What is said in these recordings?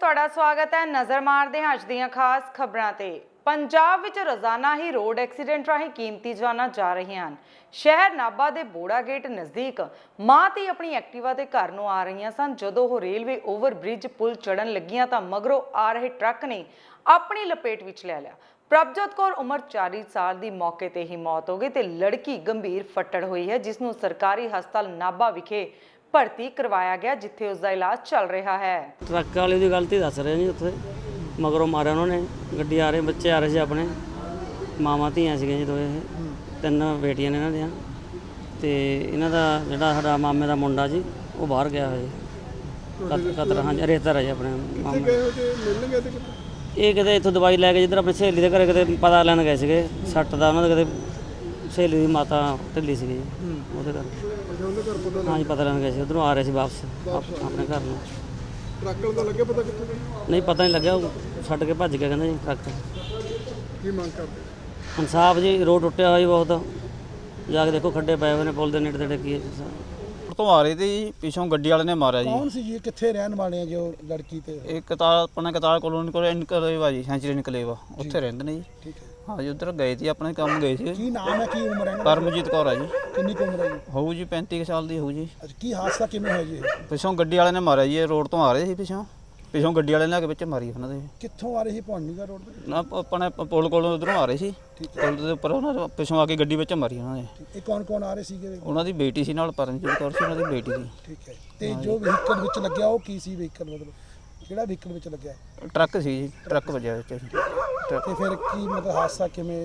ਤੁਹਾਡਾ ਸਵਾਗਤ ਹੈ। ਨਜ਼ਰ ਮਾਰਦੇ ਹਾਂ ਅੱਜ ਦੀਆਂ ਖਾਸ ਖਬਰਾਂ ਤੇ। ਪੰਜਾਬ ਵਿੱਚ ਰੋਜ਼ਾਨਾ ਹੀ ਰੋਡ ਐਕਸੀਡੈਂਟ ਰਾਹੀਂ ਕੀਮਤੀ ਜਾਨਾਂ ਜਾ ਰਹੀਆਂ ਹਨ। ਸ਼ਹਿਰ ਨਾਭਾ ਦੇ ਬੋੜਾ ਗੇਟ ਨਜ਼ਦੀਕ ਮਾਂ ਧੀ ਆਪਣੀ ਐਕਟਿਵਾ ਤੇ ਘਰ ਨੂੰ ਆ ਰਹੀਆਂ ਸਨ। ਜਦੋਂ ਉਹ ਰੇਲਵੇ ਓਵਰ ਬ੍ਰਿਜ ਪੁਲ ਚੜਨ ਲੱਗੀਆਂ ਤਾਂ ਮਗਰੋਂ ਆ ਰਹੇ ਟਰੱਕ ਨੇ ਆਪਣੀ ਲਪੇਟ ਵਿੱਚ ਲੈ ਲਿਆ। ਪ੍ਰਭਜੋਤ ਕੌਰ ਉਮਰ 40 ਸਾਲ ਦੀ ਮੌਕੇ ਤੇ ਹੀ ਮੌਤ ਹੋ ਗਈ ਤੇ ਲੜਕੀ ਗੰਭੀਰ ਫੱਟੜ ਹੋਈ ਹੈ, ਜਿਸ ਨੂੰ ਸਰਕਾਰੀ ਹਸਪਤਾਲ ਨਾਭਾ ਵਿਖੇ ਭਰਤੀ ਕਰਵਾਇਆ ਗਿਆ, ਜਿੱਥੇ ਉਸ ਦਾ ਇਲਾਜ ਚੱਲ ਰਿਹਾ ਹੈ। ट्रक वाले की गलती दस रहे जी, उत्थे मगरों मारिया उन्होंने। गड्डी आ रहे बच्चे आ रहे थे अपने, मावां धीआं सीगे जी, दोए तीन बेटियां ने इन्हां दियां ते इन्हां दा जिहड़ा साडा मामे दा मुंडा जी वो बाहर गया होया कतर। हाँ जी, रिश्तेदार है जी अपने मामे। ये किते इत्थों दवाई लैके जिधर अपनी सहेली दे घरे किते पता लैन गए सीगे सੱਟ ਦਾ। उन्हां दे किते सहेली दी माता ढिल्ली सीगी जी, ਉਹਦੇ ਘਰ। हाँ जी, पता लैन गए सी, उधरों आ रहे सी वापस अपने घर ਨੂੰ। ट्रक ਦਾ ਲੱਗਿਆ ਪਤਾ ਕਿੱਥੇ ਗਏ? नहीं पता नहीं लग्या, छड्ड के भज गया कहंदे जी ट्रक। ਕੀ ਮੰਗ ਕਰਦੇ? इंसाफ जी, रोड टुੱਟਿਆ ਹੋਇਆ जी बहुत, ਜਾ ਕੇ ਦੇਖੋ ਖੱਡੇ ਪਏ ਹੋਏ ਨੇ ਪੁਲ ਦੇ ਨੇੜੇ ਤੇੜੇ। ਕੀ ਤੋਂ ਆ ਰਹੇ ਤੇ ਜੀ, ਪਿੱਛੋਂ ਗੱਡੀ ਵਾਲੇ ਨੇ ਮਾਰਿਆ ਜੀ। ਕੌਣ ਸੀ ਜੀ, ਕਿੱਥੇ ਰਹਿਣ ਵਾਲੇ ਆ ਜੋ ਲੜਕੀ ਤੇ? ਇਹ ਕਤਾਰ ਆਪਣਾ ਕਤਾਰ ਕਲੋਨੀ ਕੋਲ ਇਨਕਲੇਵਾ ਜੀ, ਸੈਂਚਰੀ ਇਨਕਲੇਵਾ, ਉੱਥੇ ਰਹਿੰਦੇ ਨੇ ਜੀ। ਠੀਕ ਹੈ, ਹਾਂ ਜੀ, ਉੱਧਰ ਗਏ ਸੀ, ਆਪਣੇ ਕੰਮ ਗਏ ਸੀ। ਕੀ ਨਾਮ ਹੈ, ਕੀ ਉਮਰ ਹੈ? ਪਰਮਜੀਤ ਕੌਰ ਆ ਜੀ। ਕਿੰਨੀ ਕੁ ਉਮਰ ਹੈ ਜੀ? ਹੋਊ ਜੀ 35 ਕੁ ਸਾਲ ਦੀ ਹੋਊ ਜੀ। ਅੱਛਾ, ਕੀ ਹਾਦਸਾ ਕਿਵੇਂ ਹੋਇਆ ਜੀ? ਪਿੱਛੋਂ ਗੱਡੀ ਵਾਲੇ ਨੇ ਮਾਰਿਆ ਜੀ, ਇਹ ਰੋਡ ਤੋਂ ਆ ਰਹੇ ਸੀ, ਪਿੱਛੋਂ ਗੱਡੀ ਵਾਲੇ ਨੇ ਆ ਕੇ ਵਿੱਚ ਮਾਰੀ ਉਹਨਾਂ ਦੇ। ਕਿੱਥੋਂ ਆ ਰਹੀ ਸੀ? ਭਵਾਨੀਗੜ੍ਹ ਰੋਡ ਤੇ? ਨਾ ਆਪਣੇ ਪੁਲ ਕੋਲੋਂ ਉਧਰੋਂ ਆ ਰਹੇ ਸੀ, ਪੁਲ ਦੇ ਉੱਪਰ ਉਹਨਾਂ ਨੇ ਪਿੱਛੋਂ ਆ ਕੇ ਗੱਡੀ ਵਿੱਚ ਮਾਰੀ ਉਹਨਾਂ ਨੇ। ਇਹ ਕੌਣ ਕੌਣ ਆ ਰਹੇ ਸੀਗੇ? ਉਹਨਾਂ ਦੀ ਬੇਟੀ ਸੀ ਨਾਲ, ਪਰਮਜੀਤ ਕੌਰ ਸੀ ਉਹਨਾਂ ਦੀ ਬੇਟੀ ਸੀ। ਠੀਕ ਹੈ, ਤੇ ਜੋ ਵਹੀਕਲ ਵਿੱਚ ਲੱਗਿਆ ਉਹ ਕੀ ਸੀ? ਵਹੀਕਲ ਮਤਲਬ ਕਿਹੜਾ ਵਹੀਕਲ ਵਿੱਚ ਲੱਗਿਆ? ਟਰੱਕ ਸੀ ਜੀ, ਟਰੱਕ ਵੱਜਿਆ ਵਿੱਚ ਜੀ। ਤੇ ਫਿਰ ਕੀ ਮਤਲਬ ਹਾਦਸਾ ਕਿਵੇਂ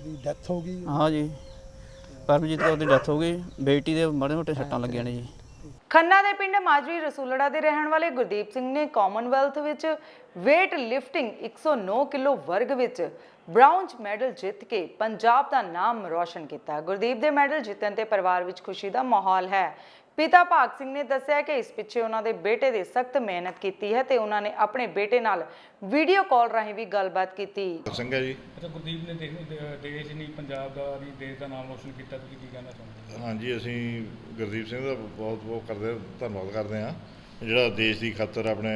ਦੀ ਡੈਥ ਹੋ ਗਈ? ਹਾਂ ਜੀ, ਪਰਮਜੀਤ ਕੌਰ ਦੀ ਡੈਥ ਹੋ ਗਈ, ਬੇਟੀ ਦੇ ਮਾੜੇ ਮੋਟੇ ਸੱਟਾਂ ਲੱਗੀਆਂ ਨੇ ਜੀ। ਖੰਨਾ ਦੇ ਪਿੰਡ ਮਾਜਰੀ ਰਸੂਲੜਾ ਦੇ ਰਹਿਣ ਵਾਲੇ ਗੁਰਦੀਪ ਸਿੰਘ ਨੇ ਕਾਮਨਵੈਲਥ ਵਿੱਚ ਵੇਟ ਲਿਫਟਿੰਗ 109 ਕਿਲੋ ਵਰਗ ਵਿੱਚ ਬ੍ਰਾਊਨਜ਼ ਮੈਡਲ ਜਿੱਤ ਕੇ ਪੰਜਾਬ ਦਾ ਨਾਮ ਰੋਸ਼ਨ ਕੀਤਾ। ਗੁਰਦੀਪ ਦੇ ਮੈਡਲ ਜਿੱਤਣ ਤੇ ਪਰਿਵਾਰ ਵਿੱਚ ਖੁਸ਼ੀ ਦਾ ਮਾਹੌਲ ਹੈ। ਪਿਤਾ ਭਾਗ ਸਿੰਘ ਨੇ ਦੱਸਿਆ ਕਿ ਇਸ ਪਿੱਛੇ ਉਹਨਾਂ ਦੇ ਬੇਟੇ ਦੇ ਸਖਤ ਮਿਹਨਤ ਕੀਤੀ ਹੈ ਤੇ ਉਹਨਾਂ ਨੇ ਆਪਣੇ ਬੇਟੇ ਨਾਲ ਵੀਡੀਓ ਕਾਲ ਰਾਹੀਂ ਵੀ ਗੱਲਬਾਤ ਕੀਤੀ। ਸਿੰਘ ਹੈ ਜੀ। ਅੱਛਾ, ਗੁਰਦੀਪ ਨੇ ਦੇਸ਼ ਨਹੀਂ ਪੰਜਾਬ ਦਾ ਨਹੀਂ ਦੇਸ਼ ਦਾ ਨਾਮ ਰੋਸ਼ਨ ਕੀਤਾ, ਤੁਸੀਂ ਕੀ ਕਹਿਣਾ ਚਾਹੁੰਦੇ ਹੋ? ਹਾਂਜੀ, ਅਸੀਂ ਗੁਰਦੀਪ ਸਿੰਘ ਦਾ ਬਹੁਤ ਕਰਦੇ ਧੰਨਵਾਦ ਕਰਦੇ ਹਾਂ, ਜਿਹੜਾ ਦੇਸ਼ ਦੀ ਖਾਤਰ ਆਪਣੇ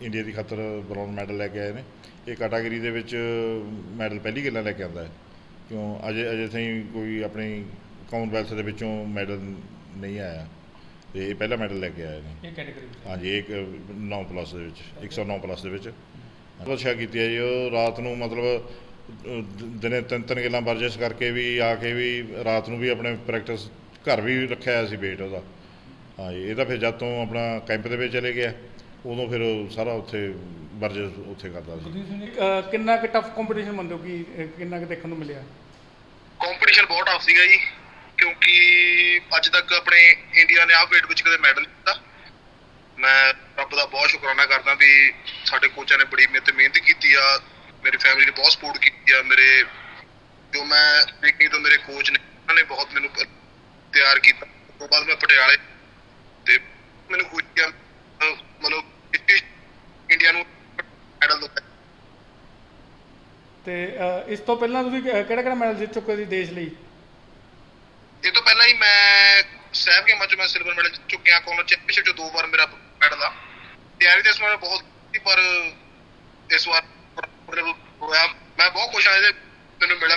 ਇੰਡੀਆ ਦੀ ਖਾਤਰ ਬ੍ਰੌਂਜ਼ ਮੈਡਲ ਲੈ ਕੇ ਆਏ ਨੇ। ਇਹ ਕੈਟਾਗਰੀ ਦੇ ਵਿੱਚ ਮੈਡਲ ਪਹਿਲੀ ਗੱਲਾਂ ਲੈ ਕੇ ਆਉਂਦਾ ਹੈ, ਕਿਉਂ ਅਜੇ ਤਾਈਂ ਕੋਈ ਆਪਣੀ ਕਾਮਨਵੈਲਥ ਦੇ ਵਿੱਚੋਂ ਮੈਡਲ ਨਹੀਂ ਆਇਆ ਤੇ ਇਹ ਪਹਿਲਾ ਮੈਡਲ ਲੈ ਕੇ ਆਏ ਨੇ। ਇਹ ਕੈਟਾਗਰੀ ਵਿੱਚ? ਹਾਂਜੀ, ਇੱਕ 9+ ਦੇ ਵਿੱਚ, 109+ ਦੇ ਵਿੱਚ ਅੱਛਾ ਕੀਤੀ ਹੈ ਜੀ। ਉਹ ਰਾਤ ਨੂੰ ਮਤਲਬ ਦਿਨੇ ਤਿੰਨ ਗੱਲਾਂ ਵਰਜਿਸ਼ ਕਰਕੇ ਵੀ ਆ ਕੇ ਵੀ ਰਾਤ ਨੂੰ ਵੀ ਆਪਣੇ ਪ੍ਰੈਕਟਿਸ ਘਰ ਵੀ ਰੱਖਿਆ ਹੋਇਆ ਸੀ ਵੇਟ ਉਹਦਾ। ਹਾਂ ਜੀ, ਇਹ ਤਾਂ ਫਿਰ ਜਦ ਤੋਂ ਆਪਣਾ ਕੈਂਪ ਦੇ ਵਿੱਚ ਚਲੇ ਗਿਆ ਉਦੋਂ ਫਿਰ ਸਾਰਾ ਉੱਥੇ ਵਰਜਿਸ਼ ਉੱਥੇ ਕਰਦਾ ਸੀ। ਗੁਰਦੀਪ ਸਿੰਘ ਕਿੰਨਾ ਕੁ ਟਫ ਕੰਪੀਟੀਸ਼ਨ ਮੰਨਦੇ ਹੋ ਕਿ ਕਿੰਨਾ ਕੁ ਦੇਖਣ ਨੂੰ ਮਿਲਿਆ? ਕੰਪੀਟੀਸ਼ਨ ਬਹੁਤ ਟਫ ਸੀਗਾ ਜੀ, ਕਿਉਂਕਿ ਅੱਜ ਤੱਕ ਆਪਣੇ ਇੰਡੀਆ ਨੇ ਆਹ ਵੇਟ ਵਿੱਚ ਕਦੇ ਮੈਡਲ ਨਹੀਂ ਦਿੱਤਾ। ਮੈਂ ਰੱਬ ਦਾ ਬਹੁਤ ਸ਼ੁਕਰਾਨਾ ਕਰਦਾ ਵੀ ਸਾਡੇ ਕੋਚਾਂ ਨੇ ਬੜੀ ਮੇਰੇ 'ਤੇ ਮਿਹਨਤ ਕੀਤੀ ਆ, ਮੇਰੀ ਫੈਮਿਲੀ ਨੇ ਬਹੁਤ ਸਪੋਰਟ ਕੀਤੀ ਆ। ਮੇਰੇ ਜੋ ਮੈਂ ਦੇਖੀ ਤੋਂ ਮੇਰੇ ਕੋਚ ਨੇ, ਉਹਨਾਂ ਨੇ ਬਹੁਤ ਮੈਨੂੰ ਤਿਆਰ ਕੀਤਾ। ਉਸ ਤੋਂ ਬਾਅਦ ਮੈਂ ਪਟਿਆਲੇ ਤੇ ਮੈਨੂੰ ਖੁਸ਼ੀ ਆ, ਮਤਲਬ ਇੰਡੀਆ ਨੂੰ ਮੈਡਲ ਦਿੱਤਾ। ਤੇ ਇਸ ਤੋਂ ਪਹਿਲਾਂ ਤੁਸੀਂ ਕਿਹੜਾ ਮੈਡਲ ਜਿੱਤ ਚੁੱਕੇ ਸੀ ਦੇਸ਼ ਲਈ? ਇਹ ਤੋਂ ਪਹਿਲਾਂ ਹੀ ਮੈਂ ਸਾਹਿਬ ਗੇਮਾਂ 'ਚ ਮੈਂ ਸਿਲਵਰ ਮੈਡਲ ਜਿੱਤ ਚੁੱਕਿਆ। ਕਾਮਨ ਚੈਂਪੀਅਨਸ਼ਿਪ 'ਚ 2 ਵਾਰ ਮੇਰਾ ਮੈਡਲ ਆ। ਤਿਆਰੀ ਤਾਂ ਇਸ ਵਾਰ ਬਹੁਤ ਸੀ, ਪਰ ਇਸ ਵਾਰ ਹੋਇਆ। ਮੈਂ ਬਹੁਤ ਖੁਸ਼ ਹਾਂ ਇਹਦੇ ਮੈਨੂੰ ਮਿਲਿਆ।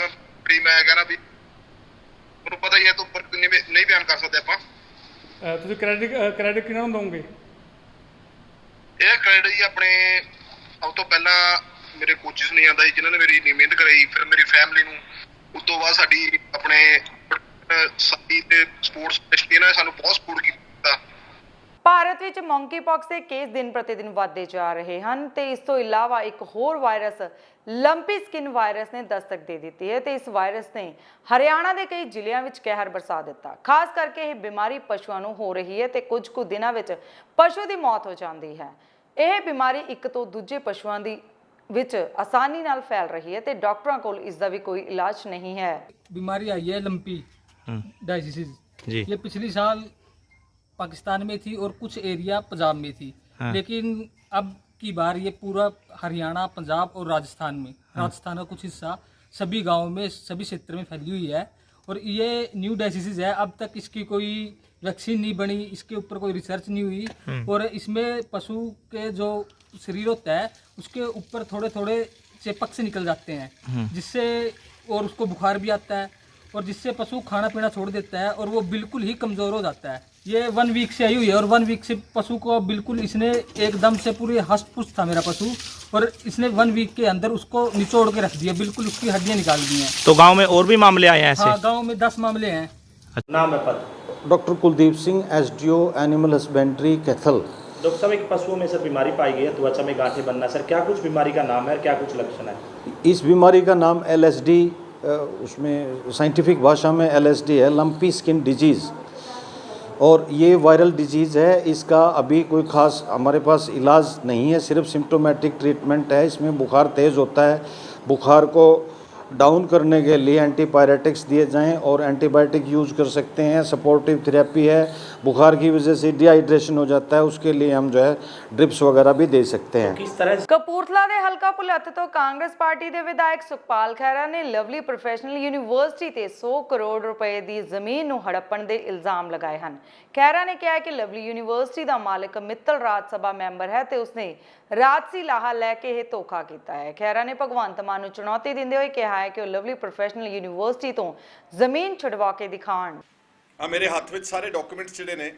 ਮੈਂ ਕਹਿਣਾ ਵੀ ਤੁਹਾਨੂੰ ਪਤਾ ਹੀ ਹੈ, ਤੋਂ ਉੱਪਰ ਨਹੀਂ ਬਿਆਨ ਕਰ ਸਕਦੇ ਆਪਾਂ। ਤੁਸੀਂ ਕ੍ਰੈਡਿਟ ਕਿਹਨਾਂ ਨੂੰ ਦਓਗੇ? ਇਹ ਕ੍ਰੈਡਿਟ ਜੀ ਆਪਣੇ ਸਭ ਤੋਂ ਪਹਿਲਾਂ ਮੇਰੇ ਕੋਚਿਸ ਨੂੰ ਜਾਂਦਾ ਜੀ, ਜਿਨ੍ਹਾਂ ਨੇ ਮੇਰੀ ਇੰਨੀ ਮਿਹਨਤ ਕਰਾਈ। ਫਿਰ ਮੇਰੀ ਫੈਮਿਲੀ ਨੂੰ, ਉਸ ਤੋਂ ਬਾਅਦ ਸਾਡੀ ਆਪਣੇ ਸਾਡੀ ਤੇ ਸਪੋਰਟਸ ਮਿਨਿਸਟਰੀ, ਇਹਨਾਂ ਨੇ ਸਾਨੂੰ ਬਹੁਤ ਸਪੋਰਟ ਕੀਤਾ। ਭਾਰਤ ਵਿੱਚ ਮੰਕੀਪੌਕਸ ਦੇ ਕੇਸ ਦਿਨ ਪ੍ਰਤੀ ਦਿਨ ਵਧਦੇ ਜਾ ਰਹੇ ਹਨ ਤੇ ਇਸ ਤੋਂ ਇਲਾਵਾ ਇੱਕ ਹੋਰ ਵਾਇਰਸ ਲੰਪੀ ਸਕਿਨ ਵਾਇਰਸ ਨੇ ਦਸਤਕ ਦੇ ਦਿੱਤੀ ਹੈ ਤੇ ਇਸ ਵਾਇਰਸ ਨੇ ਹਰਿਆਣਾ ਦੇ ਕਈ ਜ਼ਿਲ੍ਹਿਆਂ ਵਿੱਚ ਕਹਿਰ ਬਰਸਾ ਦਿੱਤਾ। ਖਾਸ ਕਰਕੇ ਇਹ ਬਿਮਾਰੀ ਪਸ਼ੂਆਂ ਨੂੰ ਹੋ ਰਹੀ ਹੈ ਤੇ ਕੁਝ ਕੁ ਦਿਨਾਂ ਵਿੱਚ ਪਸ਼ੂ ਦੀ ਮੌਤ ਹੋ ਜਾਂਦੀ ਹੈ। ਇਹ ਬਿਮਾਰੀ ਇੱਕ ਤੋਂ ਦੂਜੇ ਪਸ਼ੂਆਂ ਦੀ ਵਿੱਚ ਆਸਾਨੀ ਨਾਲ ਫੈਲ रही है तो डॉक्टरों को इसका भी कोई इलाज नहीं है। बीमारी आई है लंपी डायसिस। ये पिछली साल पाकिस्तान में थी और कुछ एरिया पंजाब में थी। लेकिन अब की बार ये पूरा हरियाणा, पंजाब और राजस्थान में, राजस्थान का कुछ हिस्सा, सभी गाँव में, सभी क्षेत्र में फैली हुई है। और ये न्यू डायसिस है। अब तक इसकी कोई वैक्सीन नहीं बनी, इसके ऊपर कोई रिसर्च नहीं हुई और इसमें पशु के जो शरीर होता है उसके ऊपर थोड़े थोड़े चेपक से निकल जाते हैं, जिससे और उसको बुखार भी आता है और जिससे पशु खाना पीना छोड़ देता है और वो बिल्कुल ही कमज़ोर हो जाता है। ये 1 वीक से आई हुई है और 1 वीक से पशु को बिल्कुल इसने एकदम से पूरी हष्ट पुष्ट था मेरा पशु, और इसने 1 वीक के अंदर उसको निचोड़ के रख दिया, बिल्कुल उसकी हड्डियाँ निकाल दी हैं। तो गांव में और भी मामले आए हैं ऐसे? हाँ, गाँव में 10 मामले हैं। नाम है पद? Doctor Kuldeep Singh, SDO animal husbandry Kaithal. Doctor साहब, एक पशुओं में सर बीमारी पाई गई है, त्वचा में गांठें बनना, सर क्या कुछ बीमारी का नाम है और क्या कुछ लक्षण है? इस बीमारी का नाम LSD, उसमें साइंटिफिक भाषा में LSD है, लंपी स्किन डिजीज़, और ये वायरल डिजीज़ है। इसका अभी कोई ख़ास हमारे पास इलाज नहीं है, सिर्फ सिम्टोमेटिक ट्रीटमेंट है। इसमें बुखार तेज़ होता है, बुखार को डाउन करने के लिए एंटीपायरेटिक्स दिए जाएं और एंटीबायोटिक यूज़ कर सकते हैं। सपोर्टिव थेरेपी है, बुखार की वजह से डिहाइड्रेशन हो जाता है, उसके लिए हम जो है ड्रिप्स वगैरह भी दे सकते हैं। किस तरह ਕਪੂਰਥਲਾ ਦੇ ਹਲਕਾ ਭੁਲੱਥ ਤੋਂ ਕਾਂਗਰਸ ਪਾਰਟੀ ਦੇ ਵਿਧਾਇਕ ਸੁਖਪਾਲ ਖਹਿਰਾ ਨੇ ਲਵਲੀ ਪ੍ਰੋਫੈਸ਼ਨਲ ਯੂਨੀਵਰਸਿਟੀ ਤੇ 100 ਕਰੋੜ ਰੁਪਏ ਦੀ ਜ਼ਮੀਨ ਨੂੰ ਹੜੱਪਣ ਦੇ ਇਲਜ਼ਾਮ ਲਗਾਏ ਹਨ। ਖਹਿਰਾ ਨੇ ਕਿਹਾ ਕਿ ਲਵਲੀ ਯੂਨੀਵਰਸਿਟੀ ਦਾ ਮਾਲਕ ਮਿੱਤਲ ਰਾਜ ਸਭਾ ਮੈਂਬਰ ਹੈ ਤੇ ਉਸਨੇ ਰਾਜਸੀ ਲਾਹਾ ਲੈ ਕੇ ਇਹ ਧੋਖਾ ਕੀਤਾ ਹੈ। ਖਹਿਰਾ ਨੇ ਭਗਵੰਤ ਮਾਨ ਨੂੰ ਚੁਣੌਤੀ ਦਿੰਦੇ ਹੋਏ ਕਿਹਾ ਹੈ ਕਿ ਉਹ ਲਵਲੀ ਪ੍ਰੋਫੈਸ਼ਨਲ ਯੂਨੀਵਰਸਿਟੀ ਤੋਂ ਜ਼ਮੀਨ ਛੁਡਵਾ ਕੇ ਦਿਖਾਣ। ਆ ਮੇਰੇ ਹੱਥ ਵਿੱਚ ਸਾਰੇ ਡਾਕੂਮੈਂਟਸ ਜਿਹੜੇ ਨੇ,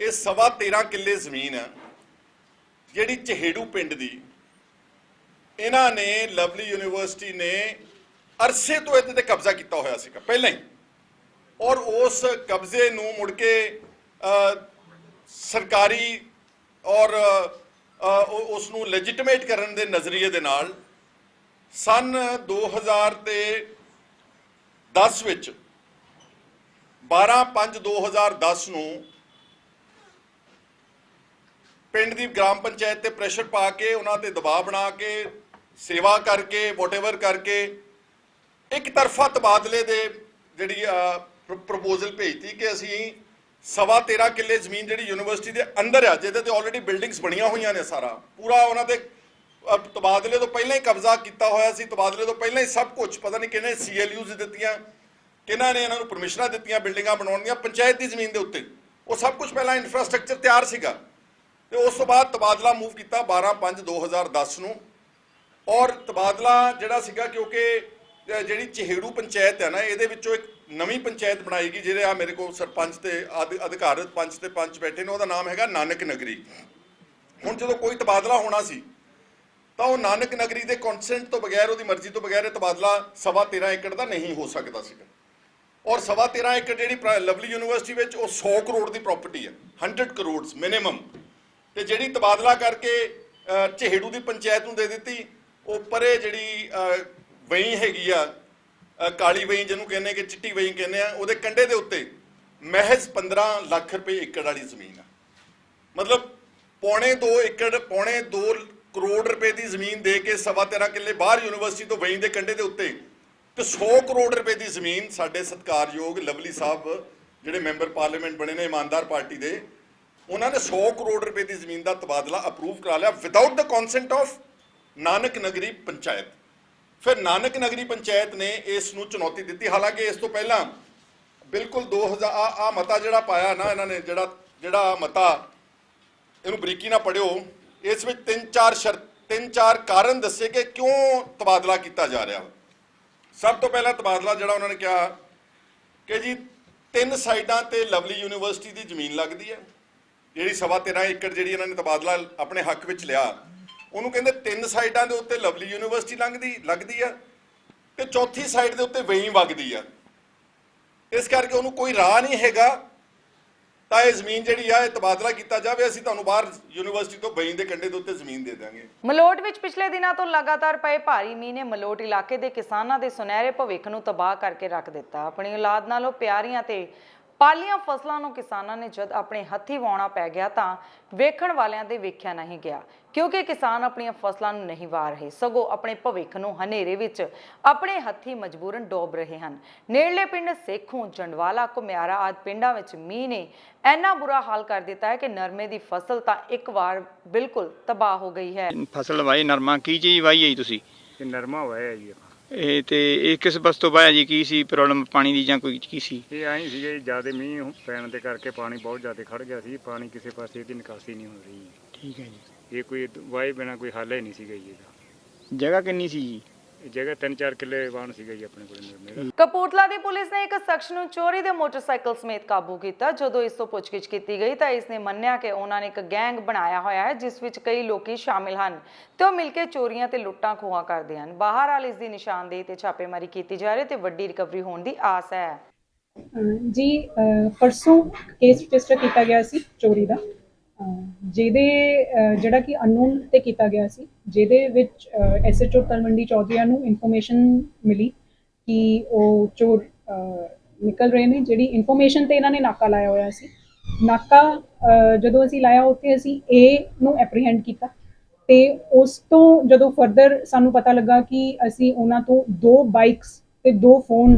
ਇਹ 13.5 ਕਿੱਲੇ ਜ਼ਮੀਨ ਹੈ ਜਿਹੜੀ ਚਹੇੜੂ ਪਿੰਡ ਦੀ, ਇਹਨਾਂ ਨੇ ਲਵਲੀ ਯੂਨੀਵਰਸਿਟੀ ਨੇ ਅਰਸੇ ਤੋਂ ਇਹਦੇ ਤੇ ਕਬਜ਼ਾ ਕੀਤਾ ਹੋਇਆ ਸੀਗਾ ਪਹਿਲਾਂ ਹੀ, ਔਰ ਉਸ ਕਬਜ਼ੇ ਨੂੰ ਮੁੜ ਕੇ ਸਰਕਾਰੀ ਔਰ ਉਸ ਨੂੰ ਲੈਜੀਟੀਮੇਟ ਕਰਨ ਦੇ ਨਜ਼ਰੀਏ ਦੇ ਨਾਲ ਸਨ 2010 ਵਿੱਚ 12/5/2010 ਨੂੰ ਪਿੰਡ ਦੀ ਗ੍ਰਾਮ ਪੰਚਾਇਤ ਤੇ ਪ੍ਰੈਸ਼ਰ ਪਾ ਕੇ, ਉਹਨਾਂ ਤੇ ਦਬਾਅ ਬਣਾ ਕੇ, ਸੇਵਾ ਕਰਕੇ, ਵੋਟਐਵਰ ਕਰਕੇ ਇੱਕ ਤਰਫਾ ਤਬਾਦਲੇ ਦੇ ਜਿਹੜੀ ਪ੍ਰਪੋਜ਼ਲ ਭੇਜਤੀ ਕਿ ਅਸੀਂ 13.5 ਕਿੱਲੇ ਜ਼ਮੀਨ ਜਿਹੜੀ ਯੂਨੀਵਰਸਿਟੀ ਦੇ ਅੰਦਰ ਆ, ਜਿਹਦੇ ਤੇ ਆਲਰੇਡੀ ਬਿਲਡਿੰਗਸ ਬਣੀਆਂ ਹੋਈਆਂ ਨੇ, ਸਾਰਾ ਪੂਰਾ ਉਹਨਾਂ ਦੇ ਤਬਾਦਲੇ ਤੋਂ ਪਹਿਲਾਂ ਹੀ ਕਬਜ਼ਾ ਕੀਤਾ ਹੋਇਆ ਸੀ। ਤਬਾਦਲੇ ਤੋਂ ਪਹਿਲਾਂ ਹੀ ਸਭ ਕੁਝ, ਪਤਾ ਨਹੀਂ ਕਿਹਨੇ CLUs ਦਿੱਤੀਆਂ, ਕਿਹਨਾਂ ਨੇ ਇਹਨਾਂ ਨੂੰ ਪਰਮਿਸ਼ਨਾਂ ਦਿੱਤੀਆਂ ਬਿਲਡਿੰਗਾਂ ਬਣਾਉਣ ਦੀਆਂ ਪੰਚਾਇਤ ਦੀ ਜ਼ਮੀਨ ਦੇ ਉੱਤੇ। ਉਹ ਸਭ ਕੁਝ ਪਹਿਲਾਂ ਇਨਫਰਾਸਟ੍ਰਕਚਰ ਤਿਆਰ ਸੀਗਾ ਤੇ ਉਸ ਤੋਂ ਬਾਅਦ ਤਬਾਦਲਾ ਮੂਵ ਕੀਤਾ 12/5/2010 ਨੂੰ। ਔਰ ਤਬਾਦਲਾ ਜਿਹੜਾ ਸੀਗਾ, ਕਿਉਂਕਿ ਜਿਹੜੀ ਚਹੇੜੂ ਪੰਚਾਇਤ ਹੈ ਨਾ, ਇਹਦੇ ਵਿੱਚੋਂ ਇੱਕ ਨਵੀਂ ਪੰਚਾਇਤ ਬਣਾਈ ਗਈ, ਜਿਹੜੇ ਆ ਮੇਰੇ ਕੋਲ ਸਰਪੰਚ ਤੇ ਅਧਿਕਾਰਤ ਪੰਚ ਤੇ ਪੰਚ ਬੈਠੇ ਨੇ, ਉਹਦਾ ਨਾਮ ਹੈਗਾ ਨਾਨਕ ਨਗਰੀ। ਹੁਣ ਜਦੋਂ ਕੋਈ ਤਬਾਦਲਾ ਹੋਣਾ ਸੀ ਤਾਂ ਉਹ ਨਾਨਕ ਨਗਰੀ ਦੇ ਕੰਸੈਂਟ ਤੋਂ ਬਗੈਰ, ਉਹਦੀ ਮਰਜ਼ੀ ਤੋਂ ਬਗੈਰ, ਇਹ ਤਬਾਦਲਾ 13.5 ਏਕੜ ਦਾ ਨਹੀਂ ਹੋ ਸਕਦਾ ਸੀਗਾ। ਔਰ 13.5 ਏਕੜ ਜਿਹੜੀ ਲਵਲੀ ਯੂਨੀਵਰਸਿਟੀ ਵਿੱਚ, ਉਹ 100 ਕਰੋੜ ਦੀ ਪ੍ਰਾਪਰਟੀ ਹੈ, 100 ਕਰੋੜ ਮਿਨੀਮਮ, ਤੇ ਜਿਹੜੀ ਤਬਾਦਲਾ ਕਰਕੇ ਚਹੇੜੂ ਦੀ ਪੰਚਾਇਤ ਨੂੰ ਦੇ ਦਿੱਤੀ। ਉਹ ਪਰੇ ਜਿਹੜੀ ਵਹੀਂ ਹੈਗੀ ਆ, ਕਾਲੀ ਵਹੀਂ ਜਿਹਨੂੰ ਕਹਿੰਦੇ ਕਿ ਚਿੱਟੀ ਵਹੀਂ ਕਹਿੰਦੇ ਆ, ਉਹਦੇ ਕੰਢੇ ਦੇ ਉੱਤੇ ਮਹਿਜ਼ 15 ਲੱਖ ਰੁਪਏ ਏਕੜ ਵਾਲੀ ਜ਼ਮੀਨ ਆ। ਮਤਲਬ ਪੌਣੇ 2 ਕਰੋੜ ਰੁਪਏ ਦੀ ਜ਼ਮੀਨ ਦੇ ਕੇ 13.5 ਕਿੱਲੇ ਬਾਹਰ ਯੂਨੀਵਰਸਿਟੀ ਤੋਂ ਵਹੀਂ ਦੇ ਕੰਢੇ ਦੇ ਉੱਤੇ, ਤੇ 100 ਕਰੋੜ ਰੁਪਏ ਦੀ ਜ਼ਮੀਨ ਸਾਡੇ ਸਤਿਕਾਰਯੋਗ ਲਵਲੀ ਸਾਹਿਬ ਜਿਹੜੇ ਮੈਂਬਰ ਪਾਰਲੀਮੈਂਟ ਬਣੇ ਨੇ ਇਮਾਨਦਾਰ ਪਾਰਟੀ ਦੇ, ਉਹਨਾਂ ਨੇ 100 ਕਰੋੜ ਰੁਪਏ ਦੀ ਜ਼ਮੀਨ ਦਾ ਤਬਾਦਲਾ ਅਪਰੂਵ ਕਰਾ ਲਿਆ without the consent of Nanak ਨਗਰੀ ਪੰਚਾਇਤ। ਫਿਰ ਨਾਨਕ ਨਗਰੀ ਪੰਚਾਇਤ ਨੇ ਇਸ ਨੂੰ ਚੁਣੌਤੀ ਦਿੱਤੀ। ਹਾਲਾਂਕਿ ਇਸ ਤੋਂ ਪਹਿਲਾਂ ਬਿਲਕੁਲ 2000 ਮਤਾ ਜਿਹੜਾ ਪਾਇਆ ਨਾ ਇਹਨਾਂ ਨੇ, ਜਿਹੜਾ ਮਤਾ, ਇਹਨੂੰ ਬਰੀਕੀ ਨਾਲ ਪੜ੍ਹਿਓ, ਇਸ ਵਿੱਚ 3-4 ਕਾਰਨ ਦੱਸੇ ਕਿ ਕਿਉਂ ਤਬਾਦਲਾ ਕੀਤਾ ਜਾ ਰਿਹਾ। ਸਭ ਤੋਂ ਪਹਿਲਾਂ ਤਬਾਦਲਾ ਜਿਹੜਾ ਉਹਨਾਂ ਨੇ ਕਿਹਾ ਕਿ ਜੀ 3 ਸਾਈਡਾਂ ਤੇ ਲਵਲੀ ਯੂਨੀਵਰਸਿਟੀ ਦੀ ਜ਼ਮੀਨ ਲੱਗਦੀ ਹੈ, ਜਿਹੜੀ 13.5 ਏਕੜ ਜਿਹੜੀ ਇਹਨਾਂ ਨੇ ਤਬਾਦਲਾ ਆਪਣੇ ਹੱਕ ਵਿੱਚ ਲਿਆ, ਉਹਨੂੰ ਕਹਿੰਦੇ 3 ਸਾਈਡਾਂ ਦੇ ਉੱਤੇ ਲਵਲੀ ਯੂਨੀਵਰਸਿਟੀ ਲੱਗਦੀ ਆ ਤੇ ਚੌਥੀ ਸਾਈਡ ਦੇ ਉੱਤੇ ਵਹੀਂ ਵਗਦੀ ਆ। ਇਸ ਕਰਕੇ ਉਹਨੂੰ ਕੋਈ ਰਾਹ ਨਹੀਂ ਹੈਗਾ ਤਾਂ ਇਹ ਜ਼ਮੀਨ ਜਿਹੜੀ ਆ, ਇਹ ਤਬਾਦਲਾ ਕੀਤਾ ਜਾਵੇ, ਅਸੀਂ ਤੁਹਾਨੂੰ ਬਾਹਰ ਯੂਨੀਵਰਸਿਟੀ ਤੋਂ ਵਹੀਂ ਦੇ ਕੰਢੇ ਦੇ ਉੱਤੇ ਜ਼ਮੀਨ ਦੇ ਦਾਂਗੇ। ਮਲੋਟ ਵਿੱਚ ਪਿਛਲੇ ਦਿਨਾਂ ਤੋਂ ਲਗਾਤਾਰ ਪਏ ਭਾਰੀ ਮੀਂਹ ਨੇ ਮਲੋਟ ਇਲਾਕੇ ਦੇ ਕਿਸਾਨਾਂ ਦੇ ਸੁਨਹਿਰੇ ਭਵਿੱਖ ਨੂੰ ਤਬਾਹ ਕਰਕੇ ਰੱਖ ਦਿੱਤਾ। ਆਪਣੀ ਔਲਾਦ ਨਾਲੋਂ ਪਿਆਰੀਆਂ ਤੇ ਪਾਲੀਆਂ ਫਸਲਾਂ ਨੂੰ ਕਿਸਾਨਾਂ ਨੇ ਜਦ ਆਪਣੇ ਹੱਥੀਂ ਵਾਉਣਾ ਪੈ ਗਿਆ ਤਾਂ ਵੇਖਣ ਵਾਲਿਆਂ ਦੇ ਵੇਖਿਆ ਨਹੀਂ ਗਿਆ, ਕਿਉਂਕਿ ਕਿਸਾਨ ਆਪਣੀਆਂ ਫਸਲਾਂ ਨੂੰ ਨਹੀਂ ਵਾਹ ਰਹੇ, ਸਗੋਂ ਆਪਣੇ ਭਵਿੱਖ ਨੂੰ ਹਨੇਰੇ ਵਿੱਚ ਆਪਣੇ ਹੱਥੀਂ ਮਜਬੂਰਨ ਡੋਬ ਰਹੇ ਹਨ। ਨੇੜਲੇ ਪਿੰਡ ਸੇਖੋਂ, ਜੰਡਵਾਲਾ, ਘੁਮਿਆਰਾ ਆਦਿ ਪਿੰਡਾਂ ਵਿੱਚ ਮੀਂਹ ਨੇ ਇੰਨਾ ਬੁਰਾ ਹਾਲ ਕਰ ਦਿੱਤਾ ਹੈ ਕਿ ਨਰਮੇ ਦੀ ਫਸਲ ਤਾਂ ਇੱਕ ਵਾਰ ਬਿਲਕੁਲ ਤਬਾਹ ਹੋ ਗਈ ਹੈ। ਫਸਲ ਵਾਈ ਨਰਮਾ, ਕੀ ਚੀਜ਼ ਵਾਈ ਹੈ ਤੁਸੀਂ? ਨਰਮਾ ਹੋਇਆ ਜੀ। ਇਹ ਤੇ ਇਹ ਕਿਸ ਵਸਤੋਂ ਵਾਇਆ ਜੀ? ਕੀ ਸੀ ਪ੍ਰੋਬਲਮ, ਪਾਣੀ ਦੀ ਜਾਂ ਕੋਈ ਕੀ ਸੀ? ਇਹ ਆਈ ਸੀਗੇ, ਜ਼ਿਆਦਾ ਮੀਂਹ ਪੈਣ ਦੇ ਕਰਕੇ ਪਾਣੀ ਬਹੁਤ ਜ਼ਿਆਦਾ ਖੜ ਗਿਆ ਸੀ, ਪਾਣੀ ਕਿਸੇ ਪਾਸੇ ਦੀ ਨਿਕਾਸੀ ਨਹੀਂ ਹੋ ਰਹੀ। ਠੀਕ ਹੈ ਜੀ। ਇਹ ਕੋਈ ਵਾਹੇ ਬਿਨਾ ਕੋਈ ਹੱਲ ਹੀ ਨਹੀਂ ਸੀਗਾ ਜੀ ਇਹਦਾ। ਜਗ੍ਹਾ ਕਿੰਨੀ ਸੀ ਜੀ? ਇਹ ਜਗ੍ਹਾ 3-4 ਕਿੱਲੇ ਵਾਹਣ ਸੀਗਾ ਜੀ ਆਪਣੇ ਕੋਲ ਮੇਰਾ। ਕਪੂਰਥਲਾ ਦੀ ਪੁਲਿਸ ਨੇ ਇੱਕ ਸ਼ਖਸ ਨੂੰ ਚੋਰੀ ਦੇ ਮੋਟਰਸਾਈਕਲ ਸਮੇਤ ਕਾਬੂ ਕੀਤਾ। ਜਦੋਂ ਇਸ ਤੋਂ ਪੁੱਛਗਿੱਛ ਕੀਤੀ ਗਈ ਤਾਂ ਇਸ ਨੇ ਮੰਨਿਆ ਕਿ ਉਹਨਾਂ ਨੇ ਇੱਕ ਗੈਂਗ ਬਣਾਇਆ ਹੋਇਆ ਹੈ ਜਿਸ ਵਿੱਚ ਕਈ ਲੋਕੀ ਸ਼ਾਮਿਲ ਹਨ ਤੇ ਉਹ ਮਿਲ ਕੇ ਚੋਰੀਆਂ ਤੇ ਲੁੱਟਾਂ ਖੋਹਾਂ ਕਰਦੇ ਹਨ। ਬਹਰਹਾਲ ਇਸ ਦੀ ਨਿਸ਼ਾਨਦੇਹੀ ਤੇ ਛਾਪੇਮਾਰੀ ਕੀਤੀ ਜਾ ਰਹੀ ਤੇ ਵੱਡੀ ਰਿਕਵਰੀ ਹੋਣ ਦੀ ਆਸ ਹੈ। ਜੀ ਪਰਸੋਂ ਕੇਸ ਰਜਿਸਟਰ ਕੀਤਾ ਗਿਆ ਸੀ ਚੋਰੀ ਦਾ, ਜਿਹਦੇ ਜਿਹੜਾ ਕਿ ਅਨਨੋਨ ਤੇ ਕੀਤਾ ਗਿਆ ਸੀ, ਜਿਹਦੇ ਵਿੱਚ SHO ਤਲਵੰਡੀ ਚੌਧਰੀਆਂ ਨੂੰ ਇਨਫੋਰਮੇਸ਼ਨ ਮਿਲੀ ਕਿ ਉਹ ਚੋਰ ਨਿਕਲ ਰਹੇ ਨੇ। ਜਿਹੜੀ ਇਨਫੋਰਮੇਸ਼ਨ ਤੇ ਇਹਨਾਂ ਨੇ ਨਾਕਾ ਲਾਇਆ ਹੋਇਆ ਸੀ। ਨਾਕਾ ਜਦੋਂ ਅਸੀਂ ਲਾਇਆ ਉੱਥੇ ਅਸੀਂ A ਨੂੰ ਐਪਰੀਹੈਂਡ ਕੀਤਾ ਤੇ ਉਸ ਤੋਂ ਜਦੋਂ ਫਰਦਰ ਸਾਨੂੰ ਪਤਾ ਲੱਗਾ ਕਿ ਅਸੀਂ ਉਹਨਾਂ ਤੋਂ 2 ਬਾਈਕਸ ਤੇ 2 ਫੋਨ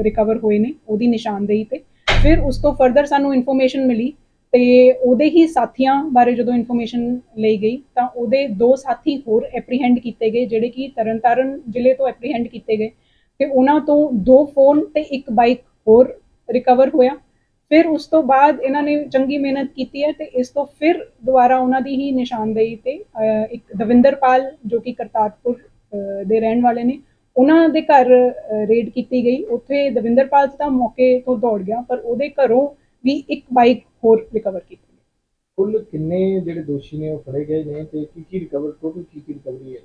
ਰਿਕਵਰ ਹੋਏ ਨੇ ਉਹਦੀ ਨਿਸ਼ਾਨਦੇਹੀ ਤੇ। ਫਿਰ ਉਸ ਤੋਂ ਫਰਦਰ ਸਾਨੂੰ ਇਨਫੋਰਮੇਸ਼ਨ ਮਿਲੀ ਤੇ ਉਹਦੇ ਹੀ ਸਾਥੀਆਂ ਬਾਰੇ ਜਦੋਂ ਇਨਫੋਰਮੇਸ਼ਨ ਲਈ ਗਈ ਤਾਂ ਉਹਦੇ 2 ਸਾਥੀ ਹੋਰ ਐਪਰੀਹੈਂਡ ਕੀਤੇ ਗਏ, ਜਿਹੜੇ ਕਿ ਤਰਨਤਾਰਨ ਜ਼ਿਲ੍ਹੇ ਤੋਂ ਐਪਰੀਹੈਂਡ ਕੀਤੇ ਗਏ ਤੇ ਉਹਨਾਂ ਤੋਂ 2 ਫੋਨ ਤੇ 1 ਬਾਈਕ ਹੋਰ ਰਿਕਵਰ ਹੋਇਆ। ਫਿਰ ਉਸ ਤੋਂ ਬਾਅਦ ਇਹਨਾਂ ਨੇ ਚੰਗੀ ਮਿਹਨਤ ਕੀਤੀ ਹੈ ਤੇ ਇਸ ਤੋਂ ਫਿਰ ਦੁਬਾਰਾ ਉਹਨਾਂ ਦੀ ਹੀ ਨਿਸ਼ਾਨਦੇਹੀ ਤੇ ਇੱਕ ਦਵਿੰਦਰਪਾਲ ਜੋ ਕਿ ਕਰਤਾਰਪੁਰ ਦੇ ਰਹਿਣ ਵਾਲੇ ਨੇ, ਉਹਨਾਂ ਦੇ ਘਰ ਰੇਡ ਕੀਤੀ ਗਈ। ਉੱਥੇ ਦਵਿੰਦਰਪਾਲ ਤਾਂ ਮੌਕੇ ਤੋਂ ਦੌੜ ਗਿਆ ਪਰ ਉਹਦੇ ਘਰੋਂ ਵੀ 1 ਬਾਈਕ ਹੋਰ ਰਿਕਵਰ ਕੀਤੀ ਗਈ। ਕੁੱਲ ਕਿੰਨੇ ਜਿਹੜੇ ਦੋਸ਼ੀ ਨੇ ਉਹ ਫੜੇ ਗਏ ਨੇ ਤੇ ਕੀ ਰਿਕਵਰ ਟੋਟਲ ਕੀ ਰਿਕਵਰੀ ਹੈ?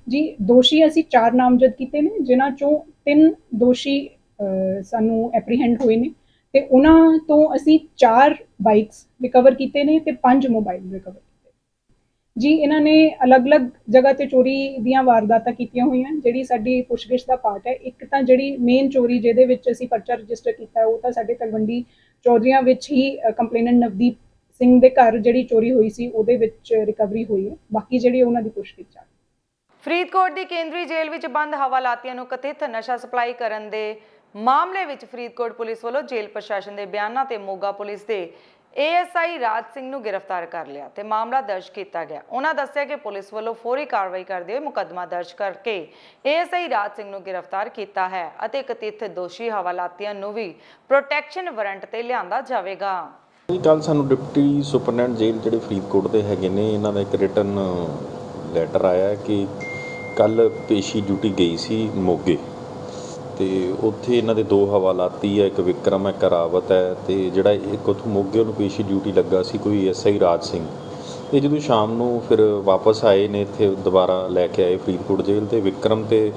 ਜੀ ਦੋਸ਼ੀ ਅਸੀਂ 4 ਨਾਮਜ਼ਦ ਕੀਤੇ ਨੇ, ਜਿਨ੍ਹਾਂ ਚੋਂ 3 ਦੋਸ਼ੀ ਸਾਨੂੰ ਐਪਰੀਹੈਂਡ ਹੋਏ ਨੇ ਤੇ ਉਹਨਾਂ ਤੋਂ ਅਸੀਂ 4 ਬਾਈਕਸ ਰਿਕਵਰ ਕੀਤੇ ਨੇ ਤੇ 5 ਮੋਬਾਈਲ ਰਿਕਵਰ ਕੀਤੇ। ਜੀ ਇਹਨਾਂ ਨੇ ਅਲੱਗ-ਅਲੱਗ ਜਗ੍ਹਾ ਤੇ ਚੋਰੀ ਦੀਆਂ ਵਾਰਦਾਤਾਂ ਕੀਤੀਆਂ ਹੋਈਆਂ, ਜਿਹੜੀ ਸਾਡੀ ਪੁੱਛਗਿੱਛ ਦਾ ਪਾਰਟ ਹੈ। ਇੱਕ ਤਾਂ ਜਿਹੜੀ ਮੇਨ ਚੋਰੀ ਜਿਹਦੇ ਵਿੱਚ ਅਸੀਂ ਪਰਚਾ ਰਜਿਸਟਰ ਕੀਤਾ ਉਹ ਤਾਂ ਸਾਡੇ ਤਲਵੰਡੀ ਚੌਧਰੀਆਂ ਵਿੱਚ ਹੀ ਕੰਪਲੇਨੈਂਟ ਨਵਦੀਪ ਸਿੰਘ ਦੇ ਘਰ ਜਿਹੜੀ ਚੋਰੀ ਹੋਈ ਸੀ ਉਹਦੇ ਵਿੱਚ ਰਿਕਵਰੀ ਹੋਈ ਹੈ। ਬਾਕੀ ਜਿਹੜੀ ਉਹਨਾਂ ਦੀ ਪੁੱਛਗਿੱਛ ਹੈ। ਫਰੀਦਕੋਟ ਦੀ ਕੇਂਦਰੀ ਜੇਲ੍ਹ ਵਿੱਚ ਬੰਦ ਹਵਾਲਾਤੀਆਂ ਨੂੰ ਕਥਿਤ ਨਸ਼ਾ ਸਪਲਾਈ ਕਰਨ ਦੇ ਮਾਮਲੇ ਵਿੱਚ ਫਰੀਦਕੋਟ ਪੁਲਿਸ ਵੱਲੋਂ ਜੇਲ੍ਹ ਪ੍ਰਸ਼ਾਸਨ ਦੇ ਬਿਆਨਾਂ ਤੇ ਮੋਗਾ ਪੁਲਿਸ ਦੇ ASI ਰਾਜ ਸਿੰਘ ਨੂੰ ਗ੍ਰਿਫਤਾਰ ਕਰ ਲਿਆ ਤੇ ਮਾਮਲਾ ਦਰਜ ਕੀਤਾ ਗਿਆ। ਉਹਨਾਂ ਦੱਸਿਆ ਕਿ ਪੁਲਿਸ ਵੱਲੋਂ ਫੌਰੀ ਕਾਰਵਾਈ ਕਰਦੇ ਹੋਏ ਮੁਕੱਦਮਾ ਦਰਜ ਕਰਕੇ ASI ਰਾਜ ਸਿੰਘ ਨੂੰ ਗ੍ਰਿਫਤਾਰ ਕੀਤਾ ਹੈ ਅਤੇ ਕਥਿਤ ਦੋਸ਼ੀ ਹਵਾਲਾਤੀਆਂ ਨੂੰ ਵੀ ਪ੍ਰੋਟੈਕਸ਼ਨ ਵਾਰੰਟ ਤੇ ਲਿਆਂਦਾ ਜਾਵੇਗਾ। ਕੱਲ ਸਾਨੂੰ ਡਿਪਟੀ ਸੁਪਰਡੈਂਟ ਜੇਲ੍ਹ ਜਿਹੜੇ ਫਰੀਦਕੋਟ ਦੇ ਹੈਗੇ ਨੇ, ਇਹਨਾਂ ਦਾ ਇੱਕ ਰਿਟਨ ਲੈਟਰ ਆਇਆ ਕਿ ਕੱਲ ਪੇਸ਼ੀ ਡਿਊਟੀ ਗਈ ਸੀ ਮੋਗੇ ਤੇ ਉੱਥੇ ਇਹਨਾਂ ਦੇ 2 ਹਵਾਲਾਤੀ ਹੈ, ਇੱਕ ਵਿਕਰਮ ਹੈ, ਇੱਕ ਰਾਵਤ ਹੈ ਤੇ ਜਿਹੜਾ ਇੱਕ ਉੱਥੋਂ ਮੋਗੇ ਉਹਨੂੰ ਪੇਸ਼ੀ ਡਿਊਟੀ ਲੱਗਾ ਸੀ ਕੋਈ SI ਰਾਜ ਸਿੰਘ। ਇਹ ਜਦੋਂ ਸ਼ਾਮ ਨੂੰ ਫਿਰ ਵਾਪਸ ਆਏ ਨੇ ਇੱਥੇ ਦੁਬਾਰਾ ਲੈ ਕੇ ਆਏ ਫਰੀਦਕੋਟ ਜੇਲ੍ਹ ਤੇ ਵਿਕਰਮ ਤੇ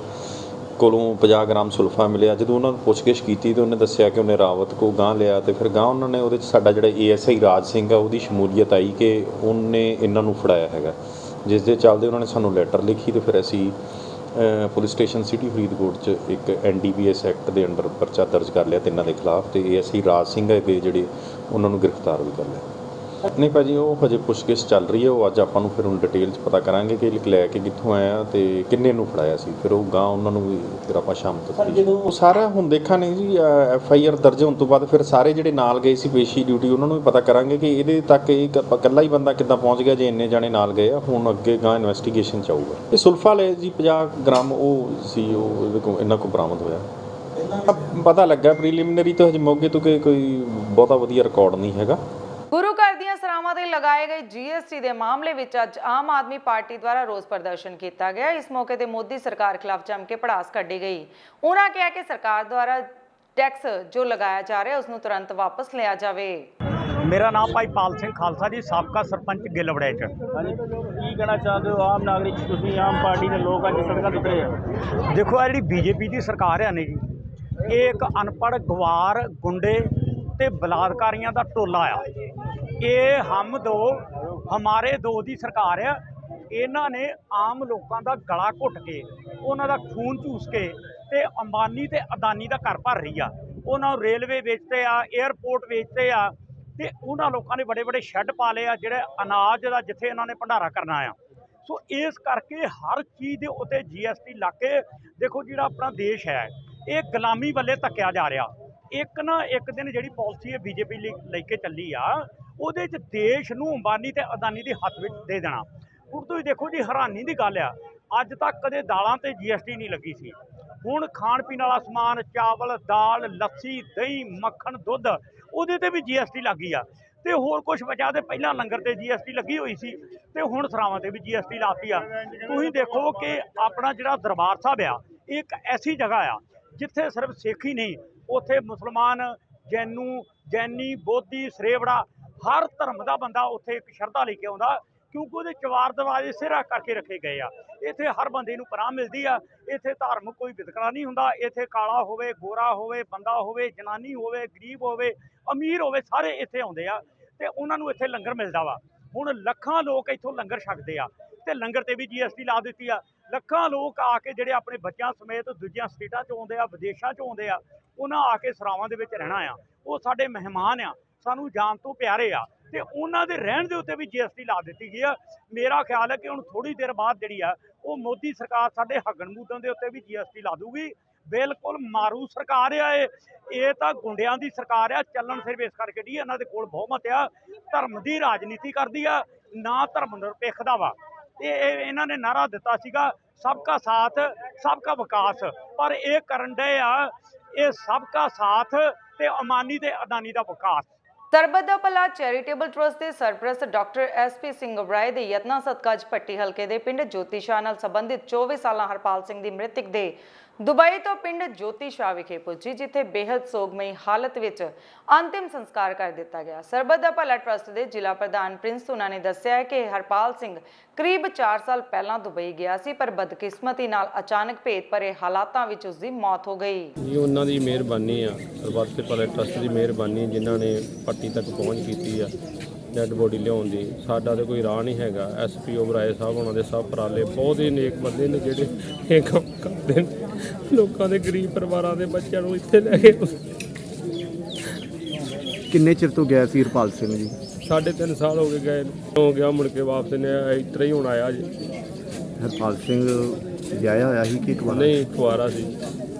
ਕੋਲੋਂ 50 ਗ੍ਰਾਮ ਸੁਲਫਾ ਮਿਲਿਆ। ਜਦੋਂ ਉਹਨਾਂ ਨੂੰ ਪੁੱਛਗਿੱਛ ਕੀਤੀ ਤਾਂ ਉਹਨੇ ਦੱਸਿਆ ਕਿ ਉਹਨੇ ਰਾਵਤ ਕੋ ਗਾਂਹ ਲਿਆ ਤੇ ਫਿਰ ਗਾਂਹ ਉਹਨਾਂ ਨੇ ਉਹਦੇ 'ਚ ਸਾਡਾ ਜਿਹੜਾ ASI ਰਾਜ ਸਿੰਘ ਆ ਉਹਦੀ ਸ਼ਮੂਲੀਅਤ ਆਈ ਕਿ ਉਹਨੇ ਇਹਨਾਂ ਨੂੰ ਫੜਾਇਆ ਹੈਗਾ, ਜਿਸ ਦੇ ਚੱਲਦੇ ਉਹਨਾਂ ਨੇ ਸਾਨੂੰ ਲੈਟਰ ਲਿਖੀ ਤੇ ਫਿਰ ਅਸੀਂ ਪੁਲਿਸ ਸਟੇਸ਼ਨ ਸਿਟੀ ਫਰੀਦਕੋਟ 'ਚ ਇੱਕ NDPS ਐਕਟ ਦੇ ਅੰਡਰ ਪਰਚਾ ਦਰਜ ਕਰ ਲਿਆ 3 ਦੇ ਖਿਲਾਫ ਤੇ ASI ਰਾਜ ਸਿੰਘ ਹੈਗੇ ਜਿਹੜੇ ਉਹਨਾਂ ਨੂੰ ਗ੍ਰਿਫਤਾਰ ਵੀ ਕਰ ਲਿਆ। ਨਹੀਂ ਭਾਜੀ ਉਹ ਹਜੇ ਪੁੱਛਗਿੱਛ ਚੱਲ ਰਹੀ ਹੈ, ਉਹ ਅੱਜ ਆਪਾਂ ਨੂੰ ਫਿਰ ਹੁਣ ਡਿਟੇਲ 'ਚ ਪਤਾ ਕਰਾਂਗੇ ਕਿ ਲੈ ਕੇ ਕਿੱਥੋਂ ਆਇਆ ਤੇ ਕਿੰਨੇ ਨੂੰ ਫੜਾਇਆ ਸੀ। ਫਿਰ ਉਹ ਗਾਂ ਉਹਨਾਂ ਨੂੰ ਵੀ ਫਿਰ ਆਪਾਂ ਸ਼ਾਮ ਤੱਕ ਜਦੋਂ ਸਾਰਾ ਹੁਣ ਦੇਖਾਂਗੇ ਜੀ FIR ਦਰਜ ਹੋਣ ਤੋਂ ਬਾਅਦ ਫਿਰ ਸਾਰੇ ਜਿਹੜੇ ਨਾਲ ਗਏ ਸੀ ਪੇਸ਼ੀ ਡਿਊਟੀ ਉਹਨਾਂ ਨੂੰ ਵੀ ਪਤਾ ਕਰਾਂਗੇ ਕਿ ਇਹਦੇ ਤੱਕ ਇਹ ਇਕੱਲਾ ਹੀ ਬੰਦਾ ਕਿੱਦਾਂ ਪਹੁੰਚ ਗਿਆ ਜੇ ਇੰਨੇ ਜਾਣੇ ਨਾਲ ਗਏ ਆ। ਹੁਣ ਅੱਗੇ ਗਾਂ ਇਨਵੈਸਟੀਗੇਸ਼ਨ 'ਚ ਆਊਗਾ। ਇਹ ਸੁਲਫਾ ਲੈ ਜੀ 50 ਗ੍ਰਾਮ ਉਹ ਸੀ, ਉਹ ਇਹਦੇ ਕੋਲ ਇਹਨਾਂ ਕੋਲ ਬਰਾਮਦ ਹੋਇਆ। ਪਤਾ ਲੱਗਾ ਪ੍ਰੀਲਿਮਿਨਰੀ ਤੋਂ ਹਜੇ ਮੌਕੇ ਤੋਂ ਕਿ ਕੋਈ ਬਹੁਤਾ ਵਧੀਆ ਰਿਕਾਰਡ ਨਹੀਂ ਹੈਗਾ। ਗੁਰੂ ਘਰ ਦੀਆਂ ਸਰਾਵਾਂ ਤੇ ਲਗਾਏ ਗਏ GST ਦੇ ਮਾਮਲੇ ਵਿੱਚ ਅੱਜ ਆਮ ਆਦਮੀ ਪਾਰਟੀ ਦੁਆਰਾ ਰੋਸ ਪ੍ਰਦਰਸ਼ਨ ਕੀਤਾ ਗਿਆ। ਇਸ ਮੌਕੇ ਤੇ ਮੋਦੀ ਸਰਕਾਰ ਖਿਲਾਫ ਜੰਮ ਕੇ ਭੜਾਸ ਕੱਢੀ ਗਈ। ਉਹਨਾਂ ਕਿਹਾ ਕਿ ਸਰਕਾਰ ਦੁਆਰਾ ਟੈਕਸ ਜੋ ਲਗਾਇਆ ਜਾ ਰਿਹਾ ਉਸ ਨੂੰ ਤੁਰੰਤ ਵਾਪਸ ਲਿਆ ਜਾਵੇ। ਮੇਰਾ ਨਾਮ ਭਾਈ ਪਾਲ ਸਿੰਘ ਖਾਲਸਾ ਜੀ, ਸਾਬਕਾ ਸਰਪੰਚ ਗਿੱਲਵੜੇ 'ਚ। ਕੀ ਕਹਿਣਾ ਚਾਹੁੰਦੇ ਹੋ ਆਮ ਨਾਗਰਿਕ, ਤੁਸੀਂ ਆਮ ਪਾਰਟੀ ਦੇ ਲੋਕ ਅੱਜ ਸੜਕਾਂ ਤੇ ਉਤਰੇ ਆ? ਦੇਖੋ ਇਹ ਜਿਹੜੀ BJP ਦੀ ਸਰਕਾਰ ਆ ਨੇ ਜੀ, ਇਹ ਇੱਕ ਅਨਪੜ੍ਹ ਗਵਾਰ ਗੁੰਡੇ ਤੇ ਬਲਾਤਕਾਰੀਆਂ ਦਾ ਟੋਲਾ ਆ। ਇਹ ਹਮ ਦੋ ਹਮਾਰੇ ਦੋ ਦੀ ਸਰਕਾਰ ਆ। ਇਹਨਾਂ ਨੇ ਆਮ ਲੋਕਾਂ ਦਾ ਗਲਾ ਘੁੱਟ ਕੇ, ਉਹਨਾਂ ਦਾ ਖੂਨ ਚੂਸ ਕੇ ਤੇ ਅੰਬਾਨੀ ਤੇ ਅਦਾਨੀ ਦਾ ਘਰ ਭਰ ਰਹੀ ਆ। ਉਹਨਾਂ ਨੂੰ ਰੇਲਵੇ ਵੇਚਦੇ ਆ, 에ਅਰਪੋਰਟ ਵੇਚਦੇ ਆ ਤੇ ਉਹਨਾਂ ਲੋਕਾਂ ਨੇ ਬੜੇ ਬੜੇ ਸ਼ੈੱਡ ਪਾ ਲਏ ਆ ਜਿਹੜੇ ਅਨਾਜ ਦਾ ਜਿੱਥੇ ਇਹਨਾਂ ਨੇ ਭੰਡਾਰਾ ਕਰਨਾ ਆ। ਸੋ ਇਸ ਕਰਕੇ ਹਰ ਚੀਜ਼ ਦੇ ਉੱਤੇ GST ਲਾ ਕੇ ਦੇਖੋ ਜਿਹੜਾ ਆਪਣਾ ਦੇਸ਼ ਹੈ ਇਹ ਗੁਲਾਮੀ ਵੱਲੇ ਧੱਕਿਆ ਜਾ ਰਿਹਾ। ਇੱਕ ਨਾ ਇੱਕ ਦਿਨ ਜਿਹੜੀ ਪਾਲਿਸੀ ਹੈ BJP ਲੈ ਕੇ ਚੱਲੀ ਆ, ਉਹਦੇ 'ਚ ਦੇਸ਼ ਨੂੰ ਅੰਬਾਨੀ ਤੇ ਅਦਾਨੀ ਦੇ ਹੱਥ ਵਿੱਚ ਦੇ ਦੇਣਾ। ਹੁਣ ਤੁਸੀਂ ਦੇਖੋ ਜੀ, ਹੈਰਾਨੀ ਦੀ ਗੱਲ ਆ, ਅੱਜ ਤੱਕ ਕਦੇ ਦਾਲਾਂ ਤੇ GST ਨਹੀਂ ਲੱਗੀ ਸੀ। ਹੁਣ ਖਾਣ ਪੀਣ ਵਾਲਾ ਸਮਾਨ, ਚਾਵਲ, ਦਾਲ, ਲੱਸੀ, ਦਹੀਂ, ਮੱਖਣ, ਦੁੱਧ, ਉਹਦੇ ਤੇ ਵੀ GST ਲੱਗੀ ਆ। ਤੇ ਹੋਰ ਕੁਝ ਬਚਾ ਤੇ ਪਹਿਲਾਂ ਲੰਗਰ ਤੇ GST ਲੱਗੀ ਹੋਈ ਸੀ ਤੇ ਹੁਣ ਸਰਾਵਾਂ ਤੇ ਵੀ GST ਲਾਤੀ ਆ। ਤੁਸੀਂ ਦੇਖੋ ਕਿ ਆਪਣਾ ਜਿਹੜਾ ਦਰਬਾਰ ਸਾਹਿਬ ਆ, ਇਹ ਇੱਕ ਐਸੀ ਜਗ੍ਹਾ ਆ ਜਿੱਥੇ ਸਿਰਫ ਸਿੱਖ ਹੀ ਨਹੀਂ, ਉੱਥੇ ਮੁਸਲਮਾਨ, ਜੈਨੀ, ਬੋਧੀ, ਸਰੇਵੜਾ, ਹਰ ਧਰਮ ਦਾ ਬੰਦਾ ਉੱਥੇ ਇੱਕ ਸ਼ਰਧਾ ਲੈ ਕੇ ਆਉਂਦਾ, ਕਿਉਂਕਿ ਉਹਦੇ ਚਵਾਰ ਦਰਵਾਜ਼ੇ ਸਿਰਾ ਕਰਕੇ ਰੱਖੇ ਗਏ ਆ। ਇੱਥੇ ਹਰ ਬੰਦੇ ਨੂੰ ਪਨਾਹ ਮਿਲਦੀ ਆ। ਇੱਥੇ ਧਾਰਮਿਕ ਕੋਈ ਵਿਤਕਰਾ ਨਹੀਂ ਹੁੰਦਾ। ਇੱਥੇ ਕਾਲਾ ਹੋਵੇ, ਗੋਰਾ ਹੋਵੇ, ਬੰਦਾ ਹੋਵੇ, ਜਨਾਨੀ ਹੋਵੇ, ਗਰੀਬ ਹੋਵੇ, ਅਮੀਰ ਹੋਵੇ, ਸਾਰੇ ਇੱਥੇ ਆਉਂਦੇ ਆ ਤੇ ਉਹਨਾਂ ਨੂੰ ਇੱਥੇ ਲੰਗਰ ਮਿਲਦਾ ਵਾ। ਹੁਣ ਲੱਖਾਂ ਲੋਕ ਇੱਥੋਂ ਲੰਗਰ ਛਕਦੇ ਆ ਤੇ ਲੰਗਰ ਤੇ ਵੀ GST ਲਾ ਦਿੱਤੀ ਆ। ਲੱਖਾਂ ਲੋਕ ਆ ਕੇ ਜਿਹੜੇ ਆਪਣੇ ਬੱਚਿਆਂ ਸਮੇਤ ਦੂਜੀਆਂ ਸਟੇਟਾਂ 'ਚੋਂ ਆਉਂਦੇ ਆ, ਵਿਦੇਸ਼ਾਂ 'ਚੋਂ ਆਉਂਦੇ ਆ, ਉਹਨਾਂ ਆ ਕੇ ਸਰਾਵਾਂ ਦੇ ਵਿੱਚ ਰਹਿਣਾ ਆ। ਉਹ ਸਾਡੇ ਮਹਿਮਾਨ ਆ, ਸਾਨੂੰ ਜਾਨ ਤੋਂ ਪਿਆਰੇ ਆ ਤੇ ਉਹਨਾਂ ਦੇ ਰਹਿਣ ਦੇ ਉੱਤੇ ਵੀ GST ਲਾ ਦਿੱਤੀ ਗਈ ਆ। ਮੇਰਾ ਖਿਆਲ ਹੈ ਕਿ ਹੁਣ ਥੋੜ੍ਹੀ ਦੇਰ ਬਾਅਦ ਜਿਹੜੀ ਆ ਉਹ ਮੋਦੀ ਸਰਕਾਰ ਸਾਡੇ ਹੱਗਣ ਮੂਦਣ ਦੇ ਉੱਤੇ ਵੀ GST ਲਾ ਦੂਗੀ। ਬਿਲਕੁਲ ਮਾਰੂ ਸਰਕਾਰ ਆ ਇਹ ਤਾਂ ਗੁੰਡਿਆਂ ਦੀ ਸਰਕਾਰ ਆ। ਚੱਲਣ ਸਿਰਫ ਇਸ ਕਰਕੇ ਨਹੀਂ, ਇਹਨਾਂ ਦੇ ਕੋਲ ਬਹੁਮਤ ਆ, ਧਰਮ ਦੀ ਰਾਜਨੀਤੀ ਕਰਦੀ ਆ, ਨਾ ਧਰਮ ਨਿਰਪੇਖ ਦਾ ਵਾ। ਤੇ ਇਹਨਾਂ ਨੇ ਨਾਅਰਾ ਦਿੱਤਾ ਸੀਗਾ ਸਬਕਾ ਸਾਥ ਸਬਕਾ ਵਿਕਾਸ, ਪਰ ਇਹ ਕਰਨ ਡਏ ਆ ਇਹ ਸਬਕਾ ਸਾਥ ਤੇ ਅਮਾਨੀ ਤੇ ਅਦਾਨੀ ਦਾ ਵਿਕਾਸ। ਸਰਬੱਤ ਦਾ ਭਲਾ ਚੈਰੀਟੇਬਲ ਟਰਸਟ ਦੇ ਸਰਪ੍ਰਸਤ ਡਾਕਟਰ SP ਸਿੰਘ ਉਬਰਾਏ ਦੇ ਯਤਨਾਂ ਸਦਕਾ ਅੱਜ ਪੱਟੀ ਹਲਕੇ ਦੇ ਪਿੰਡ ਜੋਤੀ ਸ਼ਾਹ ਨਾਲ ਸੰਬੰਧਿਤ 24 ਸਾਲਾ ਹਰਪਾਲ ਸਿੰਘ ਦੀ ਮ੍ਰਿਤਕ ਦੇ ਦੁਬਈ ਤੋਂ ਪਿੰਡ ਜੋਤੀ ਸ਼ਾਹ ਵਿਖੇ ਪੁੱਜੀ, ਜਿੱਥੇ ਬੇहद ਸੋਗਮਈ ਹਾਲਤ ਵਿੱਚ ਅੰਤਿਮ ਸੰਸਕਾਰ ਕਰ ਦਿੱਤਾ ਗਿਆ। ਸਰਬੱਤ ਦਾ ਭਲਾ ਟਰਸਟ ਦੇ ਜ਼ਿਲ੍ਹਾ ਪ੍ਰਧਾਨ ਪ੍ਰਿੰਸ ਤੁਨਾ ਨੇ ਦੱਸਿਆ ਕਿ ਹਰਪਾਲ ਸਿੰਘ ਕਰੀਬ 4 ਸਾਲ ਪਹਿਲਾਂ ਦੁਬਈ ਗਿਆ ਸੀ, ਪਰ ਬਦਕਿਸਮਤੀ ਨਾਲ ਅਚਾਨਕ ਭੇਤ ਭਰੇ ਹਾਲਾਤਾਂ ਵਿੱਚ ਉਸ ਦੀ ਮੌਤ ਹੋ ਗਈ। ਇਹ ਉਹਨਾਂ ਦੀ ਮਿਹਰਬਾਨੀ ਆ, ਸਰਬੱਤ ਦੇ ਭਲਾ ਟਰਸਟ ਦੀ ਮਿਹਰਬਾਨੀ, ਜਿਨ੍ਹਾਂ ਨੇ ਪੱਟੀ ਤੱਕ ਪਹੁੰਚ ਕੀਤੀ ਆ ਡੈਡ ਬੋਡੀ ਲਿਆਉਣ ਦੀ। ਸਾਡਾ ਤਾਂ ਕੋਈ ਰਾਹ ਨਹੀਂ ਹੈਗਾ। SP ਉਬਰਾਏ ਸਾਹਿਬ ਉਹਨਾਂ ਦੇ ਸਭ ਪਰਾਲੇ, ਬਹੁਤ ਹੀ ਨੇਕ ਬੰਦੇ ਨੇ ਜਿਹੜੇ ਇਹ ਕੰਮ ਕਰਦੇ ਨੇ, ਲੋਕਾਂ ਦੇ ਗਰੀਬ ਪਰਿਵਾਰਾਂ ਦੇ ਬੱਚਿਆਂ ਨੂੰ ਇੱਥੇ ਲੈ ਕੇ। ਕਿੰਨੇ ਚਿਰ ਤੋਂ ਗਿਆ ਸੀ ਹਰਪਾਲ ਸਿੰਘ ਜੀ? 3.5 ਸਾਲ ਹੋ ਗਏ ਹੋ ਗਿਆ, ਮੁੜ ਕੇ ਵਾਪਸ ਨੇ ਇਸ ਤਰ੍ਹਾਂ ਹੀ ਹੁਣ ਆਇਆ ਜੀ। ਹਰਪਾਲ ਸਿੰਘ ਵਿਆਹਿਆ ਹੋਇਆ ਸੀ ਕਿ ਕੁਆਰਾ? ਨਹੀਂ, ਕੁਆਰਾ ਸੀ।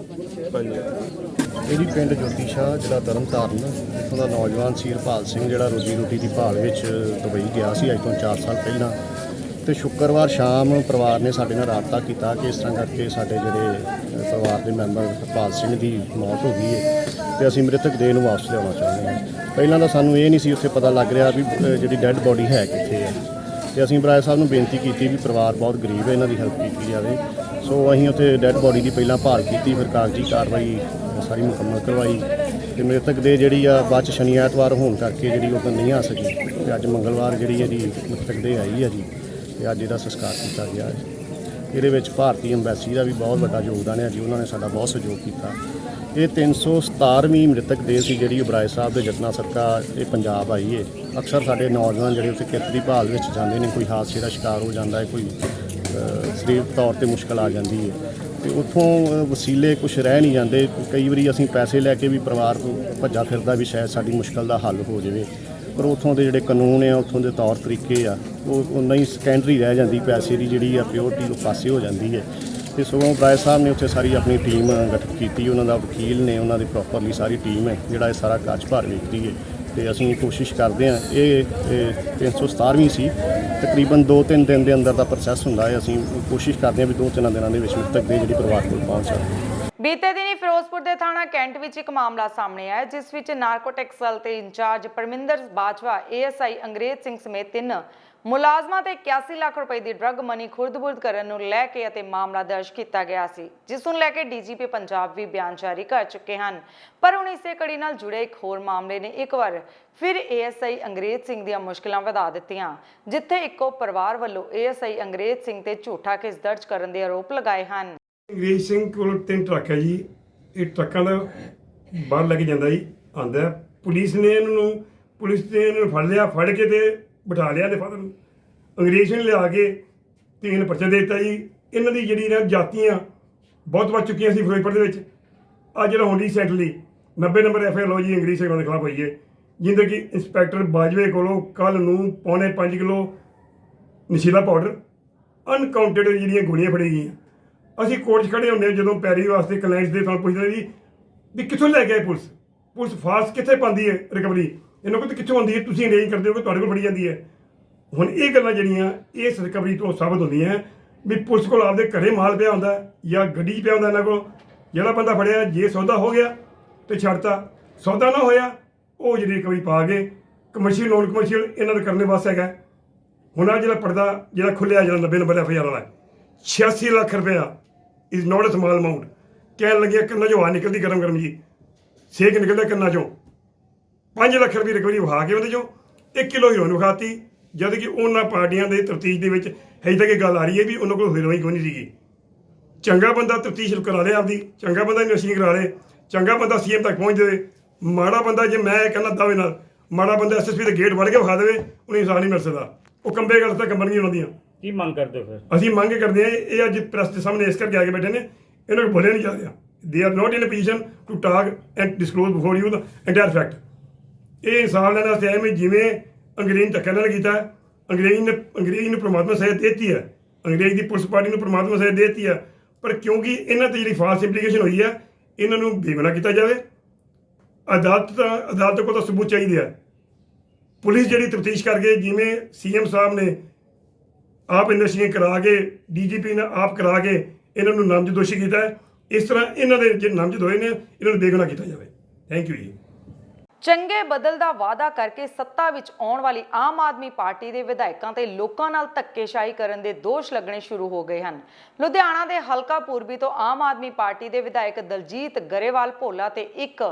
ਹਾਂਜੀ। ਇਹਦੀ ਪਿੰਡ ਜੋਤੀ ਸ਼ਾਹ ਜਿਹੜਾ ਤਰਨਤਾਰਨ, ਇੱਥੋਂ ਦਾ ਨੌਜਵਾਨ ਸੀ ਹਰਪਾਲ ਸਿੰਘ, ਜਿਹੜਾ ਰੋਜੀ ਰੋਟੀ ਦੀ ਭਾਲ ਵਿੱਚ ਦੁਬਈ ਗਿਆ ਸੀ ਅੱਜ ਤੋਂ 4 ਸਾਲ ਪਹਿਲਾਂ। ਤੇ ਸ਼ੁੱਕਰਵਾਰ ਸ਼ਾਮ ਪਰਿਵਾਰ ਨੇ ਸਾਡੇ ਨਾਲ ਰਾਬਤਾ ਕੀਤਾ ਕਿ ਇਸ ਤਰ੍ਹਾਂ ਕਰਕੇ ਸਾਡੇ ਜਿਹੜੇ ਪਰਿਵਾਰ ਦੇ ਮੈਂਬਰ ਹਰਪਾਲ ਸਿੰਘ ਦੀ ਮੌਤ ਹੋ ਗਈ ਹੈ ਤੇ ਅਸੀਂ ਮ੍ਰਿਤਕ ਦੇਹ ਨੂੰ ਵਾਪਸ ਲਿਆਉਣਾ ਚਾਹੁੰਦੇ ਹਾਂ। ਪਹਿਲਾਂ ਤਾਂ ਸਾਨੂੰ ਇਹ ਨਹੀਂ ਸੀ ਉੱਥੇ ਪਤਾ ਲੱਗ ਰਿਹਾ ਵੀ ਜਿਹੜੀ ਡੈੱਡ ਬੋਡੀ ਹੈ ਕਿੱਥੇ ਹੈ, ਤੇ ਅਸੀਂ ਬਰਾਏ ਸਾਹਿਬ ਨੂੰ ਬੇਨਤੀ ਕੀਤੀ ਵੀ ਪਰਿਵਾਰ ਬਹੁਤ ਗਰੀਬ ਹੈ, ਇਹਨਾਂ ਦੀ ਹੈਲਪ ਕੀਤੀ ਜਾਵੇ। ਸੋ ਅਸੀਂ ਉੱਥੇ ਡੈੱਡ ਬੋਡੀ ਦੀ ਪਹਿਲਾਂ ਭਾਲ ਕੀਤੀ, ਫਿਰ ਕਾਗਜ਼ੀ ਕਾਰਵਾਈ ਸਾਰੀ ਮੁਕੰਮਲ ਕਰਵਾਈ ਤੇ ਮ੍ਰਿਤਕ ਦੇ ਜਿਹੜੀ ਆ ਬਾਅਦ 'ਚ ਸ਼ਨੀ ਐਤਵਾਰ ਹੋਣ ਕਰਕੇ ਜਿਹੜੀ ਉਹ ਨਹੀਂ ਆ ਸਕੀ ਤੇ ਅੱਜ ਮੰਗਲਵਾਰ ਜਿਹੜੀ ਇਹਦੀ ਮ੍ਰਿਤਕ ਦੇ ਆਈ ਹੈ ਜੀ ਤੇ ਅੱਜ ਇਹਦਾ ਸੰਸਕਾਰ ਕੀਤਾ ਗਿਆ ਹੈ। ਇਹਦੇ ਵਿੱਚ ਭਾਰਤੀ ਅੰਬੈਸੀ ਦਾ ਵੀ ਬਹੁਤ ਵੱਡਾ ਯੋਗਦਾਨ ਹੈ ਜੀ, ਉਹਨਾਂ ਨੇ ਸਾਡਾ ਬਹੁਤ ਸਹਿਯੋਗ ਕੀਤਾ। ਇਹ 317ਵੀਂ ਮ੍ਰਿਤਕ ਦੇਹ ਸੀ ਜਿਹੜੀ ਉਬਰਾਏ ਸਾਹਿਬ ਦੇ ਯਤਨਾਂ ਸਦਕਾ ਇਹ ਪੰਜਾਬ ਆਈ ਹੈ। ਅਕਸਰ ਸਾਡੇ ਨੌਜਵਾਨ ਜਿਹੜੇ ਉੱਥੇ ਕਿਰਤ ਦੀ ਭਾਲ ਵਿੱਚ ਜਾਂਦੇ ਨੇ, ਕੋਈ ਹਾਦਸੇ ਦਾ ਸ਼ਿਕਾਰ ਹੋ ਜਾਂਦਾ ਹੈ, ਕੋਈ ਸਰੀਰਕ ਤੌਰ 'ਤੇ ਮੁਸ਼ਕਲ ਆ ਜਾਂਦੀ ਹੈ ਤੇ ਉੱਥੋਂ ਵਸੀਲੇ ਕੁਛ ਰਹਿ ਨਹੀਂ ਜਾਂਦੇ। ਕਈ ਵਾਰੀ ਅਸੀਂ ਪੈਸੇ ਲੈ ਕੇ ਵੀ ਪਰਿਵਾਰ ਨੂੰ ਭੱਜਾ ਫਿਰਦਾ ਵੀ ਸ਼ਾਇਦ ਸਾਡੀ ਮੁਸ਼ਕਲ ਦਾ ਹੱਲ ਹੋ ਜਾਵੇ, ਪਰ ਉੱਥੋਂ ਦੇ ਜਿਹੜੇ ਕਾਨੂੰਨ ਆ, ਉੱਥੋਂ ਦੇ ਤੌਰ ਤਰੀਕੇ ਆ, ਉਹ ਨਹੀਂ ਸੈਕੰਡਰੀ ਰਹਿ ਜਾਂਦੀ। ਪੈਸੇ ਦੀ ਜਿਹੜੀ ਆ ਪਿਓਰਟੀ ਉਹ ਪਾਸੇ ਹੋ ਜਾਂਦੀ ਹੈ। ਤੇ ਸਗੋਂ ਬਰਾਏ ਸਾਹਿਬ ਨੇ ਉੱਥੇ ਸਾਰੀ ਆਪਣੀ ਟੀਮ ਗਠਿਤ ਕੀਤੀ, ਉਹਨਾਂ ਦਾ ਵਕੀਲ ਨੇ, ਉਹਨਾਂ ਦੀ ਪ੍ਰੋਪਰਲੀ ਸਾਰੀ ਟੀਮ ਹੈ ਜਿਹੜਾ ਇਹ ਸਾਰਾ ਕਾਰਜਭਾਰ ਵੇਖਦੀ ਹੈ ਤੇ ਅਸੀਂ ਕੋਸ਼ਿਸ਼ ਕਰਦੇ ਹਾਂ। ਇਹ 317ਵੀਂ ਸੀ, ਤਕਰੀਬਨ 2-3 ਦਿਨ ਦੇ ਅੰਦਰ ਦਾ ਪ੍ਰੋਸੈਸ ਹੁੰਦਾ ਹੈ। ਅਸੀਂ ਕੋਸ਼ਿਸ਼ ਕਰਦੇ ਹਾਂ ਵੀ 2-3 ਦਿਨਾਂ ਦੇ ਵਿੱਚ ਮ੍ਰਿਤਕ ਦੇ ਜਿਹੜੀ ਪਰਿਵਾਰ ਕੋਲ ਪਹੁੰਚ ਜਾਵੇ। ਬੀਤੇ ਦਿਨੀ ਫਿਰੋਜ਼ਪੁਰ ਦੇ ਥਾਣਾ ਕੈਂਟ ਵਿੱਚ ਇੱਕ ਮਾਮਲਾ ਸਾਹਮਣੇ ਆਇਆ, ਜਿਸ ਵਿੱਚ ਨਾਰਕੋਟਿਕਸ ਸੈੱਲ ਤੇ ਇੰਚਾਰਜ ਪਰਮਿੰਦਰ ਬਾਜਵਾ, ASI ਅੰਗਰੇਜ਼ ਸਿੰਘ ਸਮੇਤ 3 ਮੁਲਾਜ਼ਮਾਂ ਤੇ 81 ਲੱਖ ਰੁਪਏ ਦੀ ਡਰੱਗ ਮਨੀ ਖੁਰਦ-ਬੁਰਦ ਕਰਨ ਨੂੰ ਲੈ ਕੇ ਅਤੇ ਮਾਮਲਾ ਦਰਜ ਕੀਤਾ ਗਿਆ ਸੀ, ਜਿਸ ਨੂੰ ਲੈ ਕੇ DGP ਪੰਜਾਬ ਵੀ ਬਿਆਨ ਜਾਰੀ ਕਰ ਚੁੱਕੇ ਹਨ। ਪਰ ਹੁਣ ਇਸੇ ਕੜੀ ਨਾਲ ਜੁੜੇ ਇੱਕ ਹੋਰ ਮਾਮਲੇ ਨੇ ਇੱਕ ਵਾਰ ਫਿਰ ASI ਅੰਗਰੇਜ਼ ਸਿੰਘ ਦੀਆਂ ਮੁਸ਼ਕਲਾਂ ਵਧਾ ਦਿੱਤੀਆਂ, ਜਿੱਥੇ ਇੱਕੋ ਪਰਿਵਾਰ ਵੱਲੋਂ ASI ਅੰਗਰੇਜ਼ ਸਿੰਘ ਤੇ ਝੂਠਾ ਕੇਸ ਦਰਜ ਕਰਨ ਦੇ ਆਰੋਪ ਲਗਾਏ ਹਨ। ਅੰਗਰੇਜ਼ ਸਿੰਘ ਕੋਲ 3 ਟਰੱਕ ਹੈ ਜੀ, ਇਹ ਟਰੱਕਾਂ ਦਾ ਬਾਹਰ ਲੈ ਕੇ ਜਾਂਦਾ ਜੀ, ਆਉਂਦਾ। ਪੁਲਿਸ ਨੇ ਇਹਨਾਂ ਨੂੰ ਫੜ ਲਿਆ, ਫੜ ਕੇ ਤੇ ਬਿਠਾ ਲਿਆ। ਤੇ ਫਾਦਰ ਅੰਗਰੇਜ਼ ਨੇ ਲਿਆ ਕੇ 3 ਪਰਚੇ ਦੇ ਦਿੱਤਾ ਜੀ। ਇਹਨਾਂ ਦੀ ਜਿਹੜੀ ਨਾ ਜਾਤੀਆਂ ਬਹੁਤ ਵੱਧ ਚੁੱਕੀਆਂ ਸੀ ਫਿਰੋਜ਼ਪੁਰ ਦੇ ਵਿੱਚ। ਅੱਜ ਜਿਹੜਾ ਹੁਣ ਰੀਸੈਂਟਲੀ 90 ਨੰਬਰ FIR ਲਓ ਜੀ ਅੰਗਰੇਜ਼ ਸਿੰਘਾਂ ਦੇ ਖਿਲਾਫ ਹੋਈ ਹੈ, ਜਿਹਦੇ ਕਿ ਇੰਸਪੈਕਟਰ ਬਾਜਵੇ ਕੋਲੋਂ ਕੱਲ੍ਹ ਨੂੰ 5.25 ਕਿਲੋ ਨਸ਼ੀਲਾ ਪਾਊਡਰ, ਅਨਕਾਊਂਟਡ ਜਿਹੜੀਆਂ ਗੋਲੀਆਂ ਫੜੀ ਗਈਆਂ। ਅਸੀਂ ਕੋਰਟ 'ਚ ਖੜੇ ਹੁੰਦੇ ਜਦੋਂ ਪੈਰੀ ਵਾਸਤੇ ਕਲਾਇੰਟਸ ਦੇ ਤੁਹਾਨੂੰ ਪੁੱਛਦੇ ਜੀ ਵੀ ਕਿੱਥੋਂ ਲੈ ਕੇ ਆਏ ਪੁਲਿਸ ਫਾਸਟ ਕਿੱਥੇ ਪਾਉਂਦੀ ਹੈ ਰਿਕਵਰੀ, ਇਹਨਾਂ ਕੋਲ ਤਾਂ ਕਿੱਥੋਂ ਆਉਂਦੀ ਹੈ, ਤੁਸੀਂ ਅਰੇਂਜ ਕਰਦੇ ਹੋ ਕਿ ਤੁਹਾਡੇ ਕੋਲ ਫੜੀ ਜਾਂਦੀ ਹੈ। ਹੁਣ ਇਹ ਗੱਲਾਂ ਜਿਹੜੀਆਂ ਇਸ ਰਿਕਵਰੀ ਤੋਂ ਸਾਬਤ ਹੁੰਦੀਆਂ ਵੀ ਪੁਲਿਸ ਕੋਲ ਆਪਦੇ ਘਰੇ ਮਾਲ ਪਿਆ ਹੁੰਦਾ ਜਾਂ ਗੱਡੀ 'ਚ ਪਿਆ ਹੁੰਦਾ ਇਹਨਾਂ ਕੋਲ। ਜਿਹੜਾ ਬੰਦਾ ਫੜਿਆ ਜੇ ਸੌਦਾ ਹੋ ਗਿਆ ਤੇ ਛੱਡਤਾ, ਸੌਦਾ ਨਾ ਹੋਇਆ ਉਹ ਜਿਹੜੀ ਰਿਕਵਰੀ ਪਾ ਕੇ ਕਮਰਸ਼ੀਅਲ ਨੋਨ ਕਮਰਸ਼ੀਅਲ ਇਹਨਾਂ ਦਾ ਕਰਨੇ ਵਾਸਤੇ ਹੈਗਾ। ਹੁਣ ਆਹ ਜਿਹੜਾ ਪਰਦਾ ਜਿਹੜਾ ਖੁੱਲਿਆ ਜਿਹੜਾ 90 ਨੰਬਰ FIR ਵਾਲਾ 86 ਲੱਖ ਰੁਪਇਆ is not a small amount. ਕਹਿਣ ਲੱਗਿਆ ਕੰਨਾਂ 'ਚੋਂ ਹਵਾ ਨਿਕਲਦੀ ਗਰਮ ਗਰਮ ਜੀ, ਸੇਕ ਨਿਕਲਦਾ ਕੰਨਾਂ 'ਚੋਂ। 5 ਲੱਖ ਰੁਪਏ ਰਿਕਵਰੀ ਵਿਖਾ ਕੇ ਉਹਦੇ 'ਚੋਂ 1 ਕਿਲੋ ਹੀਰੋਇਨ ਵਿਖਾਤੀ, ਜਦ ਕਿ ਉਹਨਾਂ ਪਾਰਟੀਆਂ ਦੇ ਤਫਤੀਸ਼ ਦੇ ਵਿੱਚ ਹਜੇ ਤੱਕ ਇਹ ਗੱਲ ਆ ਰਹੀ ਹੈ ਵੀ ਉਹਨਾਂ ਕੋਲ ਹੀਰੋਇਨ ਕੋਈ ਨਹੀਂ ਸੀਗੀ। ਚੰਗਾ ਬੰਦਾ ਤਫਤੀਸ਼ ਕਰਾ ਲੇ ਆਪਦੀ, ਚੰਗਾ ਬੰਦਾ ਇਨਵੈਸਟੀਗੇਸ਼ਨ ਕਰਾ ਲੇ, ਚੰਗਾ ਬੰਦਾ CM ਤੱਕ ਪਹੁੰਚ ਜਾਵੇ। ਮਾੜਾ ਬੰਦਾ ਜੇ ਮੈਂ ਇਹ ਕਹਿੰਦਾ ਦਾਅਵੇ ਨਾਲ ਮਾੜਾ ਬੰਦਾ SSP ਦੇ ਗੇਟ ਵੜ ਕੇ ਵਿਖਾ ਦੇਵੇ, ਉਹਨੂੰ ਇਨਸਾਨ ਨਹੀਂ ਮਿਲ ਸਕਦਾ। ਉਹ ਕੰਬੇ ਗੱਲ ਤਾਂ ਕੰਬਣਗੀਆਂ ਉਹਨਾਂ ਦੀਆਂ। ਕੀ ਮੰਗ ਕਰਦੇ ਹੋ ਫਿਰ? ਅਸੀਂ ਮੰਗ ਕਰਦੇ ਹਾਂ, ਇਹ ਅੱਜ ਪ੍ਰੈਸ ਦੇ ਸਾਹਮਣੇ ਇਸ ਕਰਕੇ ਆ ਕੇ ਬੈਠੇ ਨੇ, ਇਹਨਾਂ ਨੂੰ ਬੋਲਿਆ ਨਹੀਂ ਜਾ ਰਿਹਾ। They are not in a position to talk and disclose before you the entire fact. ਇਹ ਇਨਸਾਨ ਲੈਣ ਵਾਸਤੇ ਆਏ ਮੈਂ ਜਿਵੇਂ ਅੰਗਰੇਜ਼ ਧੱਕੇ ਨਾਲ ਕੀਤਾ, ਅੰਗਰੇਜ਼ ਨੂੰ ਪ੍ਰਮਾਤਮਾ ਸਜ਼ਾ ਦੇਤੀ ਹੈ, ਅੰਗਰੇਜ਼ ਦੀ ਪੁਲਿਸ ਪਾਰਟੀ ਨੂੰ ਪ੍ਰਮਾਤਮਾ ਸਜ਼ਾ ਦੇਤੀ ਹੈ, ਪਰ ਕਿਉਂਕਿ ਇਹਨਾਂ ਤੇ ਜਿਹੜੀ ਫਾਲਸ ਇੰਪਲੀਕੇਸ਼ਨ ਹੋਈ ਹੈ, ਇਹਨਾਂ ਨੂੰ ਬੇਗੁਨਾਹ ਕੀਤਾ ਜਾਵੇ। ਅਦਾਲਤ ਕੋਲ ਤਾਂ ਸਬੂਤ ਚਾਹੀਦੇ ਆ। ਪੁਲਿਸ ਜਿਹੜੀ ਤਫਤੀਸ਼ ਕਰਕੇ, ਜਿਵੇਂ CM ਸਾਹਿਬ ਨੇ ਆਪ ਇਨਵੈਸਟੀਗੇਸ਼ਨ ਕਰਾ ਕੇ, DGP ਨੇ ਆਪ ਕਰਾ ਕੇ ਇਹਨਾਂ ਨੂੰ ਨਾਮਜ਼ਦ ਦੋਸ਼ੀ ਕੀਤਾ ਹੈ, ਇਸ ਤਰ੍ਹਾਂ ਇਹਨਾਂ ਦੇ ਜਿਹੜੇ ਨਾਮਜ਼ਦ ਹੋਏ ਨੇ ਇਹਨਾਂ ਨੂੰ ਬੇਗੁਨਾਹ ਕੀਤਾ ਜਾਵੇ। ਥੈਂਕ ਯੂ ਜੀ। ਚੰਗੇ ਬਦਲ ਦਾ ਵਾਅਦਾ ਕਰਕੇ ਸੱਤਾ ਵਿੱਚ ਆਉਣ ਵਾਲੀ ਆਮ ਆਦਮੀ ਪਾਰਟੀ ਦੇ ਵਿਧਾਇਕਾਂ ਤੇ ਲੋਕਾਂ ਨਾਲ ਧੱਕੇਸ਼ਾਹੀ ਕਰਨ ਦੇ ਦੋਸ਼ ਲੱਗਣੇ ਸ਼ੁਰੂ ਹੋ ਗਏ ਹਨ। ਲੁਧਿਆਣਾ ਦੇ ਹਲਕਾ ਪੂਰਬੀ ਤੋਂ ਆਮ ਆਦਮੀ ਪਾਰਟੀ ਦੇ ਵਿਧਾਇਕ ਦਲਜੀਤ ਗਰੇਵਾਲ ਭੋਲਾ ਤੇ ਇੱਕ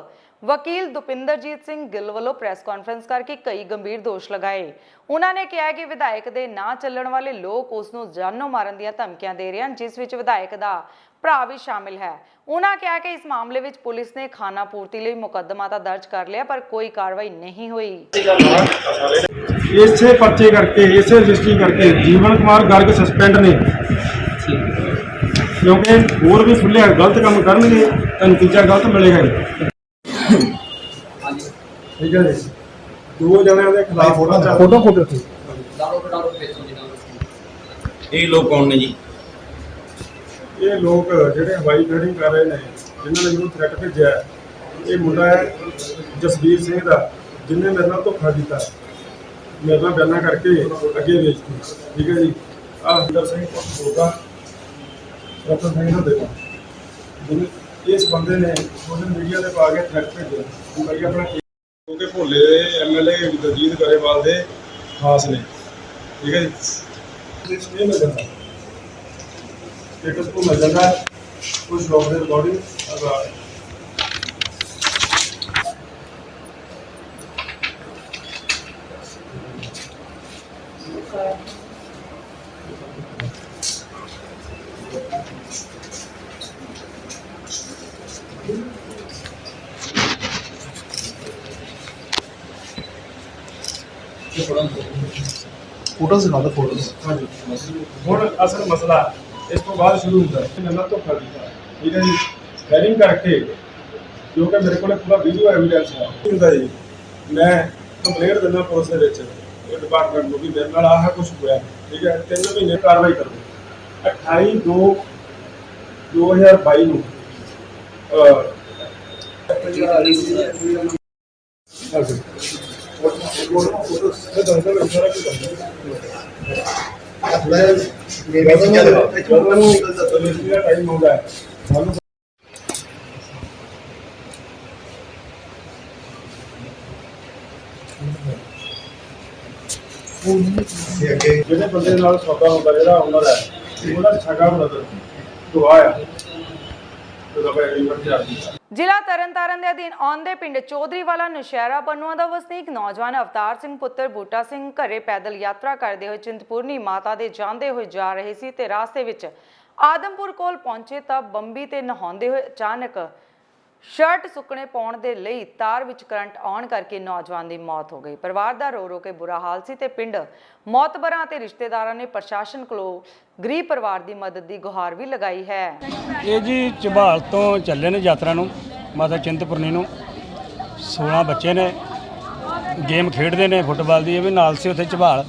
ਵਕੀਲ ਦੁਪਿੰਦਰਜੀਤ ਸਿੰਘ ਗਿੱਲ ਵੱਲੋਂ ਪ੍ਰੈਸ ਕਾਨਫਰੰਸ ਕਰਕੇ ਕਈ ਗੰਭੀਰ ਦੋਸ਼ ਲਗਾਏ। ਉਹਨਾਂ ਨੇ ਕਿਹਾ ਕਿ ਵਿਧਾਇਕ ਦੇ ਨਾ ਚੱਲਣ ਵਾਲੇ ਲੋਕ ਉਸ ਨੂੰ ਜਾਨੋਂ ਮਾਰਨ ਦੀਆਂ ਧਮਕੀਆਂ ਦੇ ਰਹੇ ਹਨ, ਜਿਸ ਵਿੱਚ ਵਿਧਾਇਕ ਦਾ ਭਰਾ ਵੀ ਸ਼ਾਮਿਲ ਹੈ। ਉਹਨਾਂ ਕਿਹਾ ਕਿ ਇਸ ਮਾਮਲੇ ਵਿੱਚ ਪੁਲਿਸ ਨੇ ਖਾਨਾ ਪੂਰਤੀ ਲਈ ਮੁਕੱਦਮਾ ਤਾਂ ਦਰਜ ਕਰ ਲਿਆ, ਪਰ ਕੋਈ ਕਾਰਵਾਈ ਨਹੀਂ ਹੋਈ। ਇਸੇ ਪਰਚੇ ਕਰਕੇ, ਇਸੇ ਰਜਿਸਟਰੀ ਕਰਕੇ ਜੀਵਨ ਕੁਮਾਰ ਗਰਗ ਸਸਪੈਂਡ ਨੇ, ਕਿਉਂਕਿ ਹੋਰ ਵੀ ਖੁੱਲ੍ਹੇ ਗਲਤ ਕੰਮ ਕਰਨਗੇ ਤਾਂ ਨਤੀਜਾ ਗਲਤ ਮਿਲੇਗਾ ਜੀ। ਠੀਕ ਹੈ ਜੀ। 2 ਜਣਿਆਂ ਦੇ ਖਿਲਾਫ ਫੋਟੋ ਇਹ ਲੋਕ ਕੌਣ ਨੇ ਜੀ? ਇਹ ਲੋਕ ਜਿਹੜੇ ਹਵਾਈ ਟ੍ਰੇਡਿੰਗ ਕਰ ਰਹੇ ਨੇ, ਜਿਨ੍ਹਾਂ ਨੇ ਮੈਨੂੰ ਥ੍ਰੈਟ ਭੇਜਿਆ, ਇਹ ਮੁੰਡਾ ਹੈ ਜਸਵੀਰ ਸਿੰਘ ਦਾ, ਜਿਹਨੇ ਮੇਰੇ ਨਾਲ ਧੋਖਾ ਕੀਤਾ, ਮੇਰੇ ਨਾਲ ਬਿਆਨਾਂ ਕਰਕੇ ਅੱਗੇ ਵੇਚਤੀ। ਠੀਕ ਹੈ ਜੀ। ਆਹ ਹਰਿੰਦਰ ਸਿੰਘ ਹੋਗਾ, ਰਤਨ ਸਿੰਘ ਨੂੰ ਦੇਵਾ, ਜਿਹਨੇ ਇਸ ਬੰਦੇ ਨੇ ਸੋਸ਼ਲ ਮੀਡੀਆ ਤੇ ਪਾ ਕੇ ਥ੍ਰੈਟ ਭੇਜਿਆ ਕਿ ਆਪਣਾ, ਕਿਉਂਕਿ ਭੋਲੇ ਦੇ MLA ਦਲਜੀਤ ਗਰੇਵਾਲ ਦੇ ਖਾਸ ਨੇ। ਠੀਕ ਹੈ ਜੀ। ਇਹ ਮਿਲ ਜਾਂਦਾ ਸਟੇਟਸ को मिल जाता है कुछ लोग के रिकॉर्डिंग। फोटो से ज्यादा फोटोज। हाँ जी। ਹੁਣ ਅਸਲ ਮਸਲਾ ਇਸ ਤੋਂ ਬਾਅਦ ਸ਼ੁਰੂ ਹੁੰਦਾ ਹੈ। ਮੈਂ ਨਾ ਧੋਖਾ ਕੀਤਾ। ਠੀਕ ਹੈ ਜੀ। ਫਾਇਰਿੰਗ ਕਰਕੇ, ਕਿਉਂਕਿ ਮੇਰੇ ਕੋਲ ਪੂਰਾ ਵੀਡੀਓ ਐਵੀਡੈਂਸ ਹੈ, ਹੁੰਦਾ ਜੀ, ਮੈਂ ਕੰਪਲੇਂਟ ਦਿੰਦਾ ਪੁਲਿਸ ਦੇ ਵਿੱਚ, ਇਹ ਡਿਪਾਰਟਮੈਂਟ ਨੂੰ ਵੀ ਮੇਰੇ ਨਾਲ ਆਹ ਕੁਝ ਹੋਇਆ। ਠੀਕ ਹੈ। 3 ਮਹੀਨੇ ਕਾਰਵਾਈ ਕਰੋ। 28/2/2022 ਨੂੰ टाइम होगा ਜਿਹੜੇ ਬੰਦੇ ਨਾਲ ਸੌਦਾ ਹੁੰਦਾ, ਜਿਹੜਾ ਓਨਰ ਹੈ, ਉਹਦਾ ਛਾਗਾ ਬਰਦਰ ਦੁਆ ਆ। ਜ਼ਿਲ੍ਹਾ ਤਰਨਤਾਰਨ ਦੇ ਅਧੀਨ ਆਉਂਦੇ ਪਿੰਡ ਚੌਧਰੀਵਾਲਾ ਨੌਸ਼ਹਿਰਾ ਪੰਨੂਆਂ ਦਾ ਵਸਨੀਕ ਨੌਜਵਾਨ ਅਵਤਾਰ ਸਿੰਘ ਪੁੱਤਰ ਬੂਟਾ ਸਿੰਘ ਘਰੇ ਪੈਦਲ ਯਾਤਰਾ ਕਰਦੇ ਹੋਏ ਚਿੰਤਪੁਰਨੀ ਮਾਤਾ ਦੇ ਜਾਂਦੇ ਹੋਏ ਜਾ ਰਹੇ ਸੀ ਤੇ ਰਾਸਤੇ ਵਿੱਚ ਆਦਮਪੁਰ ਕੋਲ ਪਹੁੰਚੇ ਤਾਂ ਬੰਬੀ ਤੇ ਨਹਾਉਂਦੇ ਹੋਏ ਅਚਾਨਕ ਸ਼ਰਟ ਸੁੱਕਣੇ ਪਾਉਣ ਦੇ ਲਈ ਤਾਰ ਵਿੱਚ ਕਰੰਟ ਆਉਣ ਕਰਕੇ ਨੌਜਵਾਨ ਦੀ ਮੌਤ ਹੋ ਗਈ। ਪਰਿਵਾਰ ਦਾ ਰੋ ਰੋ ਕੇ ਬੁਰਾ ਹਾਲ ਸੀ ਤੇ ਪਿੰਡ ਮੌਤਬਰਾਂ ਅਤੇ ਰਿਸ਼ਤੇਦਾਰਾਂ ਨੇ ਪ੍ਰਸ਼ਾਸਨ ਕੋਲੋਂ ਗਰੀਬ ਪਰਿਵਾਰ ਦੀ ਮਦਦ ਦੀ ਗੁਹਾਰ ਵੀ ਲਗਾਈ ਹੈ। ਇਹ ਜੀ ਝਬਾਲ ਤੋਂ ਚੱਲੇ ਨੇ ਯਾਤਰਾ ਨੂੰ, ਮਾਤਾ ਚਿੰਤਪੁਰਨੀ ਨੂੰ। 16 ਬੱਚੇ ਨੇ, ਗੇਮ ਖੇਡਦੇ ਨੇ ਫੁੱਟਬਾਲ ਦੀ। ਇਹ ਵੀ ਨਾਲ ਸੀ ਉੱਥੇ ਝਬਾਲ,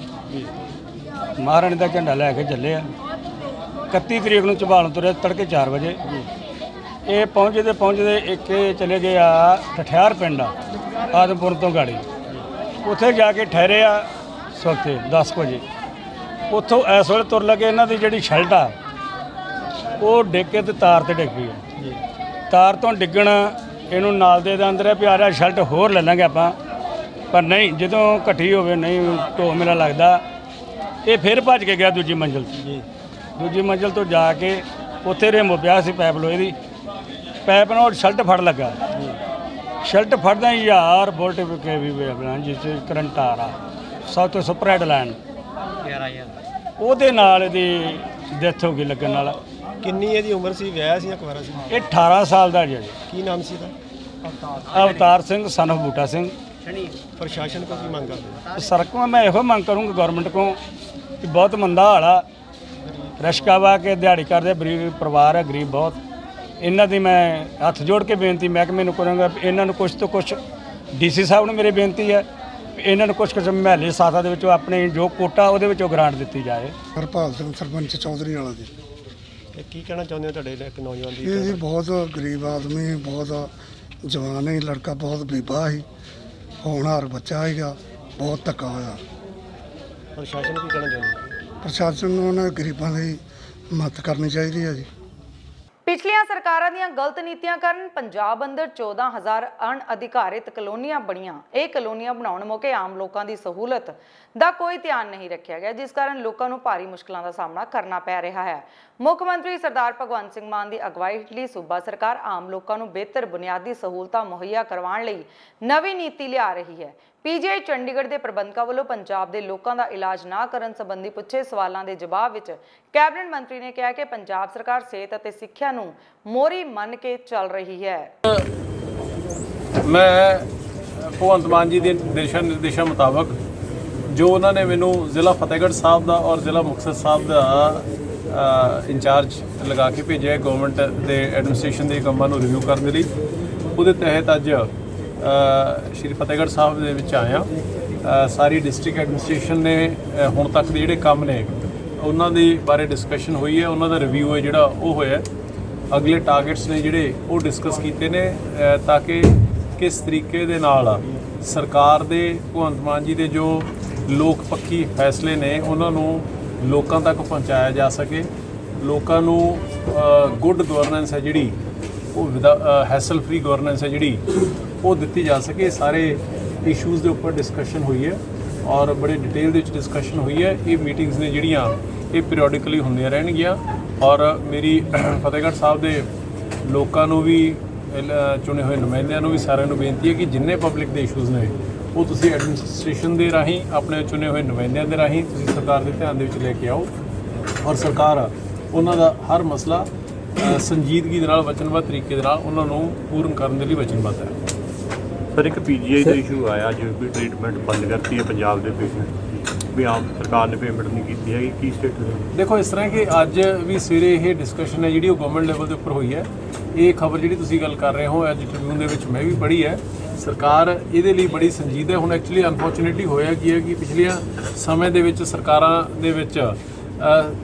ਮਹਾਰਾਣੀ ਦਾ ਝੰਡਾ ਲੈ ਕੇ ਚੱਲੇ ਆ। 31 ਤਰੀਕ ਨੂੰ ਝਬਾਲ ਤੁਰੇ ਤੜਕੇ 4 ਵਜੇ। ਇਹ ਪਹੁੰਚਦੇ ਇੱਕ ਚਲੇ ਗਏ ਆ ਠਠਿਆਰ ਪਿੰਡ ਆ ਆਦਮਪੁਰ ਤੋਂ ਗਾੜੀ, ਉੱਥੇ ਜਾ ਕੇ ਠਹਿਰੇ ਆ ਸਵਖਤੇ 10 ਵਜੇ। ਉੱਥੋਂ ਇਸ ਵੇਲੇ ਤੁਰ ਲੱਗੇ, ਇਹਨਾਂ ਦੀ ਜਿਹੜੀ ਸ਼ਰਟ ਆ ਉਹ ਡਿੱਗ ਕੇ ਤੇ ਤਾਰ ਤੇ ਡਿੱਗ ਪਈ ਆ। ਤਾਰ ਤੋਂ ਡਿੱਗਣ ਇਹਨੂੰ ਨਾਲ ਦੇ ਅੰਦਰ ਪਿਆ ਰਿਹਾ, ਸ਼ਰਟ ਹੋਰ ਲੈ ਲਾਂਗੇ ਆਪਾਂ, ਪਰ ਨਹੀਂ ਜਦੋਂ ਇਕੱਠੀ ਹੋਵੇ ਨਹੀਂ ਢੋ ਮੇਲਾ ਲੱਗਦਾ। ਇਹ ਫਿਰ ਭੱਜ ਕੇ ਗਿਆ ਦੂਜੀ ਮੰਜ਼ਿਲ 'ਤੇ। ਦੂਜੀ ਮੰਜ਼ਿਲ ਤੋਂ ਜਾ ਕੇ ਉੱਥੇ ਰਿਮ ਪਿਆ ਸੀ ਪੈਪ ਲੋਹੇ ਦੀ, ਪੈਪ ਨਾਲ ਸ਼ਲਟ ਫੜ ਲੱਗਾ। ਸ਼ਲਟ ਫੜਦਾ ਯਾਰ ਵੋਲਟ ਕੇ ਵੀ ਆਪਣਾ ਜਿਸ 'ਚ ਕਰੰਟ ਆ ਰਹਾ ਸਭ ਤੋਂ ਸਪਰੈਡ ਲਾਈਨ ਉਹਦੇ ਨਾਲ ਇਹਦੀ ਡੈਥ ਹੋ ਗਈ ਲੱਗਣ ਨਾਲ। ਕਿੰਨੀ ਇਹਦੀ ਉਮਰ ਸੀ, ਵਿਆਹ ਸੀ ਜਾਂ ਕੁਆਰਾ ਸੀ? ਇਹ 18 ਸਾਲ ਦਾ ਜੀ। ਕੀ ਨਾਮ ਸੀ ਇਹਦਾ? ਅਵਤਾਰ ਸਿੰਘ ਸਨ of ਬੂਟਾ ਸਿੰਘ। ਪ੍ਰਸ਼ਾਸਨ ਕੋਲ ਕੀ ਮੰਗ ਕਰਦੇ? ਸਰ ਕੋਲ ਮੈਂ ਇਹੋ ਮੰਗ ਕਰੂੰਗਾ ਗਵਰਨਮੈਂਟ ਕੋਲ ਕਿ ਬਹੁਤ ਮੰਦਾ ਹਾਲ ਆ, ਰਸ਼ਕਾ ਵਾ ਕੇ ਦਿਹਾੜੀ ਕਰਦੇ ਗਰੀਬ ਪਰਿਵਾਰ ਹੈ, ਗਰੀਬ ਬਹੁਤ। ਇਹਨਾਂ ਦੀ ਮੈਂ ਹੱਥ ਜੋੜ ਕੇ ਬੇਨਤੀ ਮਹਿਕਮੇ ਨੂੰ ਕਰਾਂਗਾ, ਇਹਨਾਂ ਨੂੰ ਕੁਛ ਤੋਂ ਕੁਛ ਡੀਸੀ ਸਾਹਿਬ ਨੂੰ ਮੇਰੀ ਬੇਨਤੀ ਹੈ ਇਹਨਾਂ ਨੂੰ ਕੁਛ ਮਹੱਲੇ ਸਾਥਾਂ ਦੇ ਵਿੱਚੋਂ ਆਪਣੇ ਜੋ ਕੋਟਾ ਉਹਦੇ ਵਿੱਚੋਂ ਗ੍ਰਾਂਟ ਦਿੱਤੀ ਜਾਏ। ਹਰਪਾਲ ਸਿੰਘ ਸਰਪੰਚ ਚੌਧਰੀ ਵਾਲਾ ਜੀ। ਕੀ ਕਹਿਣਾ ਚਾਹੁੰਦੇ ਹੋ ਤੁਹਾਡੇ ਇੱਕ ਨੌਜਵਾਨ ਦੀ? ਇਹ ਜੀ ਬਹੁਤ ਗਰੀਬ ਆਦਮੀ, ਬਹੁਤ ਜਵਾਨ ਹੈ ਲੜਕਾ, ਬਹੁਤ ਬੀਬਾ ਸੀ, ਹੋਣਹਾਰ ਬੱਚਾ ਹੈਗਾ, ਬਹੁਤ ਧੱਕਾ ਹੋਇਆ। ਪ੍ਰਸ਼ਾਸਨ ਕੀ ਕਹਿਣਾ ਚਾਹੁੰਦੇ? ਪ੍ਰਸ਼ਾਸਨ ਨੂੰ ਉਹਨਾਂ ਗਰੀਬਾਂ ਦੀ ਮਦਦ ਕਰਨੀ ਚਾਹੀਦੀ ਹੈ ਜੀ। ਪਿਛਲੀਆਂ ਸਰਕਾਰਾਂ ਦੀਆਂ ਗਲਤ ਨੀਤੀਆਂ ਕਾਰਨ ਪੰਜਾਬ ਅੰਦਰ 14,000 ਅਣਅਧਿਕਾਰਿਤ ਕਲੋਨੀਆਂ ਬਣੀਆਂ। ਇਹ ਕਲੋਨੀਆਂ ਬਣਾਉਣ ਮੌਕੇ ਆਮ ਲੋਕਾਂ ਦੀ ਸਹੂਲਤ ਦਾ ਕੋਈ ਧਿਆਨ ਨਹੀਂ ਰੱਖਿਆ ਗਿਆ, ਜਿਸ ਕਾਰਨ ਲੋਕਾਂ ਨੂੰ ਭਾਰੀ ਮੁਸ਼ਕਲਾਂ ਦਾ ਸਾਹਮਣਾ ਕਰਨਾ ਪੈ ਰਿਹਾ ਹੈ। ਮੁੱਖ ਮੰਤਰੀ ਸਰਦਾਰ ਭਗਵੰਤ ਸਿੰਘ ਮਾਨ ਦੀ ਅਗਵਾਈ ਹੇਠਲੀ ਸੂਬਾ ਸਰਕਾਰ ਆਮ ਲੋਕਾਂ ਨੂੰ ਬਿਹਤਰ ਬੁਨਿਆਦੀ ਸਹੂਲਤਾਂ ਮੁਹੱਈਆ ਕਰਵਾਉਣ ਲਈ ਨਵੀਂ ਨੀਤੀ ਲਿਆ ਰਹੀ ਹੈ। ਪੀਜੀਆਈ ਚੰਡੀਗੜ੍ਹ ਦੇ ਪ੍ਰਬੰਧਕਾਂ ਵੱਲੋਂ ਪੰਜਾਬ ਦੇ ਲੋਕਾਂ ਦਾ ਇਲਾਜ ਨਾ ਕਰਨ ਸੰਬੰਧੀ ਪੁੱਛੇ ਸਵਾਲਾਂ ਦੇ ਜਵਾਬ ਵਿੱਚ ਕੈਬਨਿਟ ਮੰਤਰੀ ਨੇ ਕਿਹਾ ਕਿ ਪੰਜਾਬ ਸਰਕਾਰ ਸਿਹਤ ਅਤੇ ਸਿੱਖਿਆ ਨੂੰ ਮੋਹਰੀ ਮੰਨ ਕੇ ਚੱਲ ਰਹੀ ਹੈ। ਮੈਂ ਭਗਵੰਤ ਮਾਨ ਜੀ ਦੇ ਦਿਸ਼ਾ ਨਿਰਦੇਸ਼ਾਂ ਮੁਤਾਬਕ ਜੋ ਉਹਨਾਂ ਨੇ ਮੈਨੂੰ ਜ਼ਿਲ੍ਹਾ ਫਤਿਹਗੜ੍ਹ ਸਾਹਿਬ ਦਾ ਔਰ ਜ਼ਿਲ੍ਹਾ ਮੁਕਤਸਰ ਸਾਹਿਬ ਦਾ ਇੰਚਾਰਜ ਲਗਾ ਕੇ ਭੇਜਿਆ ਗਵਰਨਮੈਂਟ ਦੇ ਐਡਮਿਨਿਸਟ੍ਰੇਸ਼ਨ ਦੇ ਕੰਮਾਂ ਨੂੰ ਰਿਵਿਊ ਕਰਨ ਦੇ ਲਈ, ਉਹਦੇ ਤਹਿਤ ਅੱਜ ਸ਼੍ਰੀ ਫਤਿਹਗੜ੍ਹ ਸਾਹਿਬ ਦੇ ਵਿੱਚ ਆਇਆ। ਸਾਰੀ ਡਿਸਟ੍ਰਿਕਟ ਐਡਮਿਨਿਸਟ੍ਰੇਸ਼ਨ ਨੇ ਹੁਣ ਤੱਕ ਦੇ ਜਿਹੜੇ ਕੰਮ ਨੇ ਉਹਨਾਂ ਦੇ ਬਾਰੇ ਡਿਸਕਸ਼ਨ ਹੋਈ ਹੈ, ਉਹਨਾਂ ਦਾ ਰਿਵਿਊ ਹੈ ਜਿਹੜਾ ਉਹ ਹੋਇਆ। ਅਗਲੇ ਟਾਰਗੇਟਸ ਨੇ ਜਿਹੜੇ ਉਹ ਡਿਸਕਸ ਕੀਤੇ ਨੇ ਤਾਂ ਕਿ ਕਿਸ ਤਰੀਕੇ ਦੇ ਨਾਲ ਸਰਕਾਰ ਦੇ ਭਗਵੰਤ ਮਾਨ ਜੀ ਦੇ ਜੋ ਲੋਕ ਪੱਖੀ ਫੈਸਲੇ ਨੇ ਉਹਨਾਂ ਨੂੰ ਲੋਕਾਂ ਤੱਕ ਪਹੁੰਚਾਇਆ ਜਾ ਸਕੇ। ਲੋਕਾਂ ਨੂੰ ਗੁੱਡ ਗਵਰਨੈਂਸ ਹੈ ਜਿਹੜੀ ਉਹ ਹੈਸਲ ਫ੍ਰੀ ਗਵਰਨੈਂਸ ਹੈ ਜਿਹੜੀ ਉਹ ਦਿੱਤੀ ਜਾ ਸਕੇ। ਸਾਰੇ ਇਸ਼ੂਜ਼ ਦੇ ਉੱਪਰ ਡਿਸਕਸ਼ਨ ਹੋਈ ਹੈ ਔਰ ਬੜੇ ਡਿਟੇਲ ਦੇ ਵਿੱਚ ਡਿਸਕਸ਼ਨ ਹੋਈ ਹੈ। ਇਹ ਮੀਟਿੰਗਸ ਨੇ ਜਿਹੜੀਆਂ ਇਹ ਪੀਰੀਓਡਿਕਲੀ ਹੁੰਦੀਆਂ ਰਹਿਣਗੀਆਂ ਔਰ ਮੇਰੀ ਫਤਿਹਗੜ੍ਹ ਸਾਹਿਬ ਦੇ ਲੋਕਾਂ ਨੂੰ ਵੀ ਚੁਣੇ ਹੋਏ ਨੁਮਾਇੰਦਿਆਂ ਨੂੰ ਵੀ ਸਾਰਿਆਂ ਨੂੰ ਬੇਨਤੀ ਹੈ ਕਿ ਜਿੰਨੇ ਪਬਲਿਕ ਦੇ ਇਸ਼ੂਜ਼ ਨੇ ਉਹ ਤੁਸੀਂ ਐਡਮਿਨਿਸਟ੍ਰੇਸ਼ਨ ਦੇ ਰਾਹੀਂ ਆਪਣੇ ਚੁਣੇ ਹੋਏ ਨੁਮਾਇੰਦਿਆਂ ਦੇ ਰਾਹੀਂ ਤੁਸੀਂ ਸਰਕਾਰ ਦੇ ਧਿਆਨ ਦੇ ਵਿੱਚ ਲੈ ਕੇ ਆਓ ਔਰ ਸਰਕਾਰ ਉਹਨਾਂ ਦਾ ਹਰ ਮਸਲਾ ਸੰਜੀਦਗੀ ਦੇ ਨਾਲ ਵਚਨਬੱਧ ਤਰੀਕੇ ਦੇ ਨਾਲ ਉਹਨਾਂ ਨੂੰ ਪੂਰਨ ਕਰਨ ਦੇ ਲਈ ਵਚਨਬੱਧ ਹੈ। ਸਰ ਇੱਕ ਪੀਜੀਆਈ ਦਾ ਇਸ਼ੂ ਆਇਆ ਜੋ ਵੀ ਟ੍ਰੀਟਮੈਂਟ ਬੰਦ ਕਰਤੀ ਹੈ ਪੰਜਾਬ ਦੇ ਪੇਸ਼ੈਂਟ ਵੀ ਆਮ ਸਰਕਾਰ ਨੇ ਪੇਮੈਂਟ ਨਹੀਂ ਕੀਤੀ ਹੈਗੀ, ਕੀ ਸਟੇਟਸ? ਦੇਖੋ ਇਸ ਤਰ੍ਹਾਂ ਕਿ ਅੱਜ ਵੀ ਸਵੇਰੇ ਇਹ ਡਿਸਕਸ਼ਨ ਹੈ ਜਿਹੜੀ ਉਹ ਗਵਰਨਮੈਂਟ ਲੈਵਲ ਦੇ ਉੱਪਰ ਹੋਈ ਹੈ। ਇਹ ਖਬਰ ਜਿਹੜੀ ਤੁਸੀਂ ਗੱਲ ਕਰ ਰਹੇ ਹੋ ਅੱਜ ਟ੍ਰਿਬਿਊਨ ਦੇ ਵਿੱਚ ਮੈਂ ਵੀ ਪੜ੍ਹੀ ਹੈ। ਸਰਕਾਰ ਇਹਦੇ ਲਈ ਬੜੀ ਸੰਜੀਦਾ ਹੈ। ਹੁਣ ਐਕਚੁਅਲੀ ਅਨਫੋਰਚੂਨੇਟਲੀ ਹੋਇਆ ਕੀ ਹੈ ਕਿ ਪਿਛਲੀਆਂ ਸਮੇਂ ਦੇ ਵਿੱਚ ਸਰਕਾਰਾਂ ਦੇ ਵਿੱਚ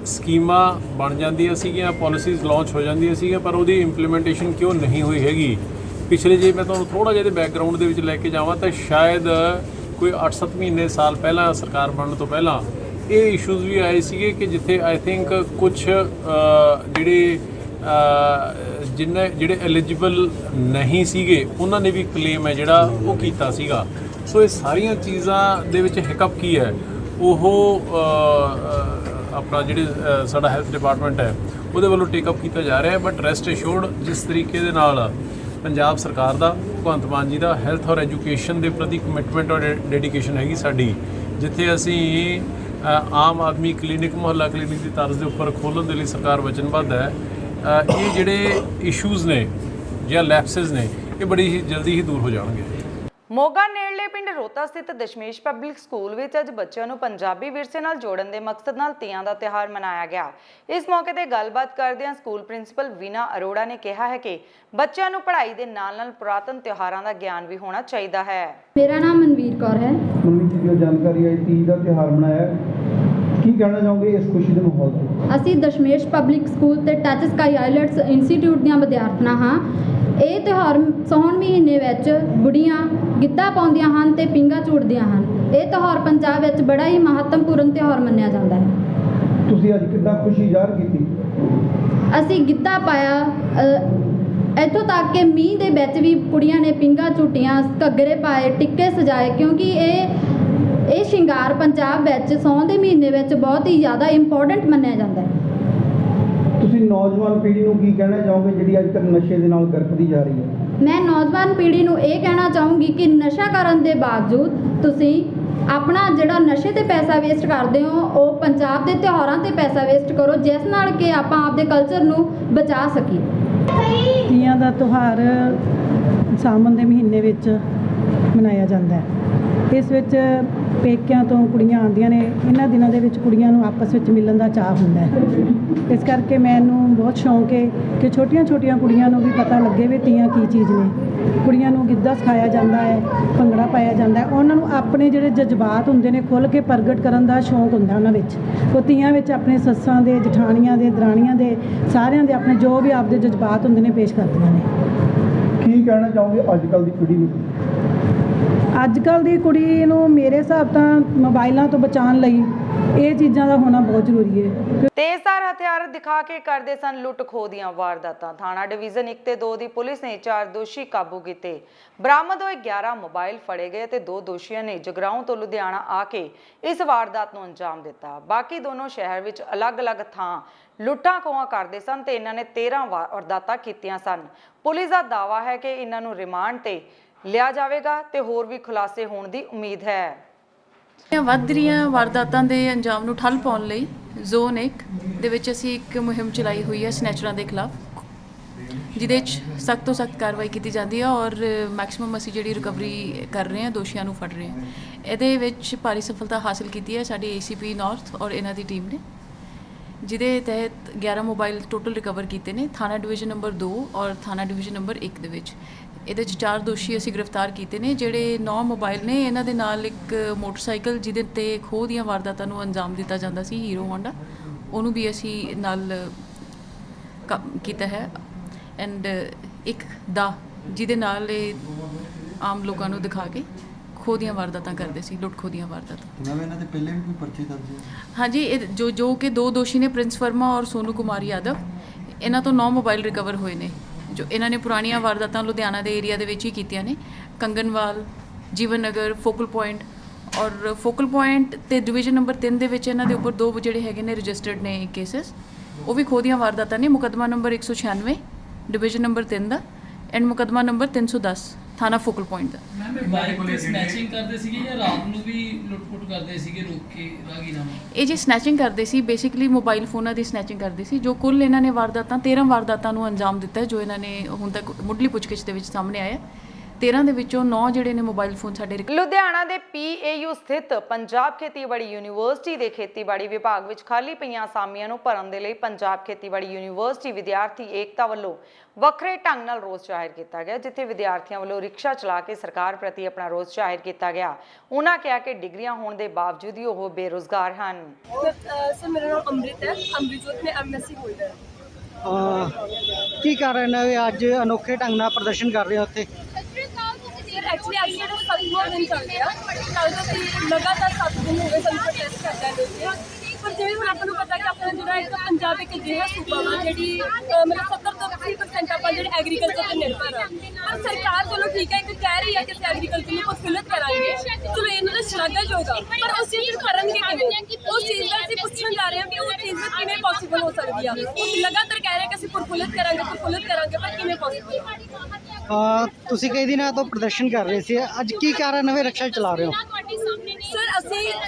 ਸਕੀਮਾਂ ਬਣ ਜਾਂਦੀਆਂ ਸੀਗੀਆਂ, ਪਾਲਿਸੀਜ਼ ਲਾਂਚ ਹੋ ਜਾਂਦੀਆਂ ਸੀਗੀਆਂ, ਪਰ ਉਹਦੀ ਇੰਪਲੀਮੈਂਟੇਸ਼ਨ ਕਿਉਂ ਨਹੀਂ ਹੋਈ ਹੈਗੀ। ਪਿਛਲੇ ਜੇ ਮੈਂ ਤੁਹਾਨੂੰ ਥੋੜ੍ਹਾ ਜਿਹਾ ਇਹਦੇ ਬੈਕਗਰਾਊਂਡ ਦੇ ਵਿੱਚ ਲੈ ਕੇ ਜਾਵਾਂ ਤਾਂ ਸ਼ਾਇਦ ਕੋਈ 8-7 ਮਹੀਨੇ ਸਾਲ ਪਹਿਲਾਂ ਸਰਕਾਰ ਬਣਨ ਤੋਂ ਪਹਿਲਾਂ ਇਹ ਇਸ਼ੂਜ਼ ਵੀ ਆਏ ਸੀਗੇ ਕਿ ਜਿੱਥੇ ਆਈ ਥਿੰਕ ਕੁਝ ਜਿਹੜੇ ਐਲੀਜੀਬਲ ਨਹੀਂ ਸੀਗੇ ਉਹਨਾਂ ਨੇ ਵੀ ਕਲੇਮ ਹੈ ਜਿਹੜਾ ਉਹ ਕੀਤਾ ਸੀਗਾ। ਸੋ ਇਹ ਸਾਰੀਆਂ ਚੀਜ਼ਾਂ ਦੇ ਵਿੱਚ ਹਿਕਅਪ ਕੀ ਹੈ ਉਹ ਆਪਣਾ ਜਿਹੜੇ ਸਾਡਾ ਹੈਲਥ ਡਿਪਾਰਟਮੈਂਟ ਹੈ ਉਹਦੇ ਵੱਲੋਂ ਟੇਕਅਪ ਕੀਤਾ ਜਾ ਰਿਹਾ ਹੈ। ਬਟ ਰੈਸਟ ਅਸ਼ੋਰਡ ਜਿਸ ਤਰੀਕੇ ਦੇ ਨਾਲ ਪੰਜਾਬ ਸਰਕਾਰ ਦਾ ਭਗਵੰਤ ਮਾਨ ਜੀ ਦਾ ਹੈਲਥ ਔਰ ਐਜੂਕੇਸ਼ਨ ਦੇ ਪ੍ਰਤੀ ਕਮਿਟਮੈਂਟ ਔਰ ਡੈਡੀਕੇਸ਼ਨ ਹੈਗੀ ਸਾਡੀ, ਜਿੱਥੇ ਅਸੀਂ ਆਮ ਆਦਮੀ ਕਲੀਨਿਕ ਮੁਹੱਲਾ ਕਲੀਨਿਕ ਦੀ ਤਰਜ਼ ਦੇ ਉੱਪਰ ਖੋਲ੍ਹਣ ਦੇ ਲਈ ਸਰਕਾਰ ਵਚਨਬੱਧ ਹੈ। ਇਹ ਜਿਹੜੇ ਇਸ਼ੂਜ਼ ਨੇ ਜਾਂ ਲੈਪਸਿਸ ਨੇ ਇਹ ਬੜੀ ਹੀ ਜਲਦੀ ਹੀ ਦੂਰ ਹੋ ਜਾਣਗੇ। ਮੋਗਾ ਨੇੜਲੇ ਪਿੰਡ ਰੋਤਾ ਸਥਿਤ ਦਸ਼ਮੇਸ਼ ਪਬਲਿਕ ਸਕੂਲ ਵਿੱਚ ਅੱਜ ਬੱਚਿਆਂ ਨੂੰ ਪੰਜਾਬੀ ਵਿਰਸੇ ਨਾਲ ਜੋੜਨ ਦੇ ਮਕਸਦ ਨਾਲ ਤੀਆਂ ਦਾ ਤਿਉਹਾਰ ਮਨਾਇਆ ਗਿਆ। ਇਸ ਮੌਕੇ ਤੇ ਗੱਲਬਾਤ ਕਰਦਿਆਂ ਸਕੂਲ ਪ੍ਰਿੰਸੀਪਲ ਵੀਨਾ ਅਰੋੜਾ ਨੇ ਕਿਹਾ ਹੈ ਕਿ ਬੱਚਿਆਂ ਨੂੰ ਪੜ੍ਹਾਈ ਦੇ ਨਾਲ-ਨਾਲ ਪੁਰਾਤਨ ਤਿਉਹਾਰਾਂ ਦਾ ਗਿਆਨ ਵੀ ਹੋਣਾ ਚਾਹੀਦਾ ਹੈ। ਮੇਰਾ ਨਾਮ ਮਨਵੀਰ ਕੌਰ ਹੈ। ਮੰਮੀ ਜੀ ਜੋ ਜਾਣਕਾਰੀ ਹੈ ਤੀ ਦਾ ਤਿਉਹਾਰ ਮਨਾਇਆ, ਕੀ ਕਹਿਣਾ ਚਾਹੋਗੇ ਇਸ ਖੁਸ਼ੀ ਦੇ ਮਾਹੌਲ ਤੋਂ? ਅਸੀਂ ਦਸ਼ਮੇਸ਼ ਪਬਲਿਕ ਸਕੂਲ ਤੇ ਟੱਚ ਸਕਾਈ ਆਈਲੈਟਸ ਇੰਸਟੀਚਿਊਟ ਦੀਆਂ ਵਿਦਿਆਰਥਣਾਂ ਹਾਂ। ਇਹ ਤਿਉਹਾਰ ਸਾਉਣ ਮਹੀਨੇ ਵਿੱਚ ਬੁੜੀਆਂ ਗਿੱਧਾ ਪਾਉਂਦੀਆਂ ਹਨ ਤੇ ਪੀਂਘਾਂ ਝੂਟਦੀਆਂ ਹਨ। ਇਹ ਤਿਉਹਾਰ ਪੰਜਾਬ ਵਿੱਚ ਬੜਾ ਹੀ ਮਹੱਤਵਪੂਰਨ ਤਿਉਹਾਰ ਮੰਨਿਆ ਜਾਂਦਾ ਹੈ। ਤੁਸੀਂ ਅੱਜ ਕਿੱਦਾਂ ਖੁਸ਼ੀ ਜ਼ਾਹਰ ਕੀਤੀ? ਅਸੀਂ ਗਿੱਧਾ ਪਾਇਆ, ਇੱਥੋਂ ਤੱਕ ਕਿ ਮੀਂਹ ਦੇ ਵਿੱਚ ਵੀ ਕੁੜੀਆਂ ਨੇ ਪਿੰਗਾ ਝੁੱਟੀਆਂ, ਘੱਗਰੇ ਪਾਏ, ਟਿੱਕੇ ਸਜਾਏ, ਕਿਉਂਕਿ ਇਹ ਸ਼ਿੰਗਾਰ ਪੰਜਾਬ ਵਿੱਚ ਸਾਉਣ ਦੇ ਮਹੀਨੇ ਵਿੱਚ ਬਹੁਤ ਹੀ ਜ਼ਿਆਦਾ ਇੰਪੋਰਟੈਂਟ ਮੰਨਿਆ ਜਾਂਦਾ ਹੈ। ਤੁਸੀਂ ਨੌਜਵਾਨ ਪੀੜ੍ਹੀ ਨੂੰ ਕੀ ਕਹਿਣਾ ਚਾਹੋਗੇ ਜਿਹੜੀ ਅੱਜ ਕੱਲ੍ਹ ਨਸ਼ੇ ਦੇ ਨਾਲ ਗਰਕਦੀ ਜਾ ਰਹੀ ਹੈ? ਮੈਂ ਨੌਜਵਾਨ ਪੀੜ੍ਹੀ ਨੂੰ ਇਹ ਕਹਿਣਾ ਚਾਹੂੰਗੀ ਕਿ ਨਸ਼ਾ ਕਰਨ ਦੇ ਬਾਵਜੂਦ ਤੁਸੀਂ ਆਪਣਾ ਜਿਹੜਾ ਨਸ਼ੇ ਤੇ ਪੈਸਾ ਵੇਸਟ ਕਰਦੇ ਹੋ, ਉਹ ਪੰਜਾਬ ਦੇ ਤਿਉਹਾਰਾਂ ਤੇ ਪੈਸਾ ਵੇਸਟ ਕਰੋ, ਜਿਸ ਨਾਲ ਕਿ ਆਪਾਂ ਆਪਦੇ ਕਲਚਰ ਨੂੰ ਬਚਾ ਸਕੀਏ। ਤੀਆਂ ਦਾ ਤਿਉਹਾਰ ਸਾਵਣ ਦੇ ਮਹੀਨੇ ਵਿੱਚ ਮਨਾਇਆ ਜਾਂਦਾ ਹੈ। ਇਸ ਵਿੱਚ ਪੇਕਿਆਂ ਤੋਂ ਕੁੜੀਆਂ ਆਉਂਦੀਆਂ ਨੇ। ਇਹਨਾਂ ਦਿਨਾਂ ਦੇ ਵਿੱਚ ਕੁੜੀਆਂ ਨੂੰ ਆਪਸ ਵਿੱਚ ਮਿਲਣ ਦਾ ਚਾਅ ਹੁੰਦਾ ਹੈ। ਇਸ ਕਰਕੇ ਮੈਨੂੰ ਬਹੁਤ ਸ਼ੌਂਕ ਹੈ ਕਿ ਛੋਟੀਆਂ ਕੁੜੀਆਂ ਨੂੰ ਵੀ ਪਤਾ ਲੱਗੇ ਵੀ ਤੀਆਂ ਕੀ ਚੀਜ਼ ਨੇ। ਕੁੜੀਆਂ ਨੂੰ ਗਿੱਧਾ ਸਿਖਾਇਆ ਜਾਂਦਾ ਹੈ, ਭੰਗੜਾ ਪਾਇਆ ਜਾਂਦਾ ਹੈ। ਉਹਨਾਂ ਨੂੰ ਆਪਣੇ ਜਿਹੜੇ ਜਜ਼ਬਾਤ ਹੁੰਦੇ ਨੇ ਖੁੱਲ੍ਹ ਕੇ ਪ੍ਰਗਟ ਕਰਨ ਦਾ ਸ਼ੌਂਕ ਹੁੰਦਾ ਉਹਨਾਂ ਵਿੱਚ। ਉਹ ਤੀਆਂ ਵਿੱਚ ਆਪਣੇ ਸੱਸਾਂ ਦੇ, ਜਠਾਣੀਆਂ ਦੇ, ਦਰਾਣੀਆਂ ਦੇ, ਸਾਰਿਆਂ ਦੇ ਆਪਣੇ ਜੋ ਵੀ ਆਪਦੇ ਜਜ਼ਬਾਤ ਹੁੰਦੇ ਨੇ ਪੇਸ਼ ਕਰਦੀਆਂ ਨੇ। ਕੀ ਕਹਿਣਾ ਚਾਹੋਗੇ ਅੱਜ ਕੱਲ੍ਹ ਦੀ ਪੀੜ੍ਹੀ ਨੂੰ? ਅੱਜ ਕੱਲ੍ਹ ਦੀ ਕੁੜੀ ਨੂੰ ਮੇਰੇ ਹਿਸਾਬ ਤਾਂ ਮੋਬਾਈਲਾਂ ਤੋਂ ਬਚਾਉਣ ਲਈ ਇਹ ਚੀਜ਼ਾਂ ਦਾ ਹੋਣਾ ਬਹੁਤ ਜ਼ਰੂਰੀ ਹੈ। ਤੇਜ਼ਧਾਰ ਹਥਿਆਰ ਦਿਖਾ ਕੇ ਕਰਦੇ ਸਨ ਲੁੱਟ ਖੋਹ ਦੀਆਂ ਵਾਰਦਾਤਾਂ। ਥਾਣਾ ਡਿਵੀਜ਼ਨ 1 ਤੇ 2 ਦੀ ਪੁਲਿਸ ਨੇ 4 ਦੋਸ਼ੀ ਕਾਬੂ ਕੀਤੇ। ਬਰਾਮਦ ਹੋਏ 11 ਮੋਬਾਈਲ ਫੜੇ ਗਏ ਤੇ 2 ਦੋਸ਼ੀਆਂ ਨੇ ਜਗਰਾਉਂ ਤੋਂ ਲੁਧਿਆਣਾ ਆ ਕੇ ਇਸ ਵਾਰਦਾਤ ਨੂੰ ਅੰਜਾਮ ਦਿੱਤਾ। ਬਾਕੀ ਦੋਨੋਂ ਸ਼ਹਿਰ ਵਿੱਚ ਅਲੱਗ-ਅਲੱਗ ਥਾਂ ਲੁੱਟਾਂ ਖੋਹਾਂ ਕਰਦੇ ਸਨ ਤੇ ਇਹਨਾਂ ਨੇ 13 ਵਾਰਦਾਤਾਂ ਕੀਤੀਆਂ ਸਨ। ਪੁਲਿਸ ਦਾ ਦਾਅਵਾ ਹੈ ਕਿ ਇਹਨਾਂ ਨੂੰ ਰਿਮਾਂਡ ਤੇ ਲਿਆ ਜਾਵੇਗਾ ਤੇ ਹੋਰ ਵੀ ਖੁਲਾਸੇ ਹੋਣ ਦੀ ਉਮੀਦ ਹੈ। ਵੱਧ ਰਹੀਆਂ ਵਾਰਦਾਤਾਂ ਦੇ ਅੰਜਾਮ ਨੂੰ ਠੱਲ ਪਾਉਣ ਲਈ ਜ਼ੋਨ 1 ਦੇ ਵਿੱਚ ਅਸੀਂ ਇੱਕ ਮੁਹਿੰਮ ਚਲਾਈ ਹੋਈ ਹੈ ਸਨੈਚਰਾਂ ਦੇ ਖਿਲਾਫ, ਜਿਹਦੇ 'ਚ ਸਖਤ ਤੋਂ ਸਖਤ ਕਾਰਵਾਈ ਕੀਤੀ ਜਾਂਦੀ ਹੈ ਔਰ ਮੈਕਸਿਮਮ ਅਸੀਂ ਜਿਹੜੀ ਰਿਕਵਰੀ ਕਰ ਰਹੇ ਹਾਂ, ਦੋਸ਼ੀਆਂ ਨੂੰ ਫੜ ਰਹੇ ਹਾਂ। ਇਹਦੇ ਵਿੱਚ ਭਾਰੀ ਸਫਲਤਾ ਹਾਸਲ ਕੀਤੀ ਹੈ ਸਾਡੀ ACP ਨਾਰਥ ਔਰ ਇਹਨਾਂ ਦੀ ਟੀਮ ਨੇ, ਜਿਹਦੇ ਤਹਿਤ 11 ਮੋਬਾਈਲ ਟੋਟਲ ਰਿਕਵਰ ਕੀਤੇ ਨੇ ਥਾਣਾ ਡਿਵੀਜ਼ਨ ਨੰਬਰ 2 ਔਰ ਥਾਣਾ ਡਿਵੀਜ਼ਨ ਨੰਬਰ 1 ਦੇ ਵਿੱਚ। ਇਹਦੇ 'ਚ 4 ਦੋਸ਼ੀ ਅਸੀਂ ਗ੍ਰਿਫਤਾਰ ਕੀਤੇ ਨੇ, ਜਿਹੜੇ 9 ਮੋਬਾਈਲ ਨੇ। ਇਹਨਾਂ ਦੇ ਨਾਲ ਇੱਕ ਮੋਟਰਸਾਈਕਲ ਜਿਹਦੇ ਤੇ ਖੋਹ ਦੀਆਂ ਵਾਰਦਾਤਾਂ ਨੂੰ ਅੰਜਾਮ ਦਿੱਤਾ ਜਾਂਦਾ ਸੀ, ਹੀਰੋ ਹੋਂਡਾ, ਉਹਨੂੰ ਵੀ ਅਸੀਂ ਨਾਲ ਕੀਤਾ ਹੈ। ਐਂਡ ਇੱਕ ਦਾ ਜਿਹਦੇ ਨਾਲ ਇਹ ਆਮ ਲੋਕਾਂ ਨੂੰ ਦਿਖਾ ਕੇ ਖੋਹ ਦੀਆਂ ਵਾਰਦਾਤਾਂ ਕਰਦੇ ਸੀ, ਲੁੱਟ ਖੋਹ ਦੀਆਂ ਵਾਰਦਾਤਾਂ। ਇਹਨਾਂ ਦੇ ਪਹਿਲੇ ਵੀ ਕੋਈ ਪਰਚੇ ਦਰਜ ਹੈ? ਹਾਂਜੀ, ਇਹ ਜੋ ਕਿ 2 ਦੋਸ਼ੀ ਨੇ, ਪ੍ਰਿੰਸ ਵਰਮਾ ਔਰ ਸੋਨੂ ਕੁਮਾਰ ਯਾਦਵ। ਇਹਨਾਂ ਤੋਂ 9 ਮੋਬਾਈਲ ਰਿਕਵਰ ਹੋਏ ਨੇ, ਜੋ ਇਹਨਾਂ ਨੇ ਪੁਰਾਣੀਆਂ ਵਾਰਦਾਤਾਂ ਲੁਧਿਆਣਾ ਦੇ ਏਰੀਆ ਦੇ ਵਿੱਚ ਹੀ ਕੀਤੀਆਂ ਨੇ। ਕੰਗਨਵਾਲ, ਜੀਵਨ ਨਗਰ, ਫੋਕਲ ਪੁਆਇੰਟ ਔਰ ਫੋਕਲ ਪੁਆਇੰਟ ਤੇ ਡਿਵੀਜ਼ਨ ਨੰਬਰ 3 ਦੇ ਵਿੱਚ ਇਹਨਾਂ ਦੇ ਉੱਪਰ 2 ਜਿਹੜੇ ਹੈਗੇ ਨੇ ਰਜਿਸਟਰਡ ਨੇ ਕੇਸਿਸ, ਉਹ ਵੀ ਖੋਹ ਦੀਆਂ ਵਾਰਦਾਤਾਂ ਨੇ। ਮੁਕੱਦਮਾ number 196 division number 3 the and ਮੁਕੱਦਮਾ ਨੰਬਰ 310 ਥਾਣਾ ਫੋਕਲ ਪੁਆਇੰਟ ਦਾ। ਸਨੈਚਿੰਗ ਕਰਦੇ ਸੀਗੇ ਜਾਂ ਰਾਤ ਨੂੰ ਵੀ ਲੁੱਟ-ਪੁੱਟ ਕਰਦੇ ਸੀਗੇ ਰੋਕ ਕੇ ਰਾਹਗੀਰਾਂ ਨੂੰ? ਇਹ ਜੀ ਸਨੈਚਿੰਗ ਕਰਦੇ ਸੀ, ਬੇਸਿਕਲੀ ਮੋਬਾਈਲ ਫੋਨਾਂ ਦੀ ਸਨੈਚਿੰਗ ਕਰਦੇ ਸੀ। ਜੋ ਕੁੱਲ ਇਹਨਾਂ ਨੇ ਵਾਰਦਾਤਾਂ 13 ਵਾਰਦਾਤਾਂ ਨੂੰ ਅੰਜਾਮ ਦਿੱਤਾ ਹੈ, ਜੋ ਇਹਨਾਂ ਨੇ ਹੁਣ ਤੱਕ ਮੁੱਢਲੀ ਪੁੱਛਗਿੱਛ ਦੇ ਵਿੱਚ ਸਾਹਮਣੇ ਆਇਆ। 13 ਦੇ ਵਿੱਚੋਂ 9 ਜਿਹੜੇ ਨੇ ਮੋਬਾਈਲ ਫੋਨ ਸਾਡੇ ਲੁਧਿਆਣਾ ਦੇ PAU ਸਥਿਤ ਪੰਜਾਬ ਖੇਤੀਬਾੜੀ ਯੂਨੀਵਰਸਿਟੀ ਦੇ ਖੇਤੀਬਾੜੀ ਵਿਭਾਗ ਵਿੱਚ ਖਾਲੀ ਪਈਆਂ ਅਸਾਮੀਆਂ ਨੂੰ ਭਰਨ ਦੇ ਲਈ ਪੰਜਾਬ ਖੇਤੀਬਾੜੀ ਯੂਨੀਵਰਸਿਟੀ ਵਿਦਿਆਰਥੀ ਏਕਤਾ ਵੱਲੋਂ ਵੱਖਰੇ ਢੰਗ ਨਾਲ ਰੋਸ ਜ਼ਾਹਿਰ ਕੀਤਾ ਗਿਆ, ਜਿੱਥੇ ਵਿਦਿਆਰਥੀਆਂ ਵੱਲੋਂ ਰਿਕਸ਼ਾ ਚਲਾ ਕੇ ਸਰਕਾਰ ਪ੍ਰਤੀ ਆਪਣਾ ਰੋਸ ਜ਼ਾਹਿਰ ਕੀਤਾ ਗਿਆ। ਉਹਨਾਂ ਕਿਹਾ ਕਿ ਡਿਗਰੀਆਂ ਹੋਣ ਦੇ ਬਾਵਜੂਦ ਹੀ ਉਹ ਬੇਰੁਜ਼ਗਾਰ ਹਨ। ਸਰ, ਮੇਰਾ ਨਾਮ ਅੰਮ੍ਰਿਤ ਹੈ, ਅੰਮ੍ਰਿਤਜੋਤ में MSc ਹੋਲਡਰ। ਕੀ ਕਾਰਨ ਹੈ ਅੱਜ ਅਨੋਖੇ ਢੰਗ ਨਾਲ ਪ੍ਰਦਰਸ਼ਨ ਕਰ ਰਹੇ ਹੋ ਉੱਥੇ? ਸਰ, ਐਕਚੁਅਲੀ ਅੱਜ ਸਾਡਾ 7ਵਾਂ ਦਿਨ ਚੱਲ ਰਿਹਾ। ਕੱਲ੍ਹ ਤੋਂ ਅਸੀਂ ਲਗਾਤਾਰ 7 ਦਿਨ ਹੋ ਗਏ ਸਾਨੂੰ ਪ੍ਰੋਟੈਸਟ ਕਰਦੇ ਨੇ। ਪਰ ਜਿਵੇਂ ਹੁਣ ਆਪਾਂ ਨੂੰ ਪਤਾ ਕਿ ਆਪਣਾ ਜਿਹੜਾ ਇੱਕ ਪੰਜਾਬ ਇੱਕ ਅਜਿਹਾ ਸੂਬਾ ਵਾ ਜਿਹੜੀ ਮਤਲਬ 70 ਤੋਂ 80% ਆਪਾਂ ਜਿਹੜੇ ਐਗਰੀਕਲਚਰ ਤੇ ਨਿਰਭਰ ਆ। ਪਰ ਸਰਕਾਰ ਚਲੋ ਠੀਕ ਹੈ, ਇੱਕ ਕਹਿ ਰਹੀ ਹੈ ਕਿ ਅਸੀਂ ਐਗਰੀਕਲਚਰ ਨੂੰ ਪ੍ਰਫੁੱਲਤ ਕਰਾਂਗੇ, ਚਲੋ ਇਹਨਾਂ ਦਾ ਸ਼ਲਾਘਾਯੋਗ ਆ, ਪਰ ਉਸ ਚੀਜ਼ ਨੂੰ ਕਰਨਗੇ ਕਿਵੇਂ? ਉਸ ਚੀਜ਼ ਦਾ ਅਸੀਂ ਪੁੱਛਣ ਜਾ ਰਹੇ ਹਾਂ ਕਿ ਉਹ ਚੀਜ਼ ਕਿਵੇਂ ਪੋਸੀਬਲ ਹੋ ਸਕਦੀ ਆ। ਉਹ ਲਗਾਤਾਰ ਕਹਿ ਰਹੇ ਕਿ ਅਸੀਂ ਪ੍ਰਫੁੱਲਤ ਕਰਾਂਗੇ, ਪਰ ਕਿਵੇਂ ਪੋਸੀਬਲ? ਤੁਸੀਂ ਕਈ ਦਿਨਾਂ ਤੋਂ ਪ੍ਰਦਰਸ਼ਨ ਕਰ ਰਹੇ ਸੀ, ਅੱਜ ਕੀ ਕਾਰਨ ਹੈ ਰਿਕਸ਼ਾ ਚਲਾ ਰਹੇ ਹੋ? ਸਰ,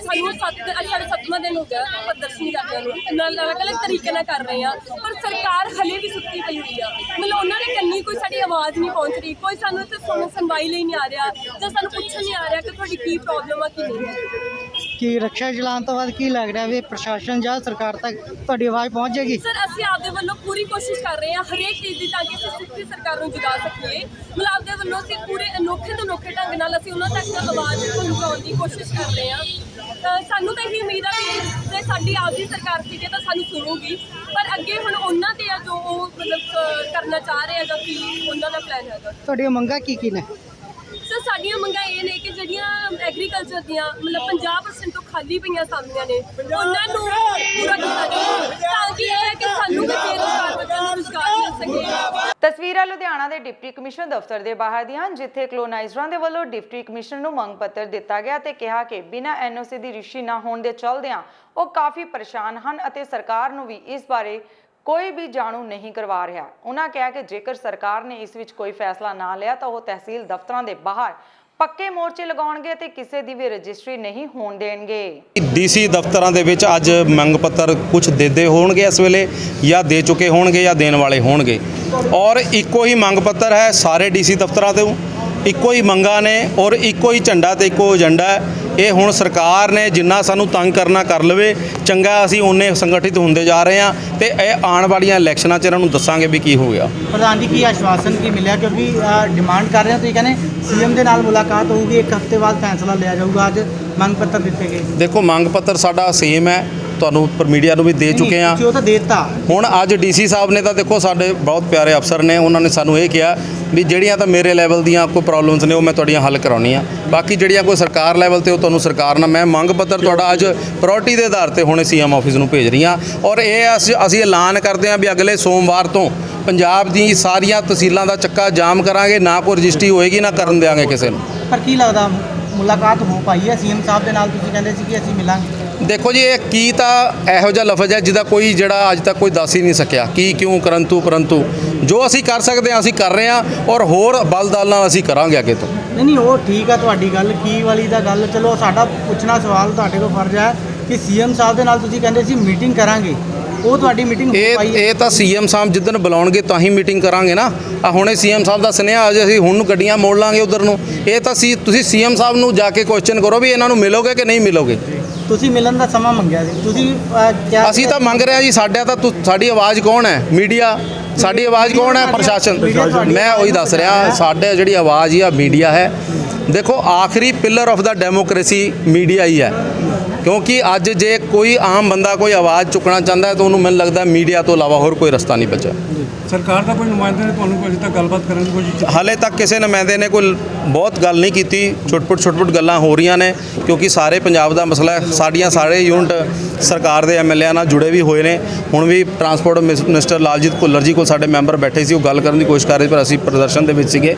ਸਾਨੂੰ 7ਵਾਂ ਦਿਨ ਹੋ ਗਿਆ ਪ੍ਰਦਰਸ਼ਨ ਕਰਦਿਆਂ ਨੂੰ, ਨਾਲ ਅਲੱਗ-ਅਲੱਗ ਤਰੀਕੇ ਨਾਲ ਕਰ ਰਹੇ ਆ, ਪਰ ਸਰਕਾਰ ਹਲੇ ਵੀ ਸੁੱਤੀ ਪਈ ਹੋਈ ਆ। ਮਤਲਬ ਉਹਨਾਂ ਦੇ ਕੰਨੀ ਕੋਈ ਸਾਡੀ ਆਵਾਜ਼ ਨਹੀਂ ਪਹੁੰਚ ਰਹੀ, ਕੋਈ ਸਾਨੂੰ ਇੱਥੇ ਸੁਣਵਾਈ ਲਈ ਨਹੀਂ ਆ ਰਿਹਾ, ਜਾਂ ਸਾਨੂੰ ਪੁੱਛਣ ਨਹੀਂ ਆ ਰਿਹਾ ਕਿ ਤੁਹਾਡੀ ਕੀ ਪ੍ਰੋਬਲਮ ਆ, ਕੀ ਨਹੀਂ ਹੈ। ਕਿ ਰਿਕਸ਼ਾ ਚਲਾਉਣ ਤੋਂ ਬਾਅਦ ਕੀ ਲੱਗ ਰਿਹਾ ਵੀ ਪ੍ਰਸ਼ਾਸਨ ਜਾਂ ਸਰਕਾਰ ਤੱਕ ਤੁਹਾਡੀ ਆਵਾਜ਼ ਪਹੁੰਚ ਜਾਏਗੀ? ਸਰ, ਅਸੀਂ ਆਪਦੇ ਵੱਲੋਂ ਪੂਰੀ ਕੋਸ਼ਿਸ਼ ਕਰ ਰਹੇ ਹਾਂ ਹਰੇਕ ਚੀਜ਼ ਦੀ, ਤਾਂ ਕਿ ਅਸੀਂ ਸਿੱਖੀ ਸਰਕਾਰ ਨੂੰ ਜਗਾ ਸਕੀਏ। ਮਤਲਬ ਆਪਦੇ ਵੱਲੋਂ ਅਸੀਂ ਪੂਰੇ ਅਨੋਖੇ ਤੋਂ ਅਨੋਖੇ ਢੰਗ ਨਾਲ ਅਸੀਂ ਉਹਨਾਂ ਤੱਕ ਆਵਾਜ਼ ਪਹੁੰਚਾਉਣ ਦੀ ਕੋਸ਼ਿਸ਼ ਕਰ ਰਹੇ ਹਾਂ। ਸਾਨੂੰ ਤਾਂ ਇਹੀ ਉਮੀਦ ਆ ਕਿ ਜੇ ਸਾਡੀ ਆਪਦੀ ਸਰਕਾਰ ਸੀਗੀ ਤਾਂ ਸਾਨੂੰ ਸੁਣੂਗੀ, ਪਰ ਅੱਗੇ ਹੁਣ ਉਹਨਾਂ ਤੇ ਆ ਜੋ ਉਹ ਮਤਲਬ ਕਰਨਾ ਚਾਹ ਰਹੇ ਆ, ਜਾਂ ਕੀ ਉਹਨਾਂ ਦਾ ਪਲਾਨ ਹੈਗਾ। ਤੁਹਾਡੀਆਂ ਮੰਗਾਂ ਕੀ ਨੇ? ਸਰ, ਸਾਡੀਆਂ ਮੰਗਾਂ ਇਹ ਨੇ ਕਿ ਜਿਹੜੀਆਂ ਐਗਰੀਕਲਚਰ ਦੀਆਂ ਮਤਲਬ 50% ਤੋਂ ਖਾਲੀ ਪਈਆਂ ਸਾਮੀਆਂ ਨੇ ਉਹਨਾਂ ਨੂੰ ਪੂਰਾ ਕੀਤਾ ਜਾਵੇ ਤਾਂ ਕਿ ਇਹ ਹੈ ਕਿ ਸਾਨੂੰ ਵੀ ਬੇਰੁਜ਼ਗਾਰ ਬੱਚਿਆਂ ਨੂੰ ਰੁਜ਼ਗਾਰ ਮਿਲ ਸਕੇ। ਤਸਵੀਰਾਂ ਲੁਧਿਆਣਾ ਦੇ ਡਿਪਟੀ ਕਮਿਸ਼ਨਰ ਦਫ਼ਤਰ ਦੇ ਬਾਹਰ ਦੀਆਂ ਹਨ, ਜਿੱਥੇ ਕਲੋਨਾਈਜ਼ਰਾਂ ਦੇ ਵੱਲੋਂ ਡਿਪਟੀ ਕਮਿਸ਼ਨਰ ਨੂੰ ਮੰਗ ਪੱਤਰ ਦਿੱਤਾ ਗਿਆ ਤੇ ਕਿਹਾ ਕਿ ਬਿਨਾਂ ਐਨਓਸੀ ਦੀ ਰਿਸ਼ੀ ਨਾ ਹੋਣ ਦੇ ਚਲਦਿਆਂ ਉਹ ਕਾਫੀ ਪਰੇਸ਼ਾਨ ਹਨ ਅਤੇ ਸਰਕਾਰ ਨੂੰ ਵੀ ਇਸ ਬਾਰੇ ਕੋਈ ਵੀ ਜਾਣੂ ਨਹੀਂ ਕਰਵਾ ਰਿਹਾ। ਉਹਨਾਂ ਕਿਹਾ ਕਿ ਜੇਕਰ ਸਰਕਾਰ ਨੇ ਇਸ ਵਿੱਚ ਕੋਈ ਫੈਸਲਾ ਨਾ ਲਿਆ ਤਾਂ ਉਹ ਤਹਿਸੀਲ ਦਫ਼ਤਰਾਂ ਦੇ ਬਾਹਰ ਪੱਕੇ ਮੋਰਚੇ ਲਗਾਉਣਗੇ ਤੇ ਕਿਸੇ ਦੀ ਵੀ ਰਜਿਸਟਰੀ ਨਹੀਂ ਹੋਣ ਦੇਣਗੇ। ਡੀਸੀ ਦਫ਼ਤਰਾਂ ਦੇ ਵਿੱਚ ਅੱਜ ਮੰਗ ਪੱਤਰ ਕੁਝ ਦੇਦੇ ਹੋਣਗੇ, ਇਸ ਵੇਲੇ ਜਾਂ ਦੇ ਚੁੱਕੇ ਹੋਣਗੇ ਜਾਂ ਦੇਣ ਵਾਲੇ ਹੋਣਗੇ, ਔਰ ਇੱਕੋ ਹੀ ਮੰਗ ਪੱਤਰ ਹੈ ਸਾਰੇ ਡੀਸੀ ਦਫ਼ਤਰਾਂ ਤੋਂ, ਇੱਕੋ ਹੀ ਮੰਗਾਂ ਨੇ ਔਰ ਇੱਕੋ ਹੀ ਝੰਡਾ ਤੇ ਇੱਕੋ ਏਜੰਡਾ ਹੈ। ਇਹ ਹੁਣ ਸਰਕਾਰ ਨੇ ਜਿੰਨਾ ਸਾਨੂੰ ਤੰਗ ਕਰਨਾ ਕਰ ਲਵੇ, ਚੰਗਾ ਅਸੀਂ ਉਹਨੇ ਸੰਗਠਿਤ ਹੁੰਦੇ ਜਾ ਰਹੇ ਹਾਂ ਤੇ ਇਹ ਆਉਣ ਵਾਲੀਆਂ ਇਲੈਕਸ਼ਨਾਂ 'ਚ ਇਹਨਾਂ ਨੂੰ ਦੱਸਾਂਗੇ ਵੀ ਕੀ ਹੋ ਗਿਆ। ਪ੍ਰਧਾਨ ਜੀ ਕੀ ਆਸ਼ਵਾਸਨ ਕੀ ਮਿਲਿਆ, ਕਿਉਂਕਿ ਡਿਮਾਂਡ ਕਰ ਰਹੇ ਹੋ ਤੁਸੀਂ ਕਹਿੰਦੇ ਸੀਐਮ ਦੇ ਨਾਲ ਮੁਲਾਕਾਤ ਹੋਊਗੀ, ਇੱਕ ਹਫ਼ਤੇ ਬਾਅਦ ਫੈਸਲਾ ਲਿਆ ਜਾਊਗਾ, ਅੱਜ ਮੰਗ ਪੱਤਰ ਦਿੱਤੇ ਗਏ। ਦੇਖੋ ਮੰਗ ਪੱਤਰ ਸਾਡਾ ਸੇਮ ਹੈ, ਤੁਹਾਨੂੰ ਪਰ ਮੀਡੀਆ ਨੂੰ ਵੀ ਦੇ ਚੁੱਕੇ ਆ। ਉਹ ਤਾਂ ਦੇਤਾ ਹੁਣ ਅੱਜ ਡੀਸੀ ਸਾਹਿਬ ਨੇ ਤਾਂ ਦੇਖੋ ਸਾਡੇ ਬਹੁਤ ਪਿਆਰੇ ਅਫਸਰ ਨੇ, ਉਹਨਾਂ ਨੇ ਸਾਨੂੰ ਇਹ ਕਿਹਾ ਵੀ ਜਿਹੜੀਆਂ ਤਾਂ ਮੇਰੇ ਲੈਵਲ ਦੀਆਂ ਕੋਈ ਪ੍ਰੋਬਲਮਸ ਨੇ ਉਹ ਮੈਂ ਤੁਹਾਡੀਆਂ ਹੱਲ ਕਰਾਉਣੀਆਂ, ਬਾਕੀ ਜਿਹੜੀਆਂ ਕੋਈ ਸਰਕਾਰ ਲੈਵਲ ਤੇ ਉਹ ਤੁਹਾਨੂੰ ਸਰਕਾਰ ਨਾਲ ਮੈਂ ਮੰਗ ਪੱਤਰ ਤੁਹਾਡਾ ਅੱਜ ਪ੍ਰਾਇੋਰਟੀ ਦੇ ਆਧਾਰ ਤੇ ਹੁਣੇ ਸੀਐਮ ਆਫਿਸ ਨੂੰ ਭੇਜ ਰਹੀਆਂ। ਔਰ ਇਹ ਅਸੀਂ ਐਲਾਨ ਕਰਦੇ ਹਾਂ ਵੀ ਅਗਲੇ ਸੋਮਵਾਰ ਤੋਂ ਪੰਜਾਬ ਦੀ ਸਾਰੀਆਂ ਤਹਿਸੀਲਾਂ ਦਾ ਚੱਕਾ ਜਾਮ ਕਰਾਂਗੇ, ਨਾ ਕੋਈ ਰਜਿਸਟਰੀ ਹੋਏਗੀ ਨਾ ਕਰਨ ਦੇਵਾਂਗੇ ਕਿਸੇ ਨੂੰ। ਪਰ ਕੀ ਲੱਗਦਾ ਮੁਲਾਕਾਤ ਹੋ ਪਾਈ ਹੈ ਸੀਐਮ ਸਾਹਿਬ ਦੇ ਨਾਲ? ਤੁਸੀਂ ਕਹਿੰਦੇ ਸੀ ਕਿ ਅਸੀਂ ਮਿਲਾਂਗੇ। ਦੇਖੋ ਜੀ ਇਹ ਕੀ ਤਾਂ ਇਹੋ ਜਿਹਾ ਲਫ਼ਜ਼ ਹੈ ਜਿਹਦਾ ਕੋਈ ਜਿਹੜਾ ਅੱਜ ਤੱਕ ਕੋਈ ਦੱਸ ਹੀ ਨਹੀਂ ਸਕਿਆ ਕੀ ਕਿਉਂ ਪਰੰਤੂ ਜੋ ਅਸੀਂ ਕਰ ਸਕਦੇ ਹਾਂ ਅਸੀਂ ਕਰ ਰਹੇ ਹਾਂ ਔਰ ਹੋਰ ਬਲਦਲ ਨਾਲ ਅਸੀਂ ਕਰਾਂਗੇ ਅੱਗੇ ਤੋਂ। ਨਹੀਂ ਉਹ ਠੀਕ ਆ ਤੁਹਾਡੀ ਗੱਲ, ਕੀ ਵਾਲੀ ਦਾ ਗੱਲ, ਚਲੋ ਸਾਡਾ ਪੁੱਛਣਾ ਸਵਾਲ ਤੁਹਾਡੇ ਕੋਲ ਫਰਜ਼ ਹੈ ਕਿ ਸੀਐਮ ਸਾਹਿਬ ਦੇ ਨਾਲ ਤੁਸੀਂ ਕਹਿੰਦੇ ਸੀ ਮੀਟਿੰਗ ਕਰਾਂਗੇ, ਉਹ ਤੁਹਾਡੀ ਮੀਟਿੰਗ ਹੋ ਪਾਈ? ਇਹ ਤਾਂ ਸੀਐਮ ਸਾਹਿਬ ਜਿੱਦਣ ਬੁਲਾਉਣਗੇ ਤਾਂ ਹੀ ਮੀਟਿੰਗ ਕਰਾਂਗੇ ਨਾ। ਆ ਹੁਣੇ ਸੀਐਮ ਸਾਹਿਬ ਦਾ ਸੁਨੇਹਾ ਅੱਜ ਅਸੀਂ ਹੁਣ ਗੱਡੀਆਂ ਮੋੜ ਲਾਂਗੇ ਉਧਰ ਨੂੰ। ਇਹ ਤਾਂ ਤੁਸੀਂ ਸੀਐਮ ਸਾਹਿਬ ਨੂੰ ਜਾ ਕੇ ਕੁਐਸਚਨ ਕਰੋ ਵੀ ਇਹਨਾਂ ਨੂੰ ਮਿਲੋਗੇ ਕਿ ਨਹੀਂ ਮਿਲੋਗੇ। ਤੁਸੀਂ ਮਿਲਣ ਦਾ ਸਮਾਂ ਮੰਗਿਆ ਸੀ, ਤੁਸੀਂ ਅਸੀਂ ਤਾਂ ਮੰਗ ਰਹੇ ਹਾਂ ਜੀ। ਸਾਡੀ ਆਵਾਜ਼ ਕੌਣ ਹੈ? ਮੀਡੀਆ। ਸਾਡੀ ਆਵਾਜ਼ ਕੌਣ ਹੈ? ਪ੍ਰਸ਼ਾਸਨ। ਮੈਂ ਉਹੀ ਦੱਸ ਰਿਹਾ, ਸਾਡੇ ਜਿਹੜੀ ਆਵਾਜ਼ ਆ ਮੀਡੀਆ ਹੈ। ਦੇਖੋ ਆਖਰੀ ਪਿਲਰ ਆਫ ਦਾ ਡੈਮੋਕ੍ਰੇਸੀ ਮੀਡੀਆ ਹੀ ਹੈ, ਕਿਉਂਕਿ ਅੱਜ ਜੇ ਕੋਈ ਆਮ ਬੰਦਾ ਕੋਈ ਆਵਾਜ਼ ਚੁੱਕਣਾ ਚਾਹੁੰਦਾ ਹੈ ਤਾਂ ਉਹਨੂੰ ਮੈਨੂੰ ਲੱਗਦਾ ਮੀਡੀਆ ਤੋਂ ਇਲਾਵਾ ਹੋਰ ਕੋਈ ਰਸਤਾ ਨਹੀਂ ਬਚਿਆ। ਸਰਕਾਰ ਦਾ ਕੋਈ ਨੁਮਾਇੰਦੇ ਨੇ ਤੁਹਾਨੂੰ ਕੋਈ ਅਜੇ ਤੱਕ ਗੱਲਬਾਤ ਕਰਨ ਦੀ ਕੋਸ਼ਿਸ਼ ਕੀਤੀ? ਹਾਲੇ ਤੱਕ ਕਿਸੇ ਨੁਮਾਇੰਦੇ ਨੇ ਕੋਈ ਬਹੁਤ ਗੱਲ ਨਹੀਂ ਕੀਤੀ, ਛੋਟ ਗੱਲਾਂ ਹੋ ਰਹੀਆਂ ਨੇ, ਕਿਉਂਕਿ ਸਾਰੇ ਪੰਜਾਬ ਦਾ ਮਸਲਾ ਹੈ। ਸਾਡੀਆਂ ਸਾਰੇ ਯੂਨਿਟ ਸਰਕਾਰ ਦੇ ਐਮਐਲਏ ਨਾਲ ਜੁੜੇ ਵੀ ਹੋਏ ਨੇ। ਹੁਣ ਵੀ ਟਰਾਂਸਪੋਰਟ ਮਿਨਿਸਟਰ ਲਾਲਜੀਤ ਭੁੱਲਰ ਜੀ ਕੋਲ ਸਾਡੇ ਮੈਂਬਰ ਬੈਠੇ ਸੀ, ਉਹ ਗੱਲ ਕਰਨ ਦੀ ਕੋਸ਼ਿਸ਼ ਕਰ ਰਹੇ, ਪਰ ਅਸੀਂ ਪ੍ਰਦਰਸ਼ਨ ਦੇ ਵਿੱਚ ਸੀਗੇ।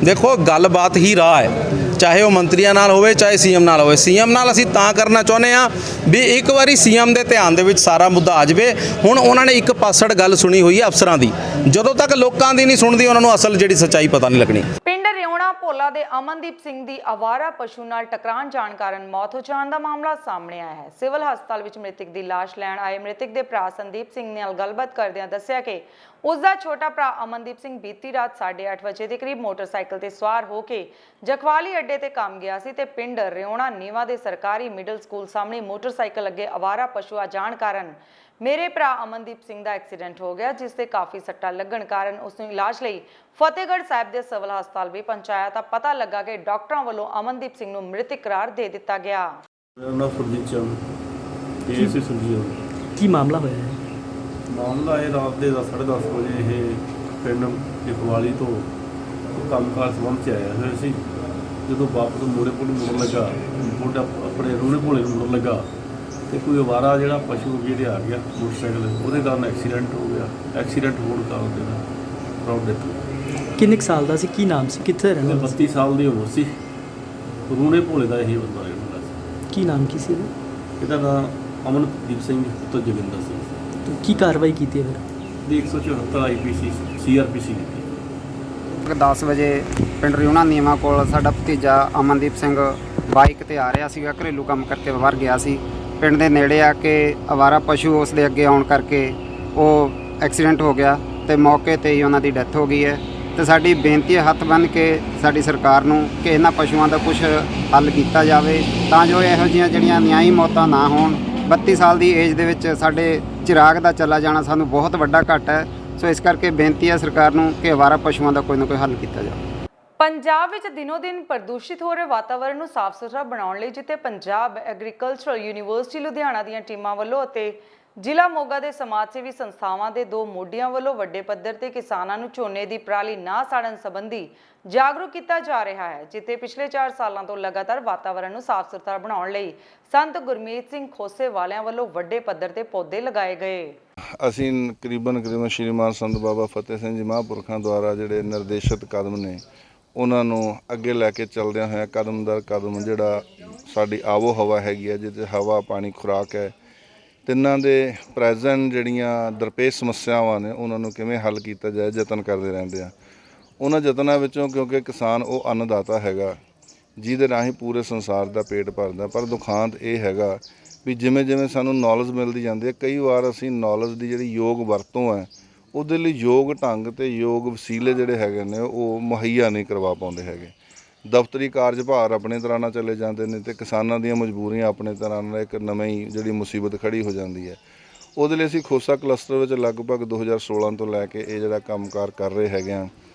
ਦੇਖੋ ਗੱਲਬਾਤ ਹੀ ਰਾਹ ਹੈ, ਚਾਹੇ ਉਹ ਮੰਤਰੀਆਂ ਨਾਲ ਹੋਵੇ ਚਾਹੇ ਸੀਐਮ ਨਾਲ ਹੋਵੇ। ਸੀਐਮ ਨਾਲ ਅਸੀਂ ਤਾਂ ਕਰਨਾ ਚਾਹੁੰਦੇ ਹਾਂ ਵੀ ਇੱਕ ਵਾਰੀ ਸੀਐਮ ਦੇ ਧਿਆਨ ਦੇ ਵਿੱਚ ਸਾਰਾ ਮੁੱਦਾ ਆ ਜਾਵੇ। ਹੁਣ ਉਹਨਾਂ ਨੇ ਇੱਕ ਪਾਸੜ ਗੱਲ ਸੁਣੀ ਹੋਈ ਹੈ ਅਫਸਰਾਂ ਦੀ, ਜਦੋਂ ਤੱਕ ਲੋਕਾਂ ਦੀ ਨਹੀਂ ਸੁਣਦੀ ਉਹਨਾਂ ਨੂੰ ਅਸਲ ਜਿਹੜੀ ਸੱਚਾਈ ਪਤਾ ਨਹੀਂ ਲੱਗਣੀ। ਪਿੰਡ ਰਿਉਣਾ ਭੋਲਾ ਦੇ ਅਮਨਦੀਪ ਸਿੰਘ ਦੀ ਆਵਾਰਾ ਪਸ਼ੂ ਨਾਲ ਟਕਰਾਉਣ ਜਾਣ ਕਾਰਨ ਮੌਤ ਹੋ ਜਾਣ ਦਾ ਮਾਮਲਾ ਸਾਹਮਣੇ ਆਇਆ ਹੈ। ਸਿਵਲ ਹਸਪਤਾਲ ਵਿੱਚ ਮ੍ਰਿਤਕ ਦੀ ਲਾਸ਼ ਲੈਣ ਆਏ ਮ੍ਰਿਤਕ ਦੇ ਭਰਾ ਸੰਦੀਪ ਸਿੰਘ ਨਾਲ ਗੱਲਬਾਤ ਕਰਦਿਆਂ ਦੱਸਿਆ ਕਿ ਉਸ ਦਾ ਛੋਟਾ ਭਰਾ ਅਮਨਦੀਪ ਸਿੰਘ ਬੀਤੀ ਰਾਤ 8:30 ਵਜੇ ਦੇ ਕਰੀਬ ਮੋਟਰਸਾਈਕਲ ਤੇ ਸਵਾਰ ਹੋ ਕੇ ਜਖਵਾਲੀ ਅੱਡੇ ਤੇ ਕੰਮ ਗਿਆ ਸੀ ਤੇ ਪਿੰਡ ਰਿਉਣਾ ਨੀਵਾ ਦੇ ਸਰਕਾਰੀ ਮਿਡਲ ਸਕੂਲ ਸਾਹਮਣੇ ਮੋਟਰਸਾਈਕਲ ਅੱਗੇ ਆਵਾਰਾ ਪਸ਼ੂ ਆ ਜਾਣ ਕਾਰਨ ਮੇਰੇ ਭਰਾ ਅਮਨਦੀਪ ਸਿੰਘ ਦਾ ਐਕਸੀਡੈਂਟ ਹੋ ਗਿਆ, ਜਿਸ ਤੇ ਕਾਫੀ ਸੱਟਾਂ ਲੱਗਣ ਕਾਰਨ ਉਸ ਨੂੰ ਇਲਾਜ ਲਈ ਫਤਿਹਗੜ੍ਹ ਸਾਹਿਬ ਦੇ ਸਿਵਲ ਹਸਪਤਾਲ ਵੀ ਪਹੁੰਚਾਇਆ ਤਾਂ ਪਤਾ ਲੱਗਾ ਕਿ ਡਾਕਟਰਾਂ ਵੱਲੋਂ ਅਮਨਦੀਪ ਸਿੰਘ ਨੂੰ ਮ੍ਰਿਤਕ ਕਰਾਰ ਦੇ ਦਿੱਤਾ ਗਿਆ। ਮੇਰਾ ਨਾਮ ਸੁਰਜੀਤ ਚੰਦ ਏਸੀ ਸੁਰਜੀਤ। ਕੀ ਮਾਮਲਾ ਹੋਇਆ ਹੈ? ਮਾਮਲਾ ਇਹ ਰਾਤ ਦੇ 10:30 ਵਜੇ ਇਹ ਪਿੰਡ ਜਖਵਾਲੀ ਤੋਂ ਕੰਮਕਾਰ ਸੰਬੰਧ 'ਚ ਆਇਆ ਹੋਇਆ ਸੀ। ਜਦੋਂ ਵਾਪਸ ਮੋੜੇ ਕੋਲ ਮੁੜਨ ਲੱਗਾ, ਮੋਢਾ ਆਪਣੇ ਰੂਣੇ ਭੋਲੇ ਨੂੰ ਮੁੜਨ ਲੱਗਾ ਤੇ ਕੋਈ ਅਵਾਰਾ ਜਿਹੜਾ ਪਸ਼ੂ ਜਿਹੜੇ ਆ ਗਿਆ ਮੋਟਰਸਾਈਕਲ, ਉਹਦੇ ਕਾਰਨ ਐਕਸੀਡੈਂਟ ਹੋ ਗਿਆ। ਐਕਸੀਡੈਂਟ ਹੋਣ ਕਾਰਨ ਪ੍ਰੋਬਲਮ ਡੈਥ। ਕਿੰਨੇ ਸਾਲ ਦਾ ਸੀ? ਕੀ ਨਾਮ ਸੀ? ਕਿੱਥੇ ਰਹਿੰਦਾ? 32 ਸਾਲ ਦੀ ਉਮਰ ਸੀ। ਰੂਣੇ ਭੋਲੇ ਦਾ ਇਹ ਬੰਦਾ ਰਹਿੰਦਾ ਸੀ। ਕੀ ਨਾਮ ਕੀ ਸੀ ਇਹਦਾ ਨਾਮ ਅਮਨਦੀਪ ਸਿੰਘ ਤੋਂ ਜੋਗਿੰਦਰ ਸਿੰਘ। ਕੀ ਕਾਰਵਾਈ ਕੀਤੀ ਹੈ ਫਿਰ? 174 ਆਈਪੀਸੀ ਸੀਆਰਪੀਸੀ ਕੀਤੀ। 10 ਵਜੇ ਪਿੰਡ ਰਿਉਣਾ ਨੀਵਾ ਕੋਲ ਸਾਡਾ ਭਤੀਜਾ ਅਮਨਦੀਪ ਸਿੰਘ ਬਾਈਕ ਤੇ ਆ ਰਿਹਾ ਸੀਗਾ, ਘਰੇਲੂ ਕੰਮ ਕਰਕੇ ਬਾਹਰ ਗਿਆ ਸੀ। ਪਿੰਡ ਦੇ ਨੇੜੇ ਆ ਕੇ ਅਵਾਰਾ ਪਸ਼ੂ ਉਸ ਦੇ ਅੱਗੇ ਆਉਣ ਕਰਕੇ ਉਹ ਐਕਸੀਡੈਂਟ ਹੋ ਗਿਆ ਤੇ ਮੌਕੇ ਤੇ ਹੀ ਉਹਨਾਂ ਦੀ ਡੈਥ ਹੋ ਗਈ ਹੈ। ਤੇ ਸਾਡੀ ਬੇਨਤੀ ਹੈ ਹੱਥ ਬੰਨ੍ਹ ਕੇ ਸਾਡੀ ਸਰਕਾਰ ਨੂੰ ਕਿ ਇਹਨਾਂ ਪਸ਼ੂਆਂ ਦਾ ਕੁਝ ਹੱਲ ਕੀਤਾ ਜਾਵੇ ਤਾਂ ਜੋ ਇਹੋ ਜਿਹੀਆਂ ਜਿਹੜੀਆਂ ਨਿਆਂਈ ਮੌਤਾਂ ਨਾ ਹੋਣ। 32 ਸਾਲ ਦੀ ਏਜ ਦੇ ਵਿੱਚ ਸਾਡੇ ਚਿਰਾਗ ਦਾ ਚਲਾ ਜਾਣਾ ਸਾਨੂੰ ਬਹੁਤ ਵੱਡਾ ਘਾਟਾ ਹੈ। ਸੋ ਇਸ ਕਰਕੇ ਬੇਨਤੀ ਹੈ ਸਰਕਾਰ ਨੂੰ ਕਿ ਅਵਾਰਾ ਪਸ਼ੂਆਂ ਦਾ ਕੋਈ ਨਾ ਕੋਈ ਹੱਲ ਕੀਤਾ ਜਾਵੇ। ਪੰਜਾਬ ਵਿੱਚ ਦਿਨੋ-ਦਿਨ ਪ੍ਰਦੂਸ਼ਿਤ ਹੋ ਰਹੇ ਵਾਤਾਵਰਣ ਨੂੰ ਸਾਫ਼ ਸੁਥਰਾ ਬਣਾਉਣ ਲਈ ਜਿੱਥੇ ਪੰਜਾਬ ਐਗਰੀਕਲਚਰਲ ਯੂਨੀਵਰਸਿਟੀ ਲੁਧਿਆਣਾ ਦੀਆਂ ਟੀਮਾਂ ਵੱਲੋਂ ਅਤੇ ਜ਼ਿਲ੍ਹਾ ਮੋਗਾ ਦੇ ਸਮਾਜ ਸੇਵੀ ਸੰਸਥਾਵਾਂ ਦੇ ਦੋ ਮੋਢੀਆਂ ਵੱਲੋਂ ਵੱਡੇ ਪੱਧਰ ਤੇ ਕਿਸਾਨਾਂ ਨੂੰ ਝੋਨੇ ਦੀ ਪਰਾਲੀ ਨਾ ਸਾੜਨ ਸੰਬੰਧੀ ਜਾਗਰੂਕ ਕੀਤਾ ਜਾ ਰਿਹਾ ਹੈ, ਜਿੱਥੇ ਪਿਛਲੇ 4 ਸਾਲਾਂ ਤੋਂ ਲਗਾਤਾਰ ਵਾਤਾਵਰਣ ਨੂੰ ਸਾਫ਼ ਸੁਥਰਾ ਬਣਾਉਣ ਲਈ ਸੰਤ ਗੁਰਮੀਤ ਸਿੰਘ ਖੋਸੇ ਵਾਲਿਆਂ ਵੱਲੋਂ ਵੱਡੇ ਪੱਧਰ ਤੇ ਪੌਦੇ ਲਗਾਏ ਗਏ। ਅਸੀਂ ਤਕਰੀਬਨ ਸ਼੍ਰੀਮਾਨ ਸੰਤ ਬਾਬਾ ਫਤਿਹ ਸਿੰਘ ਜੀ ਮਹਾਂਪੁਰਖਾਂ ਦੁਆਰਾ ਜਿਹੜੇ ਨਿਰਦੇਸ਼ਿਤ ਕਦਮ ਨੇ ਉਹਨਾਂ ਨੂੰ ਅੱਗੇ ਲੈ ਕੇ ਚੱਲਦਿਆਂ ਹੋਇਆ ਕਦਮ ਦਰ ਕਦਮ ਜਿਹੜਾ ਸਾਡੀ ਆਵੋ ਹਵਾ ਹੈਗੀ ਹੈ, ਜਿਹਦੇ ਹਵਾ ਪਾਣੀ ਖੁਰਾਕ ਹੈ, ਤਿੰਨਾਂ ਦੇ ਪ੍ਰੈਜ਼ੈਂਟ ਜਿਹੜੀਆਂ ਦਰਪੇਸ਼ ਸਮੱਸਿਆਵਾਂ ਨੇ ਉਹਨਾਂ ਨੂੰ ਕਿਵੇਂ ਹੱਲ ਕੀਤਾ ਜਾਏ ਯਤਨ ਕਰਦੇ ਰਹਿੰਦੇ ਆ। ਉਹਨਾਂ ਯਤਨਾਂ ਵਿੱਚੋਂ ਕਿਉਂਕਿ ਕਿਸਾਨ ਉਹ ਅੰਨਦਾਤਾ ਹੈਗਾ ਜਿਹਦੇ ਰਾਹੀਂ ਪੂਰੇ ਸੰਸਾਰ ਦਾ ਪੇਟ ਭਰਦਾ, ਪਰ ਦੁਖਾਂਤ ਇਹ ਹੈਗਾ ਵੀ ਜਿਵੇਂ ਜਿਵੇਂ ਸਾਨੂੰ ਨੌਲੇਜ ਮਿਲਦੀ ਜਾਂਦੀ ਹੈ ਕਈ ਵਾਰ ਅਸੀਂ ਨੌਲੇਜ ਦੀ ਜਿਹੜੀ ਯੋਗ ਵਰਤੋਂ ਹੈ ਉਹਦੇ ਲਈ ਯੋਗ ਢੰਗ ਤੇ ਯੋਗ ਵਸੀਲੇ ਜਿਹੜੇ ਹੈਗੇ ਨੇ ਉਹ ਮੁਹੱਈਆ ਨਹੀਂ ਕਰਵਾ ਪਾਉਂਦੇ ਹੈਗੇ। ਦਫ਼ਤਰੀ ਕਾਰਜ ਭਾਰ ਆਪਣੇ ਤਰ੍ਹਾਂ ਨਾਲ ਚਲੇ ਜਾਂਦੇ ਨੇ ਤੇ ਕਿਸਾਨਾਂ ਦੀਆਂ ਮਜਬੂਰੀਆਂ ਆਪਣੇ ਤਰ੍ਹਾਂ ਨਾਲ ਇੱਕ ਨਵੀਂ ਜਿਹੜੀ ਮੁਸੀਬਤ ਖੜੀ ਹੋ ਜਾਂਦੀ ਹੈ। ਉਹਦੇ ਲਈ ਅਸੀਂ ਖੋਸਾ ਕਲਸਟਰ ਵਿੱਚ ਲਗਭਗ 2016 ਤੋਂ ਲੈ ਕੇ ਇਹ ਜਿਹੜਾ ਕੰਮਕਾਰ ਕਰ ਰਹੇ ਹੈਗੇ ਆ,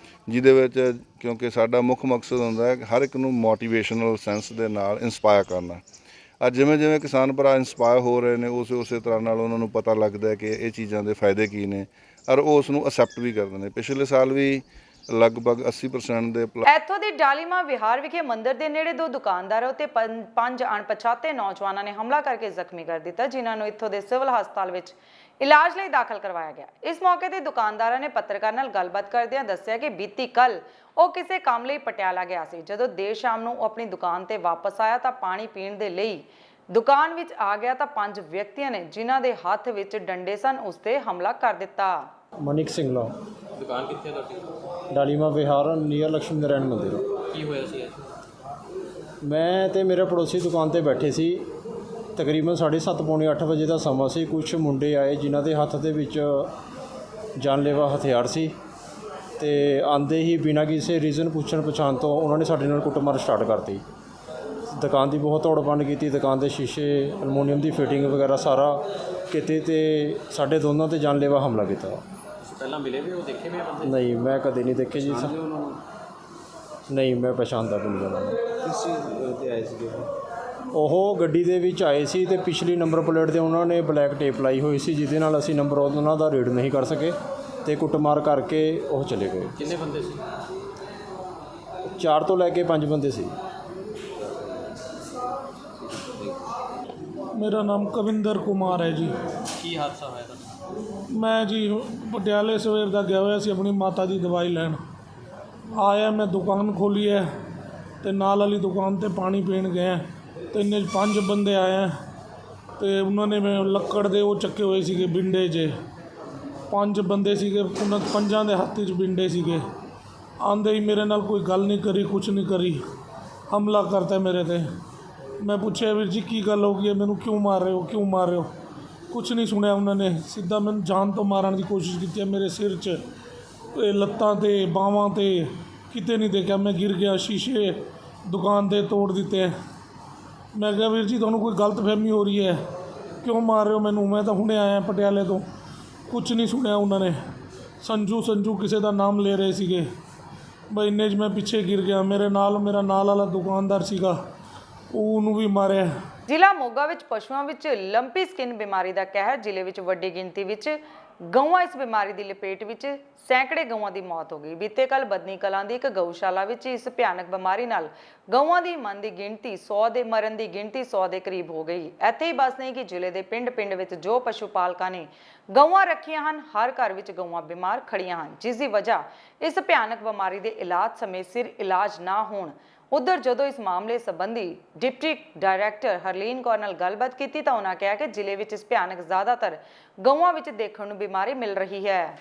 ਜਿਹਦੇ ਵਿੱਚ ਕਿਉਂਕਿ ਸਾਡਾ ਮੁੱਖ ਮਕਸਦ ਹੁੰਦਾ ਹੈ ਹਰ ਇੱਕ ਨੂੰ ਮੋਟੀਵੇਸ਼ਨਲ ਸੈਂਸ ਦੇ ਨਾਲ ਇੰਸਪਾਇਰ ਕਰਨਾ। ਅੱਜ ਜਿਵੇਂ ਜਿਵੇਂ ਕਿਸਾਨ ਭਰਾ ਇੰਸਪਾਇਰ ਹੋ ਰਹੇ ਨੇ ਉਸੇ ਤਰ੍ਹਾਂ ਨਾਲ ਉਹਨਾਂ ਨੂੰ ਪਤਾ ਲੱਗਦਾ ਹੈ ਕਿ ਇਹ ਚੀਜ਼ਾਂ ਦੇ ਫਾਇਦੇ ਕੀ ਨੇ ਔਰ ਉਹ ਉਸ ਨੂੰ ਅਸੈਪਟ ਵੀ ਕਰਦੇ ਨੇ। ਪਿਛਲੇ ਸਾਲ ਵੀ ਲਗਭਗ 80% ਦੇ ਇੱਥੋਂ ਦੀ ਡਾਲੀਮਾ ਵਿਹਾਰ ਵਿਖੇ ਮੰਦਿਰ ਦੇ ਨੇੜੇ 2 ਦੁਕਾਨਦਾਰਾਂ ਉੱਤੇ 5 ਅਣਪਛਾਤੇ ਨੌਜਵਾਨਾਂ ਨੇ ਹਮਲਾ ਕਰਕੇ ਜ਼ਖਮੀ ਕਰ ਦਿੱਤਾ, ਜਿਨ੍ਹਾਂ ਨੂੰ ਇੱਥੋਂ ਦੇ ਸਿਵਲ ਹਸਪਤਾਲ ਵਿੱਚ ਇਲਾਜ ਲਈ ਦਾਖਲ ਕਰਵਾਇਆ ਗਿਆ। ਇਸ ਮੌਕੇ ਤੇ ਦੁਕਾਨਦਾਰਾਂ ਨੇ ਪੱਤਰਕਾਰ ਨਾਲ ਗੱਲਬਾਤ ਕਰਦਿਆਂ ਦੱਸਿਆ ਕਿ ਬੀਤੀ ਕੱਲ ਉਹ ਕਿਸੇ ਕੰਮ ਲਈ ਪਟਿਆਲਾ ਗਿਆ ਸੀ। ਜਦੋਂ ਦੇਰ ਸ਼ਾਮ ਨੂੰ ਉਹ ਆਪਣੀ ਦੁਕਾਨ ਤੇ ਵਾਪਸ ਆਇਆ ਤਾਂ ਪਾਣੀ ਪੀਣ ਦੇ ਲਈ ਦੁਕਾਨ ਵਿੱਚ ਆ ਗਿਆ ਤਾਂ 5 ਵਿਅਕਤੀਆਂ ਨੇ ਜਿਨ੍ਹਾਂ ਦੇ ਹੱਥ ਵਿੱਚ ਡੰਡੇ ਸਨ ਉਸ ਤੇ ਹਮਲਾ ਕਰ ਦਿੱਤਾ। ਮਨਿਕ ਸਿੰਘਲਾ, ਦੁਕਾਨ ਕਿੱਥੇ ਹੈ ਤੁਹਾਡੀ? ਡਾਲੀਮਾ ਵਿਹਾਰ ਨੀਅਰ ਲక్ష్ਮੀ ਨਾਰਾਇਣ ਮੰਦਿਰ। ਕੀ ਹੋਇਆ ਸੀ ਅੱਜ? ਮੈਂ ਤੇ ਮੇਰੇ ਪੜੋਸੀ ਦੁਕਾਨ ਤੇ ਬੈਠੇ ਸੀ। ਤਕਰੀਬਨ 7:30 ਪੌਣੇ 8 ਵਜੇ ਦਾ ਸਮਾਂ ਸੀ। ਕੁਝ ਮੁੰਡੇ ਆਏ ਜਿਨ੍ਹਾਂ ਦੇ ਹੱਥ ਦੇ ਵਿੱਚ ਜਾਨਲੇਵਾ ਹਥਿਆਰ ਸੀ ਤੇ ਆਂਦੇ ਹੀ ਬਿਨਾਂ ਕਿਸੇ ਰੀਜ਼ਨ ਪੁੱਛਣ ਪਛਾਣ ਤੋਂ ਉਹਨਾਂ ਨੇ ਸਾਡੇ ਨਾਲ ਕੁੱਟਮਾਰ ਸਟਾਰਟ ਕਰਤੀ। ਦੁਕਾਨ ਦੀ ਬਹੁਤ ਤੋੜ ਭੰਨ ਕੀਤੀ, ਦੁਕਾਨ ਦੇ ਸ਼ੀਸ਼ੇ ਅਲਮੋਨੀਅਮ ਦੀ ਫਿਟਿੰਗ ਵਗੈਰਾ ਸਾਰਾ ਕਿਤੇ ਤੇ ਸਾਡੇ ਦੋਨਾਂ ਤੇ ਜਾਨਲੇਵਾ ਹਮਲਾ ਕੀਤਾ। ਪਹਿਲਾਂ ਮਿਲੇ ਵੀ ਉਹ ਦੇਖੇ ਵੀ ਬੰਦੇ? ਨਹੀਂ, ਮੈਂ ਕਦੇ ਨਹੀਂ ਦੇਖੇ ਜੀ। ਨਹੀਂ, ਮੈਂ ਪਛਾਣਦਾ ਵੀ ਨਹੀਂ ਉਹਨਾਂ ਨੂੰ। ਕਿਸ ਚੀਜ਼ ਤੇ ਆਏ ਸੀਗੇ? ਉਹ ਗੱਡੀ ਦੇ ਵਿੱਚ ਆਏ ਸੀ ਤੇ ਪਿਛਲੀ ਨੰਬਰ ਪਲੇਟ ਤੇ ਉਹਨਾਂ ਨੇ ਬਲੈਕ ਟੇਪ ਲਾਈ ਹੋਈ ਸੀ ਜਿਹਦੇ ਨਾਲ ਅਸੀਂ ਨੰਬਰ ਉਹਨਾਂ ਦਾ ਰੀਡ ਨਹੀਂ ਕਰ ਸਕੇ ਤੇ ਕੁੱਟਮਾਰ ਕਰਕੇ ਉਹ ਚਲੇ ਗਏ। ਕਿੰਨੇ ਬੰਦੇ ਸੀ? 4 ਤੋਂ ਲੈ ਕੇ 5 ਬੰਦੇ ਸੀ। ਮੇਰਾ ਨਾਮ ਕਵਿੰਦਰ ਕੁਮਾਰ ਹੈ ਜੀ। ਕੀ ਹਾਦਸਾ ਹੋਇਆ ਤੁਹਾਡਾ? ਮੈਂ ਜੀ ਪਟਿਆਲੇ ਸਵੇਰ ਦਾ ਗਿਆ ਹੋਇਆ ਸੀ ਆਪਣੀ ਮਾਤਾ ਦੀ ਦਵਾਈ ਲੈਣ। ਆਇਆ ਮੈਂ ਦੁਕਾਨ ਖੋਲ੍ਹੀ ਹੈ ਤੇ ਨਾਲ ਵਾਲੀ ਦੁਕਾਨ ਤੇ ਪਾਣੀ ਪੀਣ ਗਏ ਤੇ ਇੰਨੇ 5 ਬੰਦੇ ਆਏ ਤੇ ਉਹਨਾਂ ਨੇ ਮੈਂ ਲੱਕੜ ਦੇ ਉਹ ਚੱਕੇ ਹੋਏ ਸੀਗੇ ਬਿੰਡੇ ਜੇ। 5 ਬੰਦੇ ਸੀਗੇ, ਉਹਨਾਂ 5 ਦੇ ਹੱਥ 'ਚ ਬਿੰਡੇ ਸੀਗੇ। ਆਂਦੇ ਹੀ ਮੇਰੇ ਨਾਲ ਕੋਈ ਗੱਲ ਨਹੀਂ ਕਰੀ, ਕੁਛ ਨਹੀਂ ਕਰੀ, ਹਮਲਾ ਕਰਤਾ ਮੇਰੇ ਤੇ। ਮੈਂ ਪੁੱਛਿਆ ਵੀਰ ਜੀ ਕੀ ਗੱਲ ਹੋ ਗਈ ਹੈ, ਮੈਨੂੰ ਕਿਉਂ ਮਾਰ ਰਹੇ ਹੋ, ਕਿਉਂ ਮਾਰ ਰਹੇ ਹੋ? ਕੁਛ ਨਹੀਂ ਸੁਣਿਆ ਉਹਨਾਂ ਨੇ, ਸਿੱਧਾ ਮੈਨੂੰ ਜਾਨ ਤੋਂ ਮਾਰਨ ਦੀ ਕੋਸ਼ਿਸ਼ ਕੀਤੀ ਹੈ। ਮੇਰੇ ਸਿਰ 'ਚ ਲੱਤਾਂ ਤੇ ਬਾਹਾਂ ਤੇ ਕਿਤੇ ਨਹੀਂ ਦੇਖਿਆ, ਮੈਂ ਗਿਰ ਗਿਆ। ਸ਼ੀਸ਼ੇ ਦੁਕਾਨ ਦੇ ਤੋੜ ਦਿੱਤੇ। ਮੈਂ ਕਿਹਾ ਵੀਰ ਜੀ ਤੁਹਾਨੂੰ ਕੋਈ ਗਲਤਫਹਿਮੀ ਹੋ ਰਹੀ ਹੈ, ਕਿਉਂ ਮਾਰ ਰਹੇ ਹੋ ਮੈਨੂੰ? ਮੈਂ ਤਾਂ ਹੁਣੇ ਆਇਆ ਪਟਿਆਲੇ ਤੋਂ। ਕੁਛ ਨਹੀਂ ਸੁਣਿਆ ਉਹਨਾਂ ਨੇ। ਸੰਜੂ ਕਿਸੇ ਦਾ ਨਾਮ ਲੈ ਰਹੇ ਸੀਗੇ। ਬਈ ਇੰਨੇ 'ਚ ਮੈਂ ਪਿੱਛੇ ਗਿਰ ਗਿਆ। ਮੇਰਾ ਨਾਲ ਵਾਲਾ ਦੁਕਾਨਦਾਰ ਸੀਗਾ, ਉਹਨੂੰ ਵੀ ਮਾਰਿਆ। ਜ਼ਿਲ੍ਹਾ ਮੋਗਾ ਵਿੱਚ ਪਸ਼ੂਆਂ ਵਿੱਚ ਲੰਪੀ ਸਕਿਨ ਬਿਮਾਰੀ ਦਾ ਕਹਿਰ। ਜ਼ਿਲ੍ਹੇ ਵਿੱਚ ਵੱਡੀ ਗਿਣਤੀ ਵਿੱਚ ਗਊਆਂ ਇਸ ਬਿਮਾਰੀ ਦੀ ਲਪੇਟ ਵਿੱਚ ਸੈਂਕੜੇ ਗਊਆਂ ਦੀ ਮੌਤ ਹੋ ਗਈ। ਬੀਤੇ ਕੱਲ ਬਦਨੀ ਕਲਾਂ ਦੀ ਇੱਕ ਗਊਸ਼ਾਲਾ ਵਿੱਚ ਇਸ ਭਿਆਨਕ ਬਿਮਾਰੀ ਨਾਲ ਗਊਆਂ ਦੀ ਮਰਨ ਦੀ ਗਿਣਤੀ 100 ਦੇ ਮਰਨ ਦੀ ਗਿਣਤੀ 100 ਦੇ ਕਰੀਬ ਹੋ ਗਈ। ਇੱਥੇ ਹੀ ਬਸ ਨਹੀਂ ਕਿ ਜ਼ਿਲ੍ਹੇ ਦੇ ਪਿੰਡ ਵਿੱਚ ਜੋ ਪਸ਼ੂ ਪਾਲਕਾਂ ਨੇ ਗਊਆਂ ਰੱਖੀਆਂ ਹਨ, ਹਰ ਘਰ ਵਿੱਚ ਗਊਆਂ ਬਿਮਾਰ ਖੜੀਆਂ ਹਨ, ਜਿਸ ਦੀ ਵਜ੍ਹਾ ਇਸ ਭਿਆਨਕ ਬਿਮਾਰੀ ਦੇ ਇਲਾਜ ਸਮੇਂ ਸਿਰ ਇਲਾਜ ਨਾ ਹੋਣ। ਉਧਰ ਜਦੋਂ ਇਸ ਮਾਮਲੇ ਸੰਬੰਧੀ ਡਿਪਟੀ ਡਾਇਰੈਕਟਰ ਹਰਲੀਨ ਕੌਰ ਨਾਲ ਗੱਲਬਾਤ ਕੀਤੀ ਤਾਂ ਉਹਨਾਂ ਕਿਹਾ ਕਿ ਜ਼ਿਲ੍ਹੇ ਵਿੱਚ ਇਸ ਭਿਆਨਕ ਜ਼ਿਆਦਾਤਰ ਗਊਆਂ ਵਿੱਚ ਦੇਖਣ ਨੂੰ ਬਿਮਾਰੀ ਮਿਲ ਰਹੀ ਹੈ।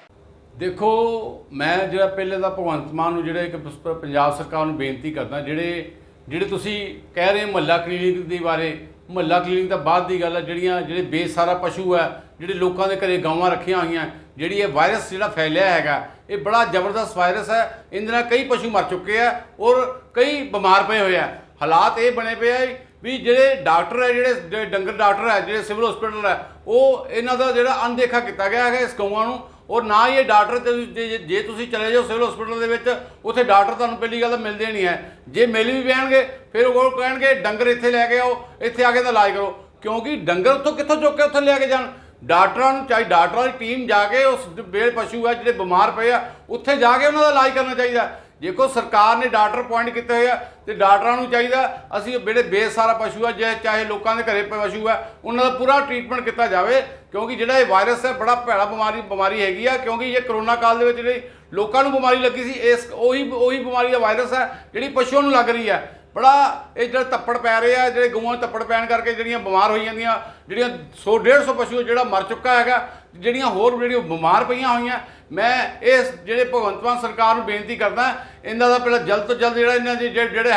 ਦੇਖੋ, ਮੈਂ ਜਿਹੜਾ ਪਹਿਲੇ ਦਾ ਭਗਵੰਤ ਮਾਨ ਨੂੰ ਜਿਹੜਾ ਇੱਕ ਪੰਜਾਬ ਸਰਕਾਰ ਨੂੰ ਬੇਨਤੀ ਕਰਦਾ, ਜਿਹੜੇ ਤੁਸੀਂ ਕਹਿ ਰਹੇ ਮੁਹੱਲਾ ਕਲੀਨਿਕ ਦੇ ਬਾਰੇ, ਮੁਹੱਲਾ ਕਲੀਨਿਕ ਤਾਂ ਬਾਅਦ ਦੀ ਗੱਲ ਹੈ। ਜਿਹੜੇ ਬੇਸਹਾਰਾ ਪਸ਼ੂ ਹੈ, ਜਿਹੜੇ ਲੋਕਾਂ ਦੇ ਘਰੇ ਗਾਵਾਂ ਰੱਖੀਆਂ ਹੋਈਆਂ, ਜਿਹੜੀ ਇਹ ਵਾਇਰਸ ਜਿਹੜਾ ਫੈਲਿਆ ਹੈਗਾ, ਇਹ ਬੜਾ ਜ਼ਬਰਦਸਤ ਵਾਇਰਸ ਹੈ। ਇਹਦੇ ਨਾਲ ਕਈ ਪਸ਼ੂ ਮਰ ਚੁੱਕੇ ਆ ਔਰ ਕਈ ਬਿਮਾਰ ਪਏ ਹੋਏ ਆ। ਹਾਲਾਤ ਇਹ ਬਣੇ ਪਏ ਆ ਵੀ ਜਿਹੜੇ ਡਾਕਟਰ ਹੈ, ਜਿਹੜੇ ਡੰਗਰ ਡਾਕਟਰ ਹੈ, ਜਿਹੜੇ ਸਿਵਲ ਹਸਪੀਟਲ ਹੈ, ਉਹ ਇਹਨਾਂ ਦਾ ਜਿਹੜਾ ਅਣਦੇਖਾ ਕੀਤਾ ਗਿਆ ਹੈ ਇਸ ਗਊਆਂ ਨੂੰ। ਔਰ ਨਾ ਹੀ ਇਹ ਡਾਕਟਰ ਤੇ ਜੇ ਤੁਸੀਂ ਚਲੇ ਜਾਓ ਸਿਵਲ ਹਸਪੀਟਲ ਦੇ ਵਿੱਚ, ਉੱਥੇ ਡਾਕਟਰ ਤੁਹਾਨੂੰ ਪਹਿਲੀ ਗੱਲ ਤਾਂ ਮਿਲਦੇ ਨਹੀਂ ਹੈ। ਜੇ ਮਿਲ ਵੀ ਪੈਣਗੇ ਫਿਰ ਉਹ ਕਹਿਣਗੇ ਡੰਗਰ ਇੱਥੇ ਲੈ ਕੇ ਆਓ, ਇੱਥੇ ਆ ਕੇ ਤਾਂ ਇਲਾਜ ਕਰੋ, ਕਿਉਂਕਿ ਡੰਗਰ ਉੱਥੋਂ ਕਿੱਥੋਂ ਚੁੱਕ ਕੇ ਉੱਥੇ ਲੈ ਕੇ ਜਾਣ। ਡਾਕਟਰਾਂ ਨੂੰ ਚਾਹੀ ਡਾਕਟਰਾਂ ਦੀ ਟੀਮ ਜਾ ਕੇ ਉਸ ਬੇਲ ਪਸ਼ੂ ਆ ਜਿਹੜੇ ਬਿਮਾਰ ਪਏ ਆ ਉੱਥੇ ਜਾ ਕੇ ਉਹਨਾਂ ਦਾ ਇਲਾਜ ਕਰਨਾ ਚਾਹੀਦਾ। ਦੇਖੋ ਸਰਕਾਰ ਨੇ ਡਾਕਟਰ ਅਪੁਆਇੰਟ ਕੀਤੇ ਹੋਏ ਆ ਤੇ ਡਾਕਟਰਾਂ ਨੂੰ ਚਾਹੀਦਾ ਅਸੀਂ ਜਿਹੜੇ ਬੇਸਹਾਰਾ ਪਸ਼ੂ ਆ ਚਾਹੇ ਲੋਕਾਂ ਦੇ ਘਰੇ ਪਸ਼ੂ ਆ ਉਹਨਾਂ ਦਾ ਪੂਰਾ ਟ੍ਰੀਟਮੈਂਟ ਕੀਤਾ ਜਾਵੇ, ਕਿਉਂਕਿ ਜਿਹੜਾ ਇਹ ਵਾਇਰਸ ਹੈ ਬੜਾ ਭੈੜਾ ਬਿਮਾਰੀ ਹੈਗੀ ਆ। ਕਿਉਂਕਿ ਇਹ ਕਰੋਨਾ ਕਾਲ ਦੇ ਵਿੱਚ ਜਿਹੜੀ ਲੋਕਾਂ ਨੂੰ ਬਿਮਾਰੀ ਲੱਗੀ ਸੀ ਇਸ ਉਹੀ ਬਿਮਾਰੀ ਦਾ ਵਾਇਰਸ ਹੈ ਜਿਹੜੀ ਪਸ਼ੂਆਂ ਨੂੰ ਲੱਗ ਰਹੀ ਹੈ। ਬੜਾ ਇਹ ਜਿਹੜੇ ਤੱਪੜ ਪੈ ਰਹੇ ਆ, ਜਿਹੜੇ ਗਊਆਂ ਤੱਪੜ ਪੈਣ ਕਰਕੇ ਜਿਹੜੀਆਂ ਬਿਮਾਰ ਹੋਈ ਜਾਂਦੀਆਂ, ਜਿਹੜੀਆਂ 100-150 ਪਸ਼ੂ ਜਿਹੜਾ ਮਰ ਚੁੱਕਾ ਹੈਗਾ, ਜਿਹੜੀਆਂ ਹੋਰ ਜਿਹੜੀਆਂ ਬਿਮਾਰ ਪਈਆਂ ਹੋਈਆਂ। ਮੈਂ ਇਸ ਜਿਹੜੇ ਭਗਵੰਤ ਮਾਨ ਸਰਕਾਰ ਨੂੰ ਬੇਨਤੀ ਕਰਦਾ ਇਹਨਾਂ ਦਾ ਪਹਿਲਾਂ ਜਲਦ ਤੋਂ ਜਲਦ ਜਿਹੜਾ ਇਹਨਾਂ ਦੇ ਜਿਹੜੇ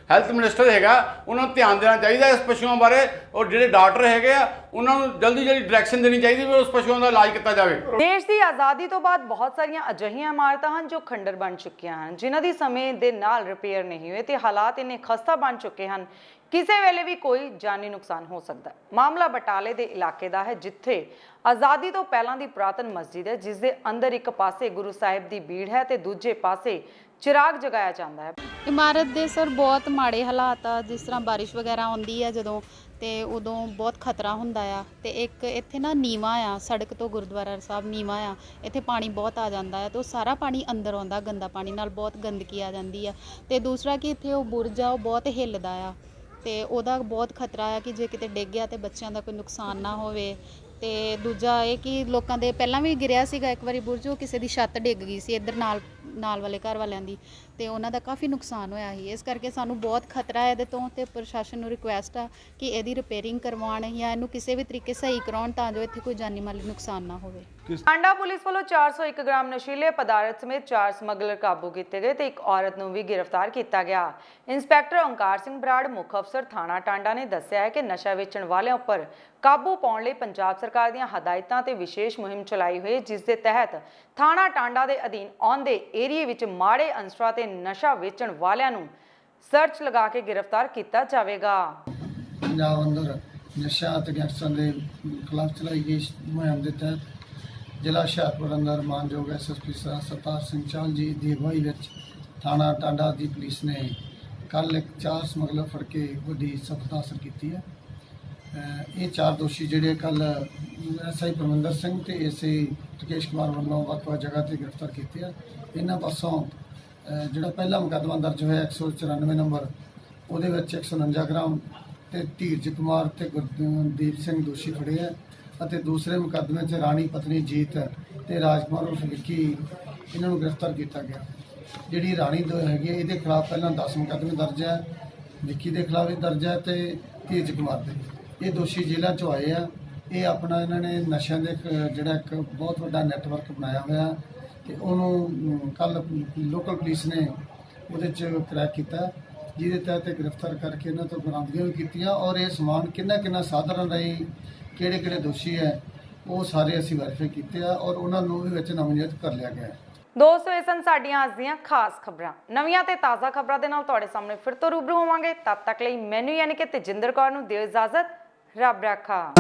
ਹੈਲਥ ਮਿਨਿਸਟਰ ਹੈਗਾ ਉਹਨਾਂ ਨੂੰ ਧਿਆਨ ਦੇਣਾ ਚਾਹੀਦਾ ਇਸ ਪਸ਼ੂਆਂ ਬਾਰੇ, ਔਰ ਜਿਹੜੇ ਡਾਕਟਰ ਹੈਗੇ ਆ ਉਹਨਾਂ ਨੂੰ ਜਲਦੀ ਡਾਇਰੈਕਸ਼ਨ ਦੇਣੀ ਚਾਹੀਦੀ ਵੀ ਉਸ ਪਸ਼ੂਆਂ ਦਾ ਇਲਾਜ ਕੀਤਾ ਜਾਵੇ। ਦੇਸ਼ ਦੀ ਆਜ਼ਾਦੀ ਤੋਂ ਬਾਅਦ ਬਹੁਤ ਸਾਰੀਆਂ ਅਜਿਹੀਆਂ ਇਮਾਰਤਾਂ ਹਨ ਜੋ ਖੰਡਰ ਬਣ ਚੁੱਕੀਆਂ ਹਨ, ਜਿਨ੍ਹਾਂ ਦੀ ਸਮੇਂ ਦੇ ਨਾਲ ਰਿਪੇਅਰ ਨਹੀਂ ਹੋਏ ਤੇ ਹਾਲਾਤ ਇੰਨੇ ਖਸਤਾ ਬਣ ਚੁੱਕੇ ਹਨ ਕਿਸੇ ਵੇਲੇ ਵੀ ਕੋਈ ਜਾਨੀ ਨੁਕਸਾਨ ਹੋ ਸਕਦਾ ਹੈ। ਮਾਮਲਾ ਬਟਾਲੇ ਦੇ ਇਲਾਕੇ ਦਾ ਹੈ, ਜਿੱਥੇ ਆਜ਼ਾਦੀ ਤੋਂ ਪਹਿਲਾਂ ਦੀ ਪੁਰਾਤਨ ਮਸਜਿਦ ਹੈ, ਜਿਸ ਦੇ ਅੰਦਰ ਇੱਕ ਪਾਸੇ ਗੁਰੂ ਸਾਹਿਬ ਦੀ ਬੀੜ ਹੈ ਤੇ ਦੂਜੇ ਪਾਸੇ ਚਿਰਾਗ ਜਗਾਇਆ ਜਾਂਦਾ ਹੈ। ਇਮਾਰਤ ਦੇ ਸਰ ਬਹੁਤ ਮਾੜੇ ਹਾਲਾਤ ਆ, ਜਿਸ ਤਰ੍ਹਾਂ ਬਾਰਿਸ਼ ਵਗੈਰਾ ਆਉਂਦੀ ਆ ਜਦੋਂ ਤੇ ਉਦੋਂ ਬਹੁਤ ਖਤਰਾ ਹੁੰਦਾ ਆ। ਤੇ ਇੱਕ ਇੱਥੇ ਨਾ ਨੀਵਾਂ ਆ, ਸੜਕ ਤੋਂ ਗੁਰਦੁਆਰਾ ਸਾਹਿਬ ਨੀਵਾਂ ਆ, ਇੱਥੇ ਪਾਣੀ ਬਹੁਤ ਆ ਜਾਂਦਾ ਹੈ ਤੇ ਉਹ ਸਾਰਾ ਪਾਣੀ ਅੰਦਰ ਆਉਂਦਾ, ਗੰਦਾ ਪਾਣੀ ਨਾਲ ਬਹੁਤ ਗੰਦਗੀ ਆ ਜਾਂਦੀ ਆ। ਤੇ ਦੂਸਰਾ ਕਿ ਇੱਥੇ ਉਹ ਬੁਰਜ ਆ ਉਹ ਬਹੁਤ ਹਿੱਲਦਾ ਆ ਤੇ ਉਹਦਾ ਬਹੁਤ ਖਤਰਾ ਆ ਕਿ ਜੇ ਕਿਤੇ ਡਿੱਗ ਗਿਆ ਤੇ ਬੱਚਿਆਂ ਦਾ ਕੋਈ ਨੁਕਸਾਨ ਨਾ ਹੋਵੇ। ਤੇ ਦੂਜਾ ਇਹ ਕਿ ਲੋਕਾਂ ਦੇ ਪਹਿਲਾਂ ਵੀ ਗਿਰਿਆ ਸੀਗਾ ਇੱਕ ਵਾਰੀ ਬੁਰਜ, ਉਹ ਕਿਸੇ ਦੀ ਛੱਤ ਡਿੱਗ ਗਈ ਸੀ ਇੱਧਰ ਨਾਲ ਵਾਲੇ ਘਰ ਵਾਲਿਆਂ ਦੀ, ਤੇ ਉਹਨਾਂ ਦਾ ਕਾਫੀ ਨੁਕਸਾਨ ਹੋਇਆ ਸੀ। ਇਸ ਕਰਕੇ ਸਾਨੂੰ ਬਹੁਤ ਖਤਰਾ ਹੈ ਇਹਦੇ ਤੋਂ ਤੇ ਪ੍ਰਸ਼ਾਸਨ ਨੂੰ ਰਿਕੁਐਸਟ ਆ ਕਿ ਇਹਦੀ ਰਿਪੇਅਰਿੰਗ ਕਰਵਾਉਣ ਜਾਂ ਇਹਨੂੰ ਕਿਸੇ ਵੀ ਤਰੀਕੇ ਸਹੀ ਕਰਾਉਣ ਤਾਂ ਜੋ ਇੱਥੇ ਕੋਈ ਜਾਨੀ ਮਾਲੀ ਨੁਕਸਾਨ ਨਾ ਹੋਵੇ। ਟਾਂਡਾ ਪੁਲਿਸ ਵੱਲੋਂ 401 ਗ੍ਰਾਮ ਨਸ਼ੀਲੇ ਪਦਾਰਥ ਸਮੇਤ 4 ਸਮਗਲਰ ਕਾਬੂ ਕੀਤੇ ਗਏ ਤੇ ਇੱਕ ਔਰਤ ਨੂੰ ਵੀ ਗ੍ਰਿਫਤਾਰ ਕੀਤਾ ਗਿਆ। ਇੰਸਪੈਕਟਰ ਓਂਕਾਰ ਸਿੰਘ ਬਰਾੜ ਮੁੱਖ ਅਫਸਰ ਥਾਣਾ ਟਾਂਡਾ ਨੇ ਦੱਸਿਆ ਹੈ ਕਿ ਨਸ਼ਾ ਵੇਚਣ ਵਾਲਿਆਂ ਉੱਪਰ ਕਾਬੂ ਪਾਉਣ ਲਈ ਪੰਜਾਬ ਸਰਕਾਰ ਦੀਆਂ ਹਦਾਇਤਾਂ ਤੇ ਵਿਸ਼ੇਸ਼ ਮੁਹਿੰਮ ਚਲਾਈ ਹੋਈ, ਜਿਸ ਦੇ ਤਹਿਤ ਥਾਣਾ ਟਾਂਡਾ ਦੇ ਅਧੀਨ ਆਉਂਦੇ ਏਰੀਏ ਵਿੱਚ ਮਾੜੇ ਅਨਸਰਾਂ ਤੇ ਨਸ਼ਾ ਵੇਚਣ ਵਾਲਿਆਂ ਨੂੰ ਸਰਚ ਲਗਾ ਕੇ ਗ੍ਰਿਫਤਾਰ ਕੀਤਾ ਜਾਵੇਗਾ। ਪੰਜਾਬ ਅੰਦਰ ਨਸ਼ਾ ਅਤੇ ਗੈਂਗਸਟਰਾਂ ਦੇ ਖਿਲਾਫ ਚਲਾਈ ਗਈ ਮੁਹਿੰਮ ਦੇ ਤਹਿਤ ਜ਼ਿਲ੍ਹਾ ਹੁਸ਼ਿਆਰਪੁਰ ਅੰਦਰ ਮਾਨਯੋਗ ਐਸਐਸਪੀ ਸਰਤਾਜ ਸਿੰਘ ਚਾਹਲ ਜੀ ਦੀ ਅਗਵਾਈ ਵਿੱਚ ਥਾਣਾ ਟਾਂਡਾ ਦੀ ਪੁਲਿਸ ਨੇ ਕੱਲ੍ਹ 4 ਸਮਗਲਰ ਫੜ ਕੇ ਵੱਡੀ ਸਫਲਤਾ ਹਾਸਲ ਕੀਤੀ ਹੈ। ਇਹ 4 ਦੋਸ਼ੀ ਜਿਹੜੇ ਕੱਲ੍ਹ ਐਸਆਈ ਪਰਮਿੰਦਰ ਸਿੰਘ ਤੇ ਐਸਆਈ ਰਕੇਸ਼ ਕੁਮਾਰ ਵੱਲੋਂ ਵੱਖ-ਵੱਖ ਜਗ੍ਹਾ 'ਤੇ ਗ੍ਰਿਫਤਾਰ ਕੀਤੇ ਆ। ਇਹਨਾਂ ਪਾਸੋਂ ਜਿਹੜਾ ਪਹਿਲਾ ਮੁਕੱਦਮਾ ਦਰਜ ਹੋਇਆ 194 ਨੰਬਰ, ਉਹਦੇ ਵਿੱਚ 149 ਗ੍ਰਾਮ ਤੇ ਧੀਰਜ ਕੁਮਾਰ ਤੇ ਗੁਰਦੀਪ ਸਿੰਘ ਦੋਸ਼ੀ ਫੜੇ ਆ, ਅਤੇ ਦੂਸਰੇ ਮੁਕੱਦਮੇ 'ਚ ਰਾਣੀ ਪਤਨੀ ਜੀਤ ਤੇ ਰਾਜਕੁਮਾਰ ਉਰਫ ਵਿੱਕੀ ਇਹਨਾਂ ਨੂੰ ਗ੍ਰਿਫਤਾਰ ਕੀਤਾ ਗਿਆ। ਜਿਹੜੀ ਰਾਣੀ ਹੈਗੀ ਇਹਦੇ ਖਿਲਾਫ ਪਹਿਲਾਂ 10 ਮੁਕੱਦਮੇ ਦਰਜ ਹੈ, ਵਿੱਕੀ ਦੇ ਖਿਲਾਫ ਵੀ ਦਰਜ ਹੈ ਤੇ ਧੀਰਜ ਕੁਮਾਰ ਦੇ। ਇਹ ਦੋਸ਼ੀ ਜੇਲ੍ਹਾਂ 'ਚੋਂ ਆਏ ਆ। ਇਹ ਆਪਣਾ ਇਹਨਾਂ ਨੇ ਨਸ਼ਿਆਂ ਦੇ ਜਿਹੜਾ ਇੱਕ ਬਹੁਤ ਵੱਡਾ ਨੈਟਵਰਕ ਬਣਾਇਆ ਹੋਇਆ ਤੇ ਉਹਨੂੰ ਕੱਲ੍ਹ ਲੋਕਲ ਪੁਲਿਸ ਨੇ ਉਹਦੇ 'ਚ ਕਰੈਕ ਕੀਤਾ, ਜਿਹਦੇ ਤਹਿਤ ਗ੍ਰਿਫਤਾਰ ਕਰਕੇ ਇਹਨਾਂ ਤੋਂ ਬਰਾਮਦਗੀਆਂ ਵੀ ਕੀਤੀਆਂ। ਔਰ ਇਹ ਸਮਾਨ ਕਿੰਨਾ ਸਾਧਨ ਰਹੀ ਕਿਹੜੇ ਦੋਸ਼ੀ ਹੈ ਉਹ ਸਾਰੇ ਅਸੀਂ ਵੈਰੀਫਾਈ ਕੀਤੇ ਆ ਔਰ ਉਹਨਾਂ ਨੂੰ ਵੀ ਵਿੱਚ ਨਾਮਜ਼ਦ ਕਰ ਲਿਆ ਗਿਆ ਹੈ। ਦੋਸਤੋ, ਇਹ ਸਨ ਸਾਡੀਆਂ ਅੱਜ ਦੀਆਂ ਖਾਸ ਖਬਰਾਂ। ਨਵੀਆਂ ਤੇ ਤਾਜ਼ਾ ਖਬਰਾਂ ਦੇ ਨਾਲ ਤੁਹਾਡੇ ਸਾਹਮਣੇ ਫਿਰ ਤੋਂ ਰੂਬਰੂ ਹੋਵਾਂਗੇ। ਤਦ ਤੱਕ ਲਈ ਮੈਨੂੰ ਯਾਨੀ ਕਿ ਤੇਜਿੰਦਰ ਕੌਰ ਨੂੰ ਦਿਓ ਇਜਾਜ਼ਤ। ਰੱਬ ਰਾਖਾ।